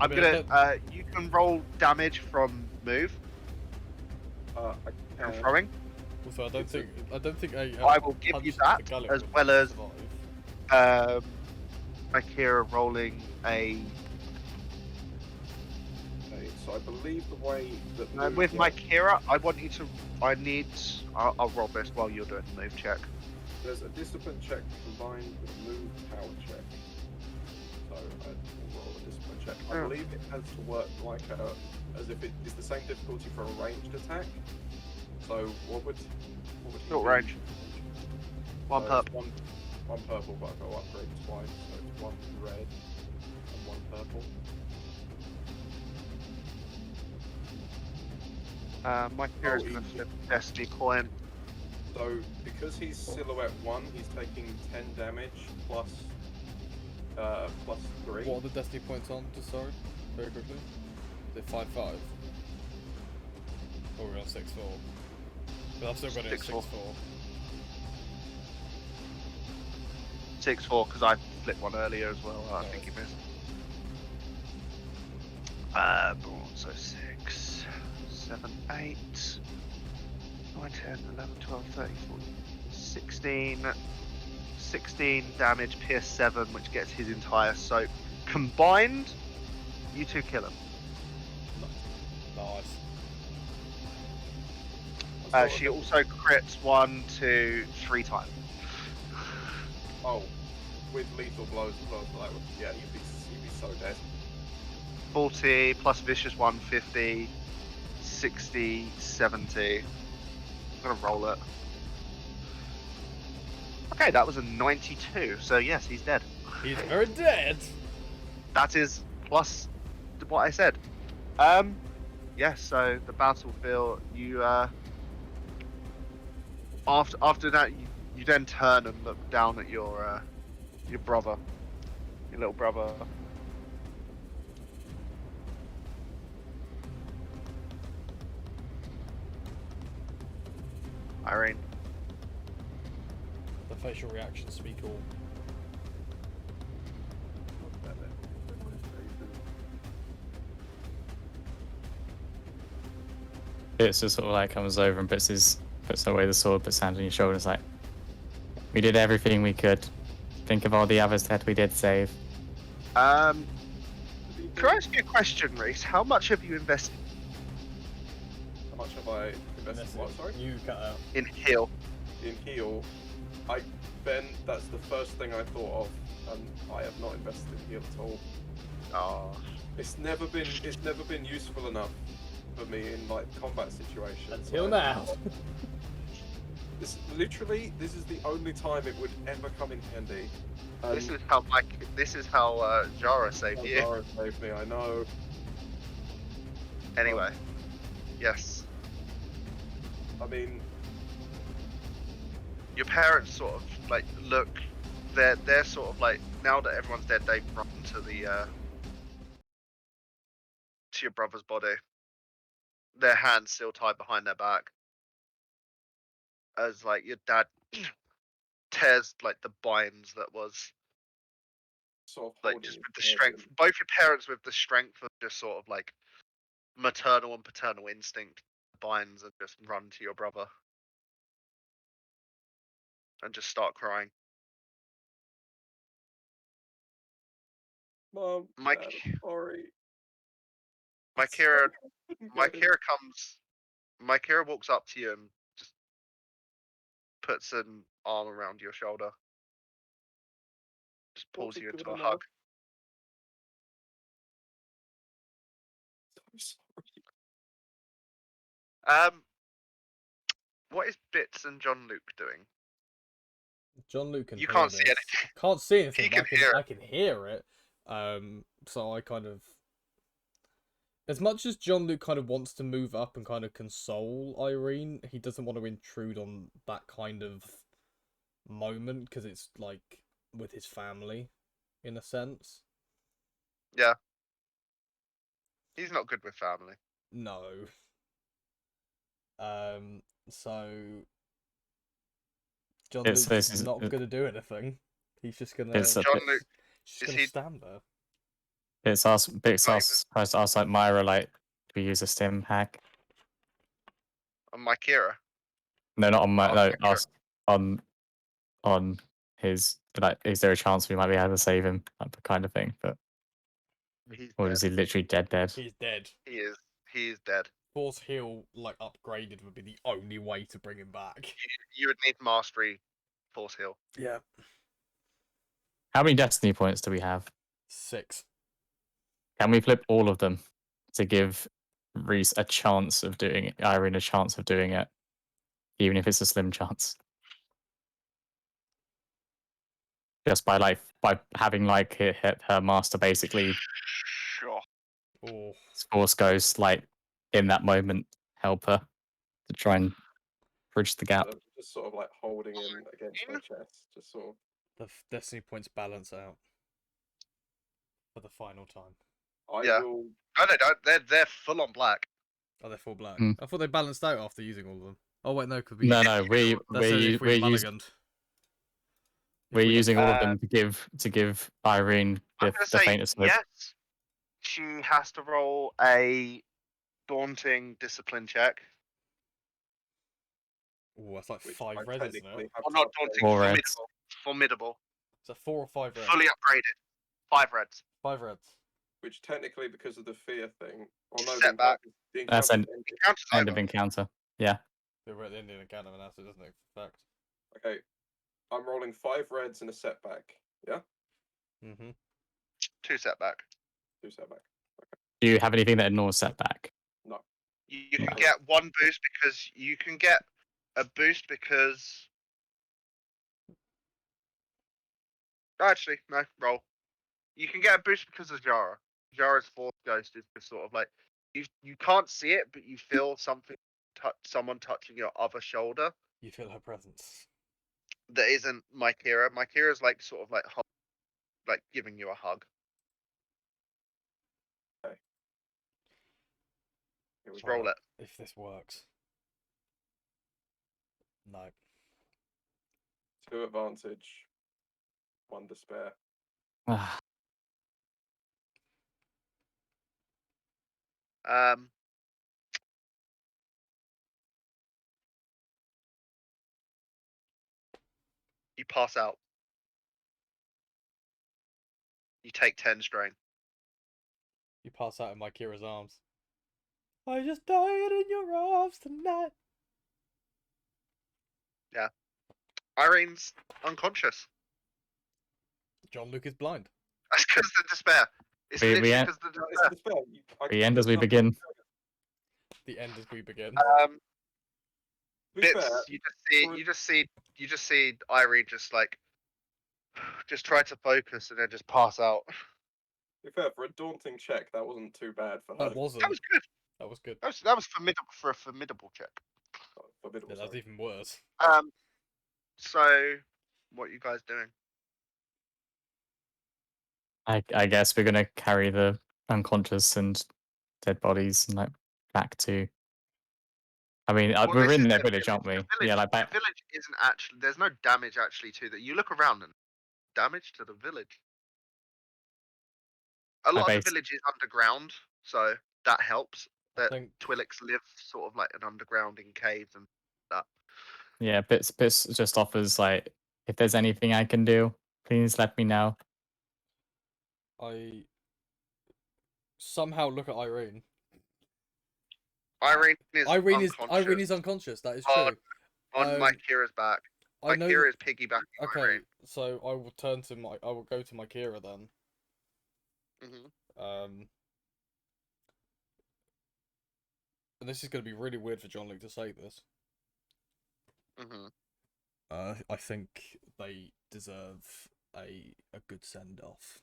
[SPEAKER 5] I'm
[SPEAKER 7] mean,
[SPEAKER 5] gonna. You can roll damage from move,
[SPEAKER 8] I
[SPEAKER 5] from
[SPEAKER 8] can.
[SPEAKER 5] throwing.
[SPEAKER 7] Also, I don't think
[SPEAKER 5] I will give you that, as well as my Kira rolling a.
[SPEAKER 8] Okay, so I believe the way that move
[SPEAKER 5] With my
[SPEAKER 8] works-
[SPEAKER 5] Kira, I want you to. I'll roll this while you're doing the move check.
[SPEAKER 8] there's a discipline check combined with a move power check. So I will roll a discipline check. I
[SPEAKER 5] Yeah.
[SPEAKER 8] believe it has to work like as if it is the same difficulty for a ranged attack. So what would he
[SPEAKER 5] Short
[SPEAKER 8] be?
[SPEAKER 5] range. One
[SPEAKER 8] So
[SPEAKER 5] perp.
[SPEAKER 8] it's one purple, but I've got to upgrade twice. So it's one red and one purple.
[SPEAKER 5] My Kira's
[SPEAKER 8] Oh,
[SPEAKER 5] gonna
[SPEAKER 8] he-
[SPEAKER 5] flip a destiny point.
[SPEAKER 8] So because he's silhouette 1, he's taking 10 damage plus 3.
[SPEAKER 7] What are the destiny points on? Just sorry, very quickly. They're 5-5. Or we're on 6-4. But I've still got it at
[SPEAKER 5] 6-4.
[SPEAKER 7] 6-4.
[SPEAKER 5] 6-4 because I flipped one earlier as well. I
[SPEAKER 7] Nice.
[SPEAKER 5] think he missed. So 6, 7, 8, 9, 10, 11, 12, 13, 14, 16 damage, pierce 7, which gets his entire soak. Combined, you two kill him.
[SPEAKER 7] Nice.
[SPEAKER 5] She also crits 1, 2, 3 times.
[SPEAKER 8] Oh, with lethal blows as well. So that would, yeah, you'd be so dead.
[SPEAKER 5] 40 plus vicious 1, 50, 60, 70. I'm gonna roll it. Okay, that was a 92. So yes, he's dead.
[SPEAKER 7] He's very dead.
[SPEAKER 5] That is plus what I said. Yes. So the battlefield, you after that, you then turn and look down at your brother, your little brother. Irene.
[SPEAKER 7] The facial reactions speak all.
[SPEAKER 6] It's just sort of like comes over and puts away the sword, puts hands on your shoulders like, we did everything we could. Think of all the others that we did save.
[SPEAKER 5] Can I ask you a question, Reese? How much have you invested
[SPEAKER 8] How much have I invested? What, sorry?
[SPEAKER 7] You cut out.
[SPEAKER 5] in heal?
[SPEAKER 8] In heal, Ben, that's the first thing I thought of, and I have not invested in heal at all.
[SPEAKER 5] Oh,
[SPEAKER 8] It's never been useful enough for me in like combat situations.
[SPEAKER 7] Until now.
[SPEAKER 8] This is the only time it would ever come in handy.
[SPEAKER 5] this is how Jara saved you.
[SPEAKER 8] Zara saved me, I know.
[SPEAKER 5] Anyway, yes.
[SPEAKER 8] I mean,
[SPEAKER 5] your parents sort of like look. They're sort of like, now that everyone's dead, they run to the to your brother's body. Their hands still tied behind their back, as like your dad tears like the binds that was
[SPEAKER 8] Sort of
[SPEAKER 5] like
[SPEAKER 8] holding
[SPEAKER 5] just
[SPEAKER 8] his
[SPEAKER 5] with the
[SPEAKER 8] head
[SPEAKER 5] strength.
[SPEAKER 8] and-
[SPEAKER 5] Both your parents with the strength of just sort of like maternal and paternal instinct binds and just run to your brother and just start crying.
[SPEAKER 8] Mom,
[SPEAKER 5] Mike,
[SPEAKER 8] Dad, I'm sorry.
[SPEAKER 5] my
[SPEAKER 8] I'm sorry
[SPEAKER 5] Kira,
[SPEAKER 8] I couldn't
[SPEAKER 5] my
[SPEAKER 8] get him.
[SPEAKER 5] Kira comes. My Kira walks up to you and just puts an arm around your shoulder, just pulls
[SPEAKER 8] What's
[SPEAKER 5] you
[SPEAKER 8] good
[SPEAKER 5] into a
[SPEAKER 8] enough?
[SPEAKER 5] hug.
[SPEAKER 8] I'm sorry.
[SPEAKER 5] What is Bits and John Luke doing?
[SPEAKER 9] John Luke can
[SPEAKER 5] You
[SPEAKER 9] hear
[SPEAKER 5] can't
[SPEAKER 9] this.
[SPEAKER 5] see anything.
[SPEAKER 9] Can't see anything,
[SPEAKER 5] He
[SPEAKER 9] but
[SPEAKER 5] can hear it.
[SPEAKER 9] I can hear it. So I kind of, as much as John Luke kind of wants to move up and kind of console Irene, he doesn't want to intrude on that kind of moment because it's like with his family, in a sense.
[SPEAKER 5] Yeah. He's not good with family.
[SPEAKER 9] No. So John
[SPEAKER 6] It's-
[SPEAKER 9] Luke's
[SPEAKER 6] this is-
[SPEAKER 9] not gonna do anything. He's just gonna,
[SPEAKER 6] It's a
[SPEAKER 5] John
[SPEAKER 6] bit-
[SPEAKER 5] Luke,
[SPEAKER 9] just
[SPEAKER 5] is
[SPEAKER 9] gonna
[SPEAKER 5] he-
[SPEAKER 9] stand there.
[SPEAKER 6] It's tries to ask like Myra, like, do we use a stim hack?
[SPEAKER 5] on my Kira.
[SPEAKER 6] No, not on my,
[SPEAKER 5] Oh,
[SPEAKER 6] no,
[SPEAKER 5] okay.
[SPEAKER 6] ask on his, like, is there a chance we might be able to save him? Like, the kind of thing, but
[SPEAKER 5] He's
[SPEAKER 6] or
[SPEAKER 5] dead.
[SPEAKER 6] is he literally dead?
[SPEAKER 9] He's dead.
[SPEAKER 5] He is. He is dead.
[SPEAKER 9] Force heal, like, upgraded would be the only way to bring him back.
[SPEAKER 5] You would need mastery, force heal.
[SPEAKER 9] Yeah.
[SPEAKER 6] How many destiny points do we have?
[SPEAKER 9] 6.
[SPEAKER 6] Can we flip all of them to give Reese a chance of doing it, Irene a chance of doing it, even if it's a slim chance? Just by having like hit her master basically
[SPEAKER 5] Sure.
[SPEAKER 9] Oh.
[SPEAKER 6] Force Ghost like in that moment help her to try and bridge the gap.
[SPEAKER 8] I'm just sort of like holding him against my chest, just sort of.
[SPEAKER 9] The destiny points balance out for the final time.
[SPEAKER 5] Yeah.
[SPEAKER 8] will.
[SPEAKER 5] No, they don't. They're full on black.
[SPEAKER 9] Oh, they're full black.
[SPEAKER 6] Mm.
[SPEAKER 9] I thought they balanced out after using all of them. Oh wait, no, because
[SPEAKER 6] No,
[SPEAKER 9] that's only if we
[SPEAKER 6] we're
[SPEAKER 9] mulliganed.
[SPEAKER 6] using all of them to give Irene
[SPEAKER 5] I'm
[SPEAKER 6] the
[SPEAKER 5] gonna say
[SPEAKER 6] faintest hope.
[SPEAKER 5] yes. She has to roll a daunting discipline check.
[SPEAKER 9] Oh, that's like
[SPEAKER 8] Which
[SPEAKER 9] 5
[SPEAKER 8] I
[SPEAKER 9] red, isn't
[SPEAKER 8] technically
[SPEAKER 9] it?
[SPEAKER 8] have
[SPEAKER 5] Or
[SPEAKER 8] to
[SPEAKER 5] not
[SPEAKER 8] upgrade.
[SPEAKER 5] daunting,
[SPEAKER 6] Four
[SPEAKER 5] formidable.
[SPEAKER 6] reds.
[SPEAKER 5] Formidable.
[SPEAKER 9] Is that 4 or 5 reds?
[SPEAKER 5] Fully upgraded. 5 reds.
[SPEAKER 9] 5 reds.
[SPEAKER 8] Which technically, because of the fear thing, or no,
[SPEAKER 5] Step back.
[SPEAKER 8] the
[SPEAKER 6] That's
[SPEAKER 8] encounter's
[SPEAKER 6] an-
[SPEAKER 8] ended.
[SPEAKER 5] Counter's
[SPEAKER 6] End
[SPEAKER 5] over.
[SPEAKER 6] of encounter. Yeah.
[SPEAKER 9] We're at the end of the encounter now, so it doesn't affect.
[SPEAKER 8] Okay, I'm rolling 5 reds and a setback. Yeah,
[SPEAKER 9] Mm-hmm.
[SPEAKER 5] 2 setback.
[SPEAKER 8] 2 setback.
[SPEAKER 6] Do you have anything that ignores setback?
[SPEAKER 8] No.
[SPEAKER 5] You can
[SPEAKER 6] No.
[SPEAKER 5] get 1 boost because you can get a boost because. Actually, no, roll. You can get a boost because of Jara. Jara's Force Ghost is just sort of like you can't see it, but you feel something someone touching your other shoulder
[SPEAKER 9] You feel her presence.
[SPEAKER 5] that isn't my Kira. My Kira's like sort of like giving you a hug.
[SPEAKER 8] Here we
[SPEAKER 5] Just roll
[SPEAKER 8] go.
[SPEAKER 5] it.
[SPEAKER 9] If this works. No.
[SPEAKER 8] 2 advantage, 1 despair.
[SPEAKER 6] Ah,
[SPEAKER 5] You pass out. You take 10 strain.
[SPEAKER 9] You pass out in my Kira's arms. I just died in your arms tonight.
[SPEAKER 5] Irene's unconscious.
[SPEAKER 9] John Luke is blind.
[SPEAKER 5] That's because of the despair. It's
[SPEAKER 6] We- we
[SPEAKER 5] literally
[SPEAKER 6] en-
[SPEAKER 5] because of the
[SPEAKER 8] No,
[SPEAKER 5] despair.
[SPEAKER 8] it's despair.
[SPEAKER 6] we end as we begin.
[SPEAKER 9] The end as we begin.
[SPEAKER 8] To be
[SPEAKER 5] Bits.
[SPEAKER 8] fair,
[SPEAKER 5] You just see Irene just like just try to focus and then just pass out.
[SPEAKER 8] to be fair, for a daunting check, that wasn't too bad for her.
[SPEAKER 9] That wasn't.
[SPEAKER 5] That was good.
[SPEAKER 9] That was good.
[SPEAKER 5] That was formidable for a formidable check.
[SPEAKER 8] Formidable,
[SPEAKER 9] Yeah, that's
[SPEAKER 8] sorry.
[SPEAKER 9] even worse.
[SPEAKER 5] So, what are you guys doing?
[SPEAKER 6] I guess we're gonna carry the unconscious and dead bodies and like back to. I mean,
[SPEAKER 5] Well,
[SPEAKER 6] we're
[SPEAKER 5] this is
[SPEAKER 6] in their
[SPEAKER 5] the
[SPEAKER 6] village, aren't we?
[SPEAKER 5] The
[SPEAKER 6] Yeah,
[SPEAKER 5] village,
[SPEAKER 6] like
[SPEAKER 5] the
[SPEAKER 6] back.
[SPEAKER 5] village isn't actually. There's no damage actually to that. You look around and damage to the village. A
[SPEAKER 6] I
[SPEAKER 5] lot of the
[SPEAKER 6] base.
[SPEAKER 5] village is underground, so that helps.
[SPEAKER 9] I
[SPEAKER 5] That
[SPEAKER 9] think
[SPEAKER 5] Twilix live sort of like an underground in caves and that.
[SPEAKER 6] Yeah, bits just offers like, if there's anything I can do, please let me know.
[SPEAKER 9] I somehow look at Irene.
[SPEAKER 5] Irene is
[SPEAKER 9] Irene
[SPEAKER 5] unconscious
[SPEAKER 9] is unconscious. That is
[SPEAKER 5] on,
[SPEAKER 9] true.
[SPEAKER 5] on my Kira's back.
[SPEAKER 9] I
[SPEAKER 5] My
[SPEAKER 9] know
[SPEAKER 5] Kira
[SPEAKER 9] that.
[SPEAKER 5] is piggybacking
[SPEAKER 9] Okay,
[SPEAKER 5] Irene.
[SPEAKER 9] so I will turn to my. I will go to my Kira then.
[SPEAKER 5] Hmm.
[SPEAKER 9] And this is going to be really weird for John Luke to say this.
[SPEAKER 5] Hmm.
[SPEAKER 9] I think they deserve a good send off.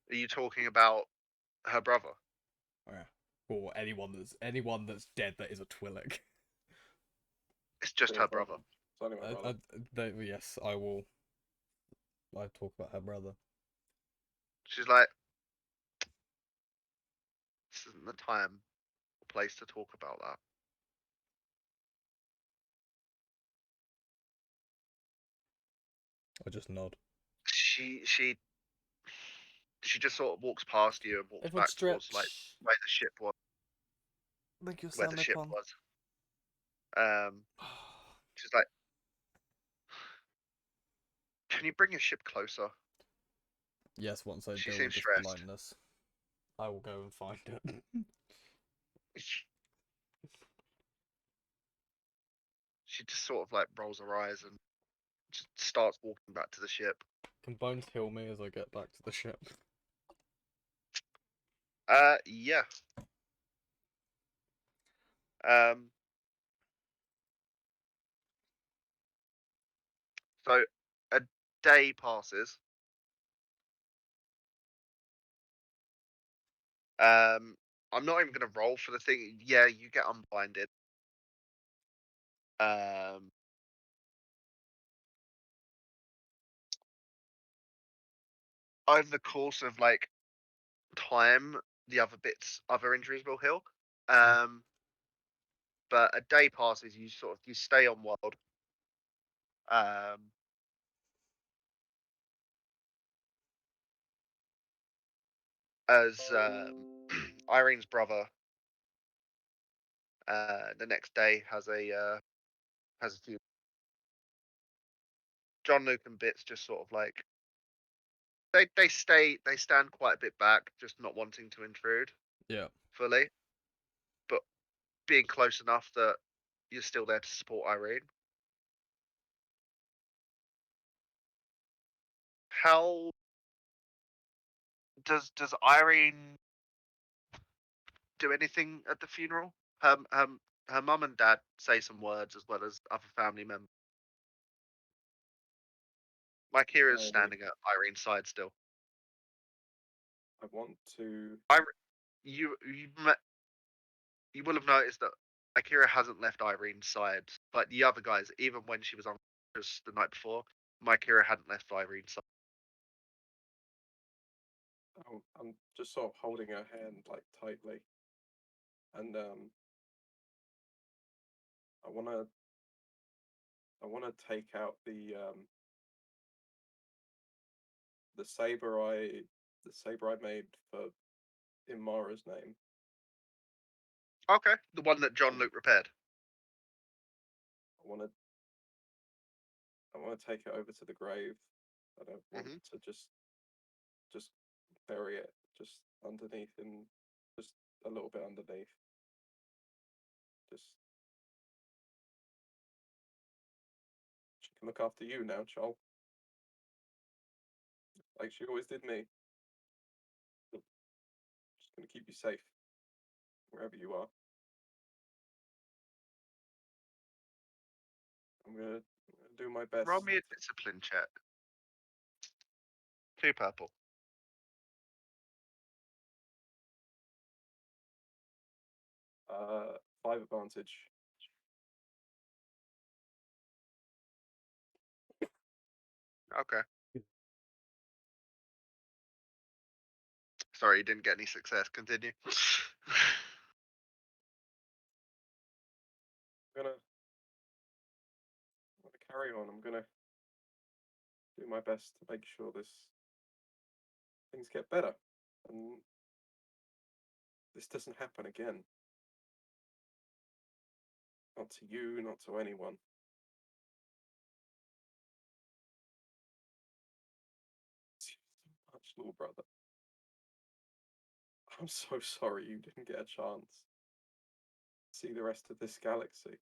[SPEAKER 5] Are you talking about her brother?
[SPEAKER 9] Oh, yeah. Or anyone that's dead that is a Twi'lek.
[SPEAKER 5] It's just her brother.
[SPEAKER 8] It's only my brother.
[SPEAKER 9] Yes, I will. I talk about her brother.
[SPEAKER 5] She's like, this isn't the time or place to talk about that.
[SPEAKER 9] I just nod.
[SPEAKER 5] She just sort of walks past you and walks
[SPEAKER 9] Everyone
[SPEAKER 5] back towards like
[SPEAKER 9] stretch.
[SPEAKER 5] where the ship was.
[SPEAKER 9] Make your
[SPEAKER 5] Where the
[SPEAKER 9] sound
[SPEAKER 5] ship
[SPEAKER 9] icon.
[SPEAKER 5] was. She's like, can you bring your ship closer?
[SPEAKER 9] Yes, once I
[SPEAKER 5] She
[SPEAKER 9] deal
[SPEAKER 5] seems
[SPEAKER 9] with this
[SPEAKER 5] stressed.
[SPEAKER 9] blindness, I will go and find it.
[SPEAKER 5] She just sort of like rolls her eyes and just starts walking back to the ship.
[SPEAKER 9] Can Bones heal me as I get back to the ship?
[SPEAKER 5] Yeah. Um, so a day passes. I'm not even gonna roll for the thing. Yeah, you get unblinded. Um, over the course of like time, the other injuries will heal. But a day passes, you stay on world. As Irene's brother, the next day has a few. John Luke and Bits just sort of like they stand quite a bit back, just not wanting to intrude
[SPEAKER 9] Yeah.
[SPEAKER 5] fully, but being close enough that you're still there to support Irene. How does Irene do anything at the funeral? Her mum and dad say some words as well as other family members. My Kira's standing at Irene's side still.
[SPEAKER 8] I want to.
[SPEAKER 5] You you will have noticed that Akira hasn't left Irene's side, but the other guys, even when she was unconscious the night before, my Akira hadn't left Irene's side.
[SPEAKER 8] I'm just sort of holding her hand like tightly, and I wanna take out the saber I made for Imara's name.
[SPEAKER 5] Okay, the one that John Luke repaired.
[SPEAKER 8] I wanna take it over to the grave. I don't want to just bury it just underneath and just a little bit underneath. Just she can look after you now, Joel. Like she always did me. She's gonna keep you safe wherever you are. I'm gonna do my best.
[SPEAKER 5] Roll me a discipline check. 2 purple.
[SPEAKER 8] 5 advantage.
[SPEAKER 5] Okay. Sorry, you didn't get any success. Continue.
[SPEAKER 8] I'm gonna carry on. I'm gonna do my best to make sure things get better, and this doesn't happen again. Not to you, not to anyone. So much, little brother. I'm so sorry you didn't get a chance to see the rest of this galaxy.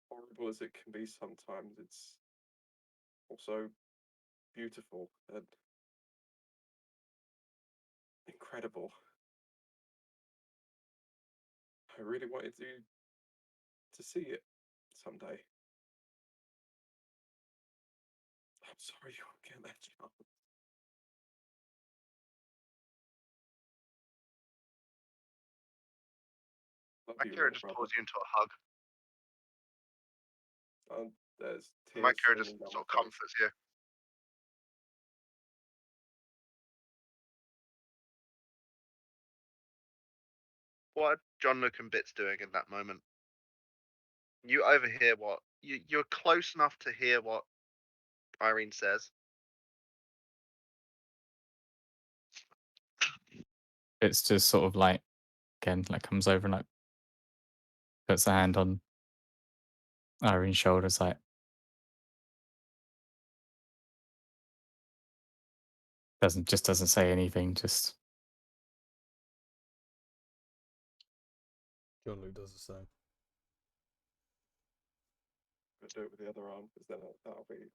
[SPEAKER 8] Horrible as it can be sometimes, it's also beautiful and incredible. I really wanted you to see it someday. I'm sorry you won't get that chance. Love you,
[SPEAKER 5] Akira
[SPEAKER 8] little
[SPEAKER 5] just
[SPEAKER 8] brother.
[SPEAKER 5] pulls you into a hug.
[SPEAKER 8] There's
[SPEAKER 5] And
[SPEAKER 8] tears
[SPEAKER 5] Akira just
[SPEAKER 8] streaming down
[SPEAKER 5] sort of
[SPEAKER 8] my face.
[SPEAKER 5] comforts you. What are John Luke and Bits doing in that moment? You overhear what you're close enough to hear what Irene says.
[SPEAKER 6] It's just sort of like, again, like comes over and like puts a hand on Irene's shoulders, like doesn't say anything, just
[SPEAKER 9] John Luke does the same.
[SPEAKER 8] I'm gonna do it with the other arm because then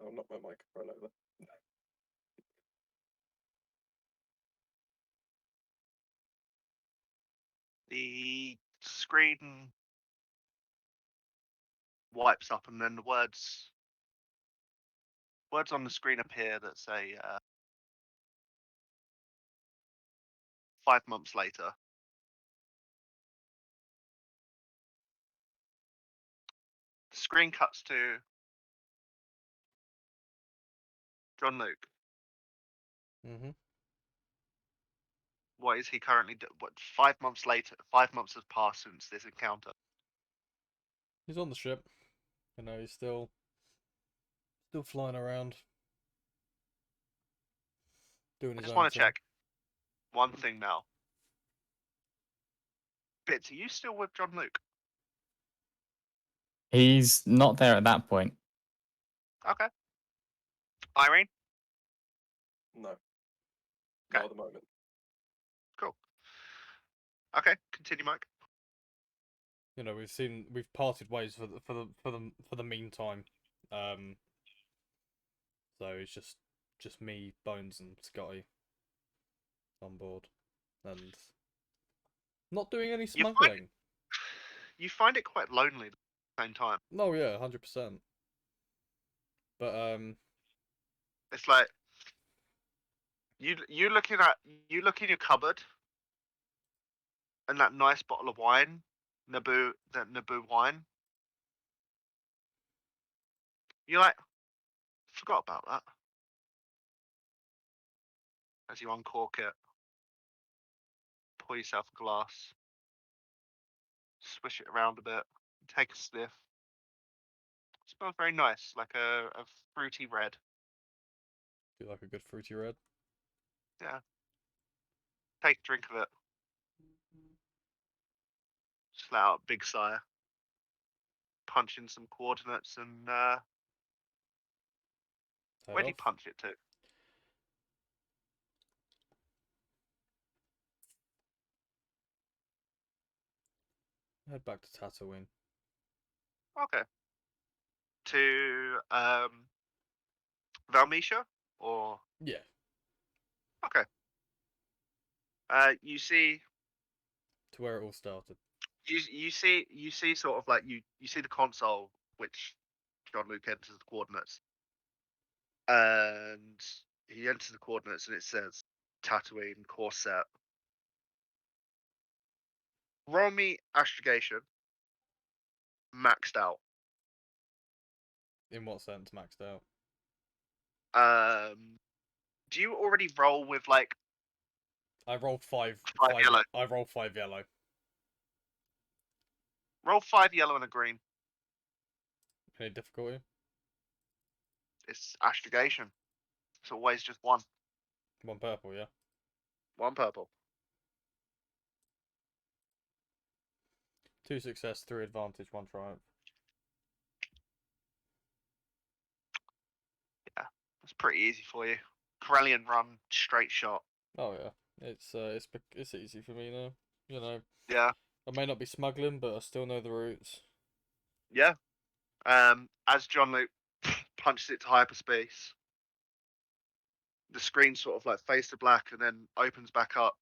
[SPEAKER 8] I'll knock my microphone over.
[SPEAKER 5] The screen wipes up, and then the words on the screen appear that say 5 months later. The screen cuts to John Luke.
[SPEAKER 9] Mm-hmm.
[SPEAKER 5] What is he currently doing? What, 5 months later? 5 months has passed since this encounter.
[SPEAKER 9] He's on the ship. You know, he's still flying around, doing
[SPEAKER 5] I
[SPEAKER 9] his
[SPEAKER 5] just
[SPEAKER 9] own
[SPEAKER 5] want to
[SPEAKER 9] thing.
[SPEAKER 5] check one thing now. Bits, are you still with John Luke?
[SPEAKER 6] he's not there at that point.
[SPEAKER 5] Okay. Irene?
[SPEAKER 8] No.
[SPEAKER 5] Okay.
[SPEAKER 8] Not at the moment.
[SPEAKER 5] Cool. Okay, continue, Mike.
[SPEAKER 9] You know, we've parted ways for the meantime. So it's just me, Bones, and Scotty on board, and not doing any smuggling.
[SPEAKER 5] You find it quite lonely at the same time.
[SPEAKER 9] No, yeah, 100%. But
[SPEAKER 5] It's like you look in your cupboard, and that nice bottle of wine, that Naboo wine. You're like, forgot about that. As you uncork it, pour yourself a glass, swish it around a bit, take a sniff. It smells very nice, like a fruity red.
[SPEAKER 9] do you like a good fruity red?
[SPEAKER 5] Yeah. Take a drink of it. Just let out a big sigh. Punch in some coordinates and where do you punch it to?
[SPEAKER 9] Head back to Tatooine.
[SPEAKER 5] Okay. To Valmisha or
[SPEAKER 9] Yeah.
[SPEAKER 5] okay. You see
[SPEAKER 9] To where it all started.
[SPEAKER 5] you see sort of like you see the console which John Luke enters the coordinates. And he enters the coordinates and it says Tatooine core set. Roll me astrogation maxed out.
[SPEAKER 9] In what sense maxed out?
[SPEAKER 5] Do you already roll with like
[SPEAKER 9] I rolled five.
[SPEAKER 5] five yellow?
[SPEAKER 9] I rolled 5 yellow.
[SPEAKER 5] Roll 5 yellow and a green.
[SPEAKER 9] Any difficulty?
[SPEAKER 5] It's astrogation. It's always just one.
[SPEAKER 9] 1 purple, yeah.
[SPEAKER 5] 1 purple.
[SPEAKER 9] 2 success, 3 advantage, 1 triumph.
[SPEAKER 5] Yeah, it's pretty easy for you. Corellian run, straight shot.
[SPEAKER 9] Oh yeah, it's easy for me now. You know,
[SPEAKER 5] Yeah.
[SPEAKER 9] I may not be smuggling, but I still know the routes.
[SPEAKER 5] Yeah. As John Luke punches it to hyperspace, the screen sort of like fades to black and then opens back up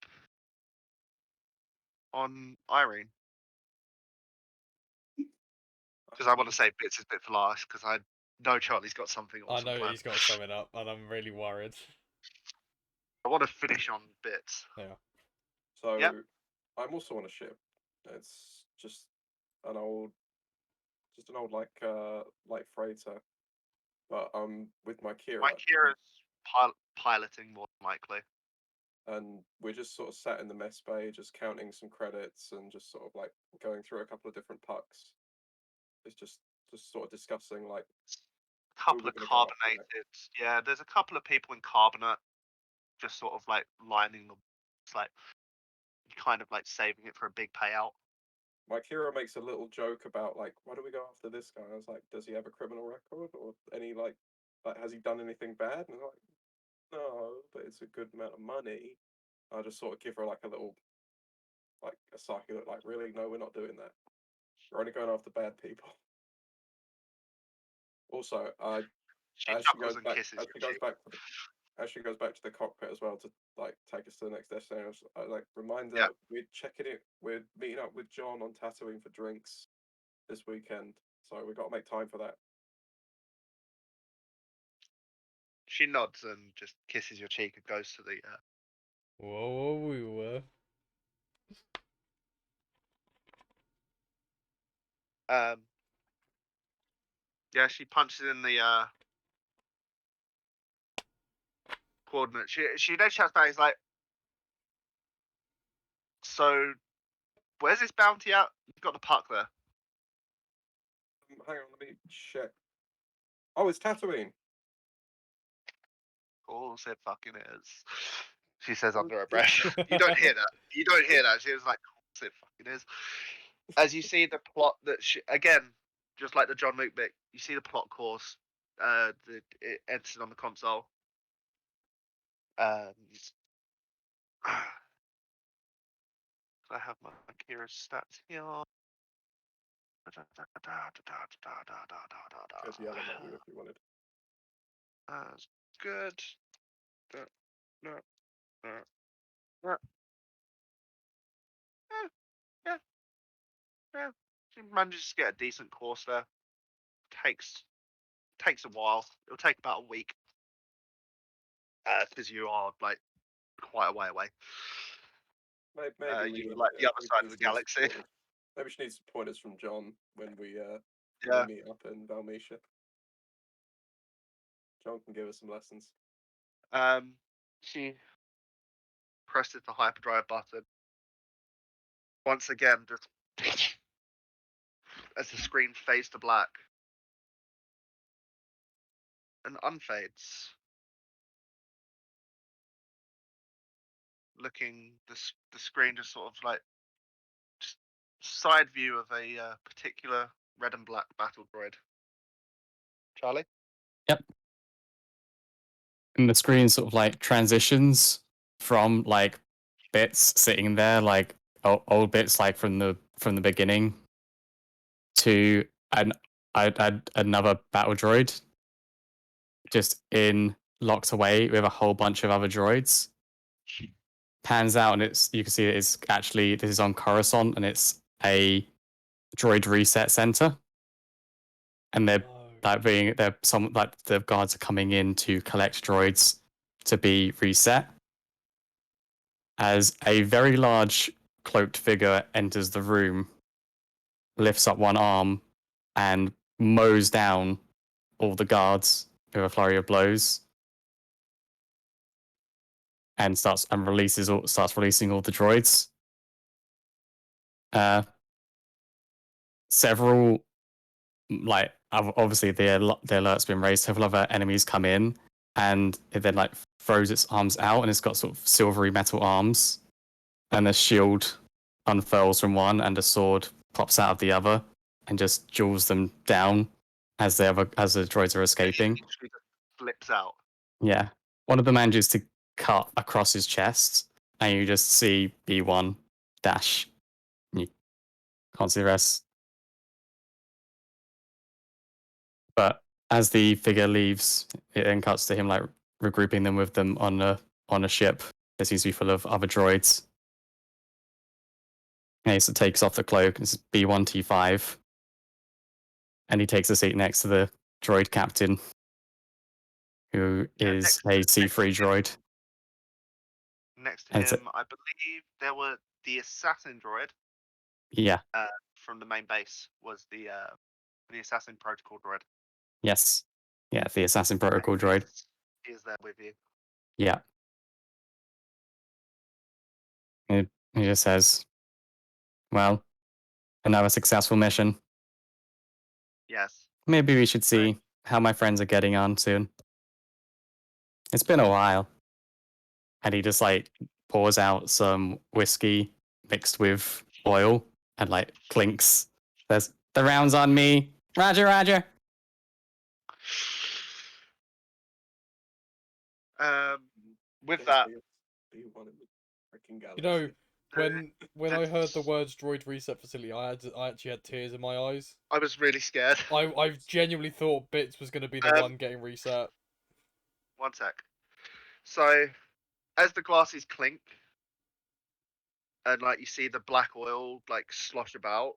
[SPEAKER 5] on Irene. Because I want to say bits is bit for last, because I know Charlie's got something awesome
[SPEAKER 9] I know
[SPEAKER 5] planned.
[SPEAKER 9] he's got something up, and I'm really worried.
[SPEAKER 5] I want to finish on bits.
[SPEAKER 9] Yeah.
[SPEAKER 8] So
[SPEAKER 5] Yep.
[SPEAKER 8] I'm also on a ship. It's just an old like freighter, but I'm with my Kira.
[SPEAKER 5] My Kira's piloting more than likely.
[SPEAKER 8] And we're just sort of sat in the mess bay, just counting some credits and just sort of like going through a couple of different pucks. It's just sort of discussing like
[SPEAKER 5] A couple
[SPEAKER 8] we're
[SPEAKER 5] of
[SPEAKER 8] gonna go after
[SPEAKER 5] carbonated. Yeah, there's a couple of people in carbonate, just sort of like lining them. It's like kind of like saving it for a big payout.
[SPEAKER 8] my Kira makes a little joke about like, why do we go after this guy? I was like, does he have a criminal record or any like has he done anything bad? And I'm like, no, but it's a good amount of money. I just sort of give her like a little like a psyche look, like, really, no, we're not doing that. We're only going after bad people. Also,
[SPEAKER 5] She
[SPEAKER 8] as she
[SPEAKER 5] chuckles
[SPEAKER 8] goes
[SPEAKER 5] and
[SPEAKER 8] back,
[SPEAKER 5] kisses
[SPEAKER 8] as
[SPEAKER 5] your
[SPEAKER 8] she goes
[SPEAKER 5] cheek.
[SPEAKER 8] back to the as she goes back to the cockpit as well to like take us to the next destination, I like reminder
[SPEAKER 5] Yeah.
[SPEAKER 8] we're checking it. We're meeting up with John on Tatooine for drinks this weekend, so we've got to make time for that.
[SPEAKER 5] She nods and just kisses your cheek and goes to the.
[SPEAKER 9] Whoa, we were.
[SPEAKER 5] Yeah, she punches in the coordinates. She then shouts back. He's like, "So, where's this bounty at? You've got the puck there."
[SPEAKER 8] Hang on, let me check. Oh, it's Tatooine.
[SPEAKER 5] Of course it fucking is. She says under her breath. You don't hear that. You don't hear that. She was like, "Of course it fucking is." As you see the plot that again, just like the John Luke bit, you see the plot course. It entered on the console. I have my Kira stats here.
[SPEAKER 8] Could yell them at you if you wanted.
[SPEAKER 5] That's good. No. Yeah. She manages to get a decent course there. Takes a while. It'll take about a week. Because you are like quite a way away.
[SPEAKER 8] Maybe
[SPEAKER 5] you're like the other side of the galaxy.
[SPEAKER 8] Maybe she needs some pointers from John when we meet up in Valmecia. John can give us some lessons.
[SPEAKER 5] She presses the hyperdrive button. Once again, just as the screen fades to black and unfades. Looking, the screen just sort of like just side view of a particular red and black battle droid. Charlie?
[SPEAKER 6] Yep. And the screen sort of like transitions from like bits sitting there, like old bits like from the beginning, to another battle droid, just locked away with a whole bunch of other droids. Pans out and you can see this is on Coruscant and it's a droid reset center, and the guards are coming in to collect droids to be reset. As a very large cloaked figure enters the room, lifts up one arm, and mows down all the guards with a flurry of blows. and starts releasing all the droids. Several, like, obviously the alert's been raised. Several other enemies come in, and it then like throws its arms out, and it's got sort of silvery metal arms, and a shield unfurls from one, and a sword pops out of the other, and just jewels them down as the droids are escaping.
[SPEAKER 5] It literally just flips out.
[SPEAKER 6] Yeah, one of them manages to cut across his chest, and you just see B1 dash. You can't see the rest. But as the figure leaves, it then cuts to him like regrouping them with them on a ship that seems to be full of other droids. And he takes off the cloak. It's B1T5, and he takes a seat next to the droid captain, who is a C3 droid.
[SPEAKER 5] Next to
[SPEAKER 6] And
[SPEAKER 5] him, I believe there were the assassin droid.
[SPEAKER 6] Yeah.
[SPEAKER 5] From the main base was the assassin protocol droid.
[SPEAKER 6] Yes. Yeah, the assassin protocol droid.
[SPEAKER 5] He is there with you.
[SPEAKER 6] Yeah. He just says, "Well, another successful mission.
[SPEAKER 5] Yes.
[SPEAKER 6] Maybe we should see how my friends are getting on soon. It's been a while." And he just like pours out some whiskey mixed with oil and like clinks. Says, "The round's on me. Roger, Roger."
[SPEAKER 5] With that,
[SPEAKER 7] You know, when I heard the words droid reset facility, I actually had tears in my eyes.
[SPEAKER 5] I was really scared.
[SPEAKER 7] I genuinely thought Bits was going to be the one getting reset.
[SPEAKER 5] One sec. So, as the glasses clink, and like you see the black oil like slosh about,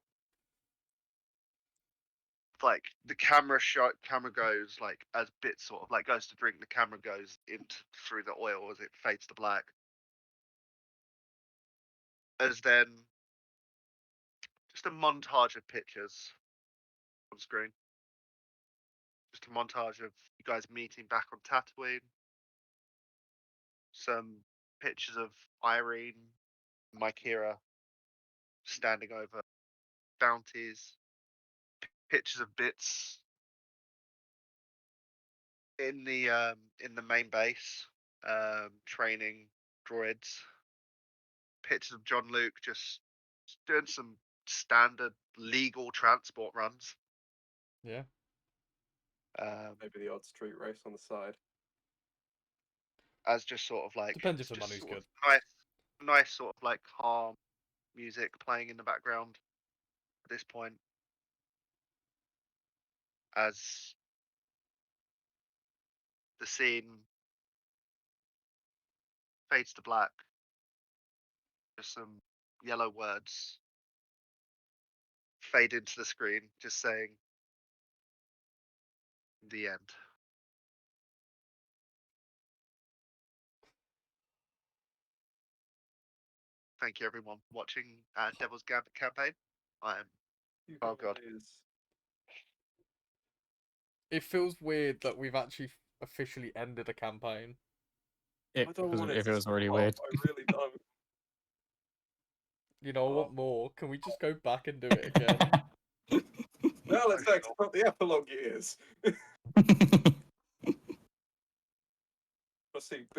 [SPEAKER 5] like the camera goes like as Bits sort of like goes to drink, the camera goes through the oil as it fades to black. As then just a montage of pictures on screen. Just a montage of you guys meeting back on Tatooine. Some pictures of Irene, Mykira standing over bounties. Pictures of Bits in the main base, training droids. Pictures of John Luke just doing some standard legal transport runs.
[SPEAKER 7] Yeah.
[SPEAKER 8] Maybe the odd street race on the side.
[SPEAKER 5] As just sort of like
[SPEAKER 7] depends if the
[SPEAKER 5] just
[SPEAKER 7] money's
[SPEAKER 5] sort of
[SPEAKER 7] good.
[SPEAKER 5] nice sort of like calm music playing in the background at this point. As the scene fades to black, just some yellow words fade into the screen, just saying the end. Thank you everyone for watching Devil's Gambit campaign. Oh god.
[SPEAKER 7] It feels weird that we've actually officially ended a campaign.
[SPEAKER 6] It was really weird.
[SPEAKER 8] I really don't.
[SPEAKER 7] You know, I want more. Can we just go back and do it again?
[SPEAKER 8] Well, let's say what the epilogue is.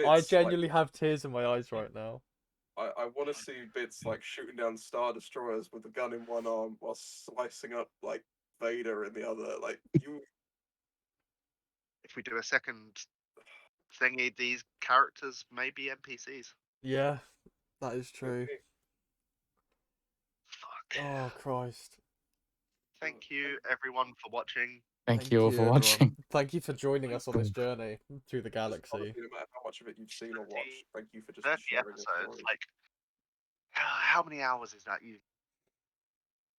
[SPEAKER 7] I genuinely have tears in my eyes right now.
[SPEAKER 8] I want to see Bits like shooting down Star Destroyers with a gun in one arm while slicing up like Vader in the other. Like you.
[SPEAKER 5] If we do a second thingy, these characters may be NPCs.
[SPEAKER 7] Yeah, that is true.
[SPEAKER 5] Fuck.
[SPEAKER 7] Oh Christ.
[SPEAKER 5] Thank you everyone for watching.
[SPEAKER 6] Thank you all for watching.
[SPEAKER 7] Thank you for joining us on this journey through the galaxy.
[SPEAKER 8] No matter how much of it you've seen or watched, thank you for just
[SPEAKER 5] 30
[SPEAKER 8] sharing
[SPEAKER 5] episodes.
[SPEAKER 8] your story.
[SPEAKER 5] Like, how many hours is that? You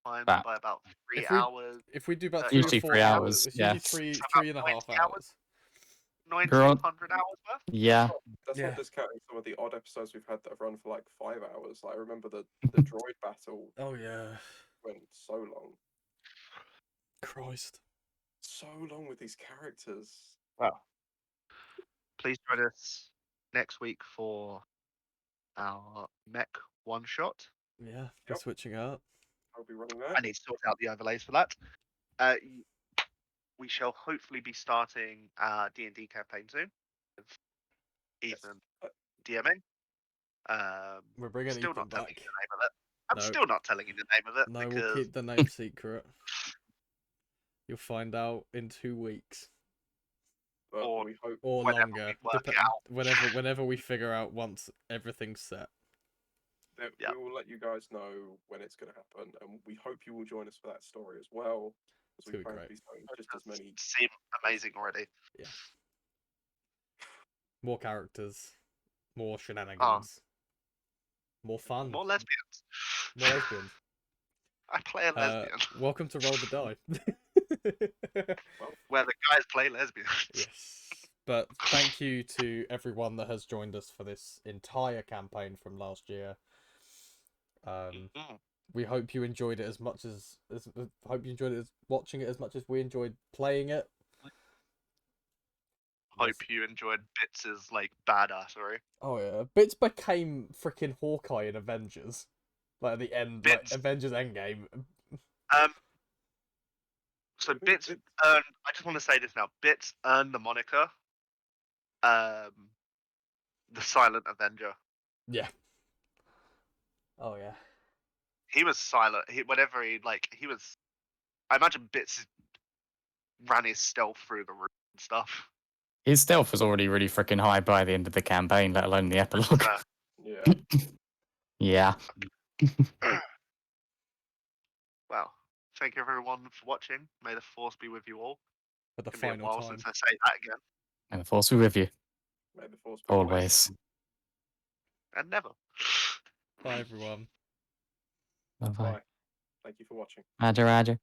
[SPEAKER 5] time
[SPEAKER 6] About-
[SPEAKER 5] by about 3
[SPEAKER 7] If we-
[SPEAKER 5] hours.
[SPEAKER 7] If we do about 3
[SPEAKER 6] Usually
[SPEAKER 7] or 4
[SPEAKER 6] 3
[SPEAKER 7] hours,
[SPEAKER 6] hours,
[SPEAKER 7] it's
[SPEAKER 6] yeah.
[SPEAKER 7] usually
[SPEAKER 5] So
[SPEAKER 7] three
[SPEAKER 5] about
[SPEAKER 7] and a half
[SPEAKER 5] 20
[SPEAKER 7] hours.
[SPEAKER 5] 1900 hours worth?
[SPEAKER 6] Yeah.
[SPEAKER 8] That's
[SPEAKER 7] Yeah.
[SPEAKER 8] not discounting some of the odd episodes we've had that have run for like 5 hours. Like, I remember the droid battle
[SPEAKER 7] Oh yeah.
[SPEAKER 8] went so long.
[SPEAKER 7] Christ.
[SPEAKER 8] So long with these characters.
[SPEAKER 5] Wow. Please join us next week for our mech one shot.
[SPEAKER 9] Yeah, we're switching up.
[SPEAKER 8] I'll be running
[SPEAKER 5] I
[SPEAKER 8] that.
[SPEAKER 5] need to sort out the overlays for that. We shall hopefully be starting our D&D campaign soon. With Ethan DMing.
[SPEAKER 9] We're bringing
[SPEAKER 5] Still
[SPEAKER 9] Ethan
[SPEAKER 5] not telling you
[SPEAKER 9] back.
[SPEAKER 5] the name of it. I'm
[SPEAKER 9] No.
[SPEAKER 5] still not telling you the name of it
[SPEAKER 9] No,
[SPEAKER 5] because
[SPEAKER 9] we'll keep the name secret. You'll find out in 2 weeks.
[SPEAKER 8] But
[SPEAKER 5] Or
[SPEAKER 8] we hope
[SPEAKER 9] Or
[SPEAKER 5] whenever
[SPEAKER 9] longer.
[SPEAKER 5] we work it out.
[SPEAKER 9] Whenever we figure out once everything's set.
[SPEAKER 8] that
[SPEAKER 5] Yeah.
[SPEAKER 8] we will let you guys know when it's going to happen, and we hope you will join us for that story as well. As
[SPEAKER 9] It's
[SPEAKER 8] we
[SPEAKER 9] gonna be
[SPEAKER 8] plan to
[SPEAKER 9] great.
[SPEAKER 8] be doing just as many.
[SPEAKER 5] Seem amazing already.
[SPEAKER 9] Yeah. More characters. More shenanigans. More fun.
[SPEAKER 5] More lesbians.
[SPEAKER 9] More lesbians.
[SPEAKER 5] I play a lesbian.
[SPEAKER 9] Welcome to Roll the Die.
[SPEAKER 5] Where the guys play lesbians.
[SPEAKER 9] Yes. But thank you to everyone that has joined us for this entire campaign from last year. We hope you enjoyed it as much as hope you enjoyed it as watching it as much as we enjoyed playing it.
[SPEAKER 5] Hope you enjoyed Bits' like badassery.
[SPEAKER 9] Oh yeah, Bits became freaking Hawkeye in Avengers, like at the end, like Avengers Endgame.
[SPEAKER 5] So Bits earned. I just want to say this now. Bits earned the moniker, the Silent Avenger.
[SPEAKER 9] Yeah. Oh yeah.
[SPEAKER 5] He was silent. He was. I imagine Bits ran his stealth through the room and stuff.
[SPEAKER 6] His stealth was already really freaking high by the end of the campaign, let alone the epilogue.
[SPEAKER 8] Yeah.
[SPEAKER 6] Yeah.
[SPEAKER 5] Well, thank you everyone for watching. May the force be with you all.
[SPEAKER 9] For the
[SPEAKER 5] It's gonna be a
[SPEAKER 9] final
[SPEAKER 5] while
[SPEAKER 9] time.
[SPEAKER 5] since I say that again.
[SPEAKER 6] And the force be with you.
[SPEAKER 8] May the force be
[SPEAKER 6] Always.
[SPEAKER 5] And never.
[SPEAKER 9] Bye everyone.
[SPEAKER 6] Bye-bye.
[SPEAKER 8] Bye. Thank you for watching.
[SPEAKER 6] Roger, Roger.